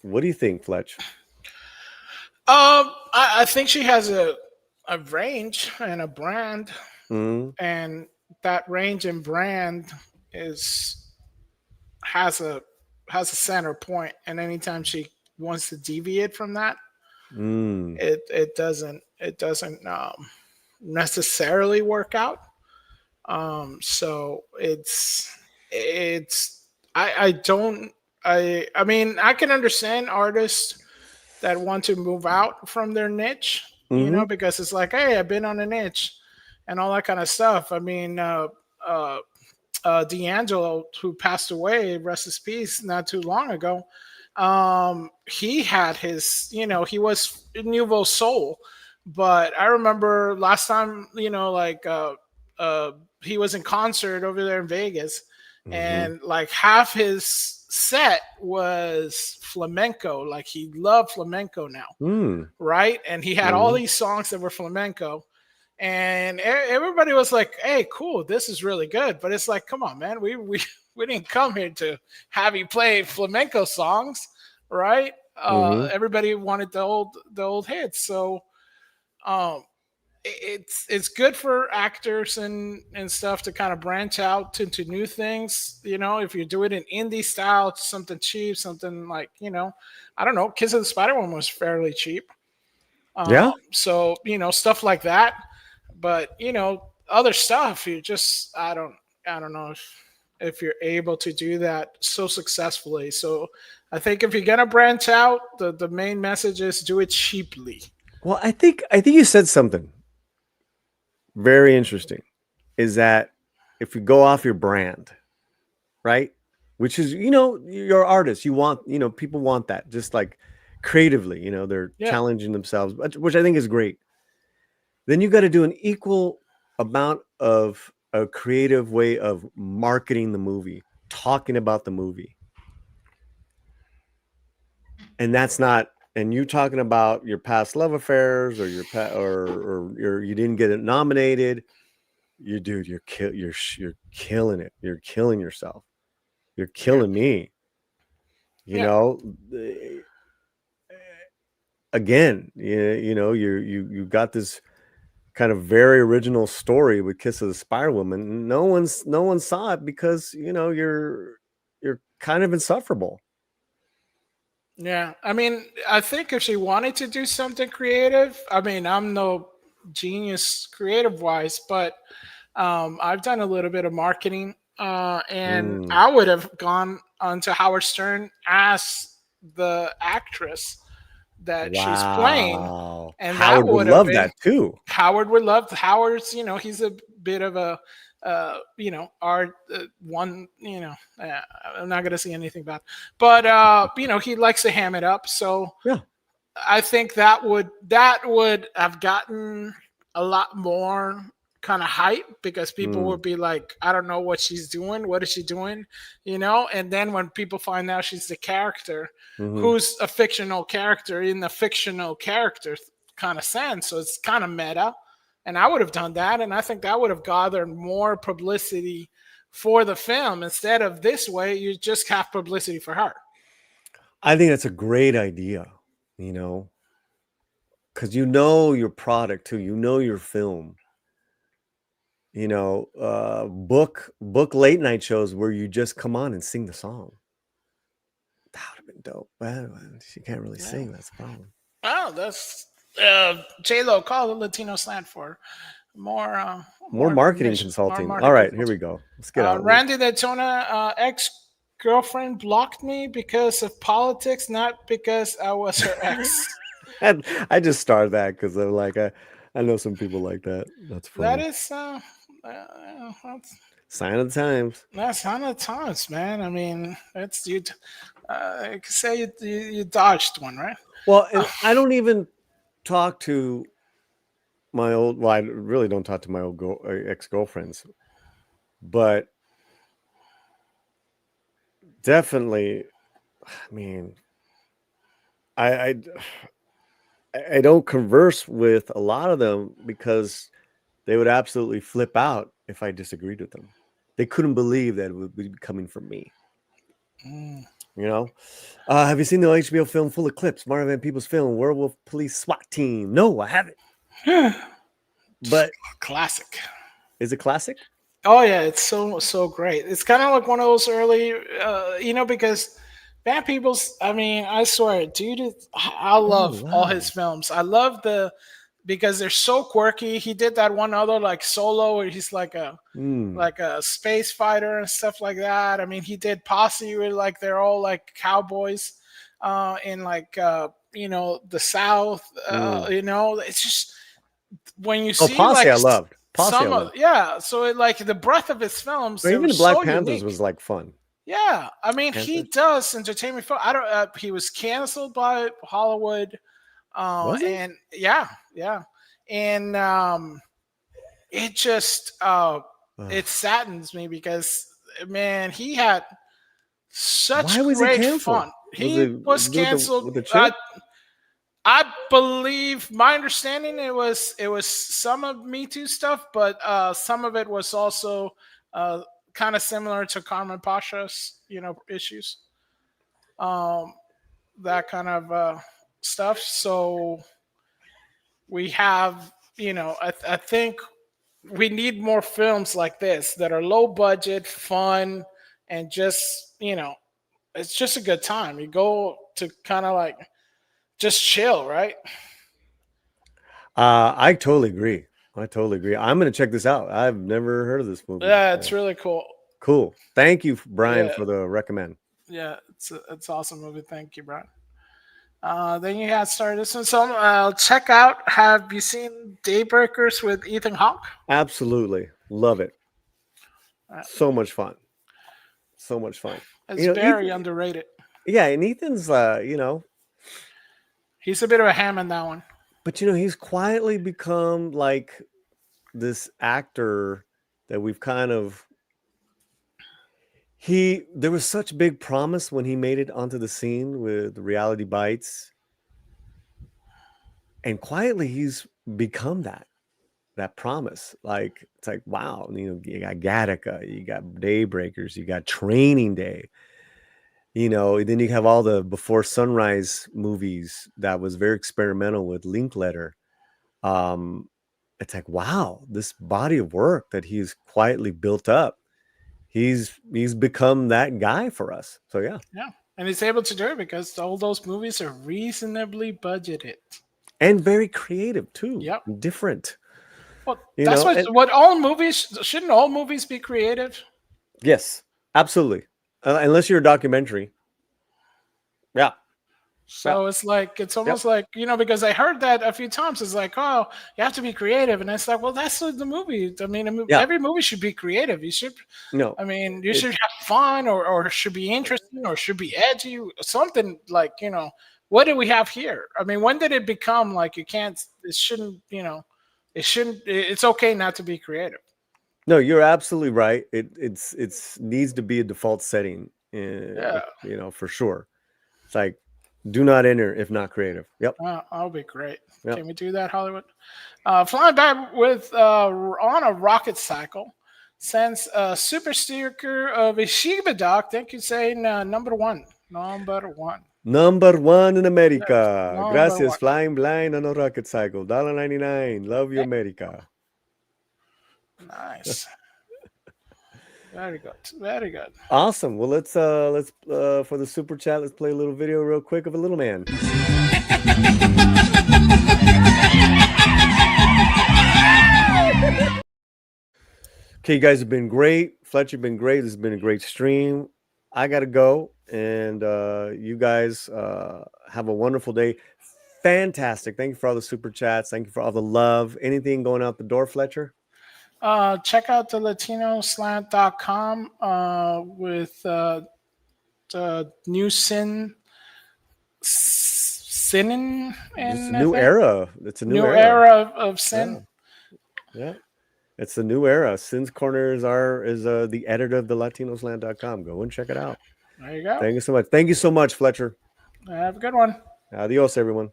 What do you think, Fletch? I think she has a range and a brand, and that range and brand has a center point, and anytime she wants to deviate from that, it doesn't necessarily work out. So I mean, I can understand artists that want to move out from their niche, because it's like, hey, I've been on a niche and all that kind of stuff. I mean, D'Angelo, who passed away, rest his peace, not too long ago, he had his, he was Nouveau Soul, but I remember last time, he was in concert over there in Vegas, and like half his set was flamenco. Like he loved flamenco now, right? And he had all these songs that were flamenco, and everybody was like, "Hey, cool, this is really good." But it's like, come on, man, we didn't come here to have you play flamenco songs, right? Everybody wanted the old hits, so it's good for actors and stuff to kind of branch out into new things. If you do it in indie style, something cheap, something like, I don't know, Kiss of the Spider Woman was fairly cheap. So, stuff like that. But, other stuff, you just, I don't know if you're able to do that so successfully. So I think if you're going to branch out, the main message is do it cheaply. Well, I think you said something very interesting, is that if you go off your brand, right, which is, you're artists, you want, people want that, just like creatively, they're challenging themselves, which I think is great. Then you got to do an equal amount of a creative way of marketing the movie, talking about the movie. And that's not, and you talking about your past love affairs or you didn't get it nominated, you're killing it. You're killing yourself. You're killing me. Again, you got this kind of very original story with Kiss of the Spider Woman. No one saw it because you're kind of insufferable. Yeah, I mean, I think if she wanted to do something creative, I mean, I'm no genius creative wise, but I've done a little bit of marketing, and I would have gone onto Howard Stern as the actress that she's playing, and Howard would love that too. Howard would love Howard's. He's a bit of a art one. I'm not gonna say anything about, but he likes to ham it up. So I think that would have gotten a lot more kind of hype, because people would be like, I don't know what she's doing. What is she doing? And then when people find out she's the character, who's a fictional character in the fictional character kind of sense. So it's kind of meta. And I would have done that. And I think that would have gathered more publicity for the film. Instead of this way, you just have publicity for her. I think that's a great idea, because your product too, your film. Book late night shows where you just come on and sing the song. That would have been dope. Well, she can't really sing. That's the problem. Oh, that's J-Lo, call the Latino slant for more marketing consulting. All right, here we go. Let's get out. Randy Daytona, ex-girlfriend blocked me because of politics, not because I was her ex. And I just started that because I'm like, I know some people like that. That's funny. That is sign of the times. That's sign of the times, man. I mean, that's you. I could say you dodged one, right? Well, and I don't even talk to my old. Well, I really don't talk to my old ex-girlfriends, but definitely, I mean, I don't converse with a lot of them because they would absolutely flip out if I disagreed with them. They couldn't believe that it would be coming from me. You know, have you seen the HBO film Full Eclipse? Marvin Van Peebles' film Werewolf Police SWAT Team? No, I haven't. But classic. Is it classic? Oh yeah, it's so great. It's kind of like one of those early, because Van Peebles. I mean, I swear, dude, I love all his films. I love because they're so quirky. He did that one other like Solo, where he's like a space fighter and stuff like that. I mean, he did Posse, where like they're all like cowboys, in like the South. It's just when you see Posse, like I loved. Posse, so it, like the breadth of his films, even the Black so Panthers unique. was like fun. Yeah, I mean, he does entertainment film. I don't. He was canceled by Hollywood. Was he? And yeah, and it just it saddens me because man, he had such great fun. He was canceled. With the chick? I believe my understanding it was some of Me Too stuff, but some of it was also kind of similar to Carmen Pasha's issues, that kind of stuff. So we have I think we need more films like this that are low budget, fun, and just it's just a good time. You go to kind of like just chill, right? I totally agree. I'm gonna check this out. I've never heard of this movie. Yeah, it's really cool. Cool. Thank you, Brian, for the recommend. Yeah, it's an awesome movie. Thank you, Brian. Then you had started this one. So check out. Have you seen Daybreakers with Ethan Hawke? Absolutely. Love it. So much fun. It's very underrated. Yeah, and Ethan's he's a bit of a ham in that one. But he's quietly become like this actor that we've kind of there was such big promise when he made it onto the scene with Reality Bites. And quietly he's become that promise. Like it's like, wow, you got Gattaca, you got Daybreakers, you got Training Day. Then you have all the Before Sunrise movies that was very experimental with Linkletter. It's like, wow, this body of work that he's quietly built up. He's become that guy for us. So yeah, and he's able to do it because all those movies are reasonably budgeted and very creative too. Yep, different. Well, that's what all movies shouldn't all movies be creative? Yes, absolutely. Unless you're a documentary. Yeah. So it's like, it's almost like, because I heard that a few times. It's like, oh, you have to be creative. And it's like, well, that's the movie. I mean, every movie should be creative. You should, you should have fun or should be interesting or should be edgy. Something like, what do we have here? I mean, when did it become like it's okay not to be creative? No, you're absolutely right. It needs to be a default setting. For sure. It's like, do not enter if not creative. Yep. That'll be great. Yep. Can we do that, Hollywood? Flying back with on a rocket cycle sends a super sticker of a Shiba dog. Thank you, saying number one. Number one in America. Gracias, Flying Blind on a rocket cycle. $1.99. Love you, America. Nice. Very good. Awesome. Well, let's for the super chat, let's play a little video real quick of a little man. Okay, you guys have been great. Fletcher, been great. This has been a great stream. I gotta go, and you guys have a wonderful day. Fantastic. Thank you for all the super chats. Thank you for all the love. Anything going out the door, Fletcher? Check out the latinoslant.com with the new sinning and new era. It's a new era of sin. Yeah. It's a new era. Sin's Corner is the editor of the latinosland.com. Go and check it out. There you go. Thank you so much. Thank you so much, Fletcher. Have a good one. Adios, everyone.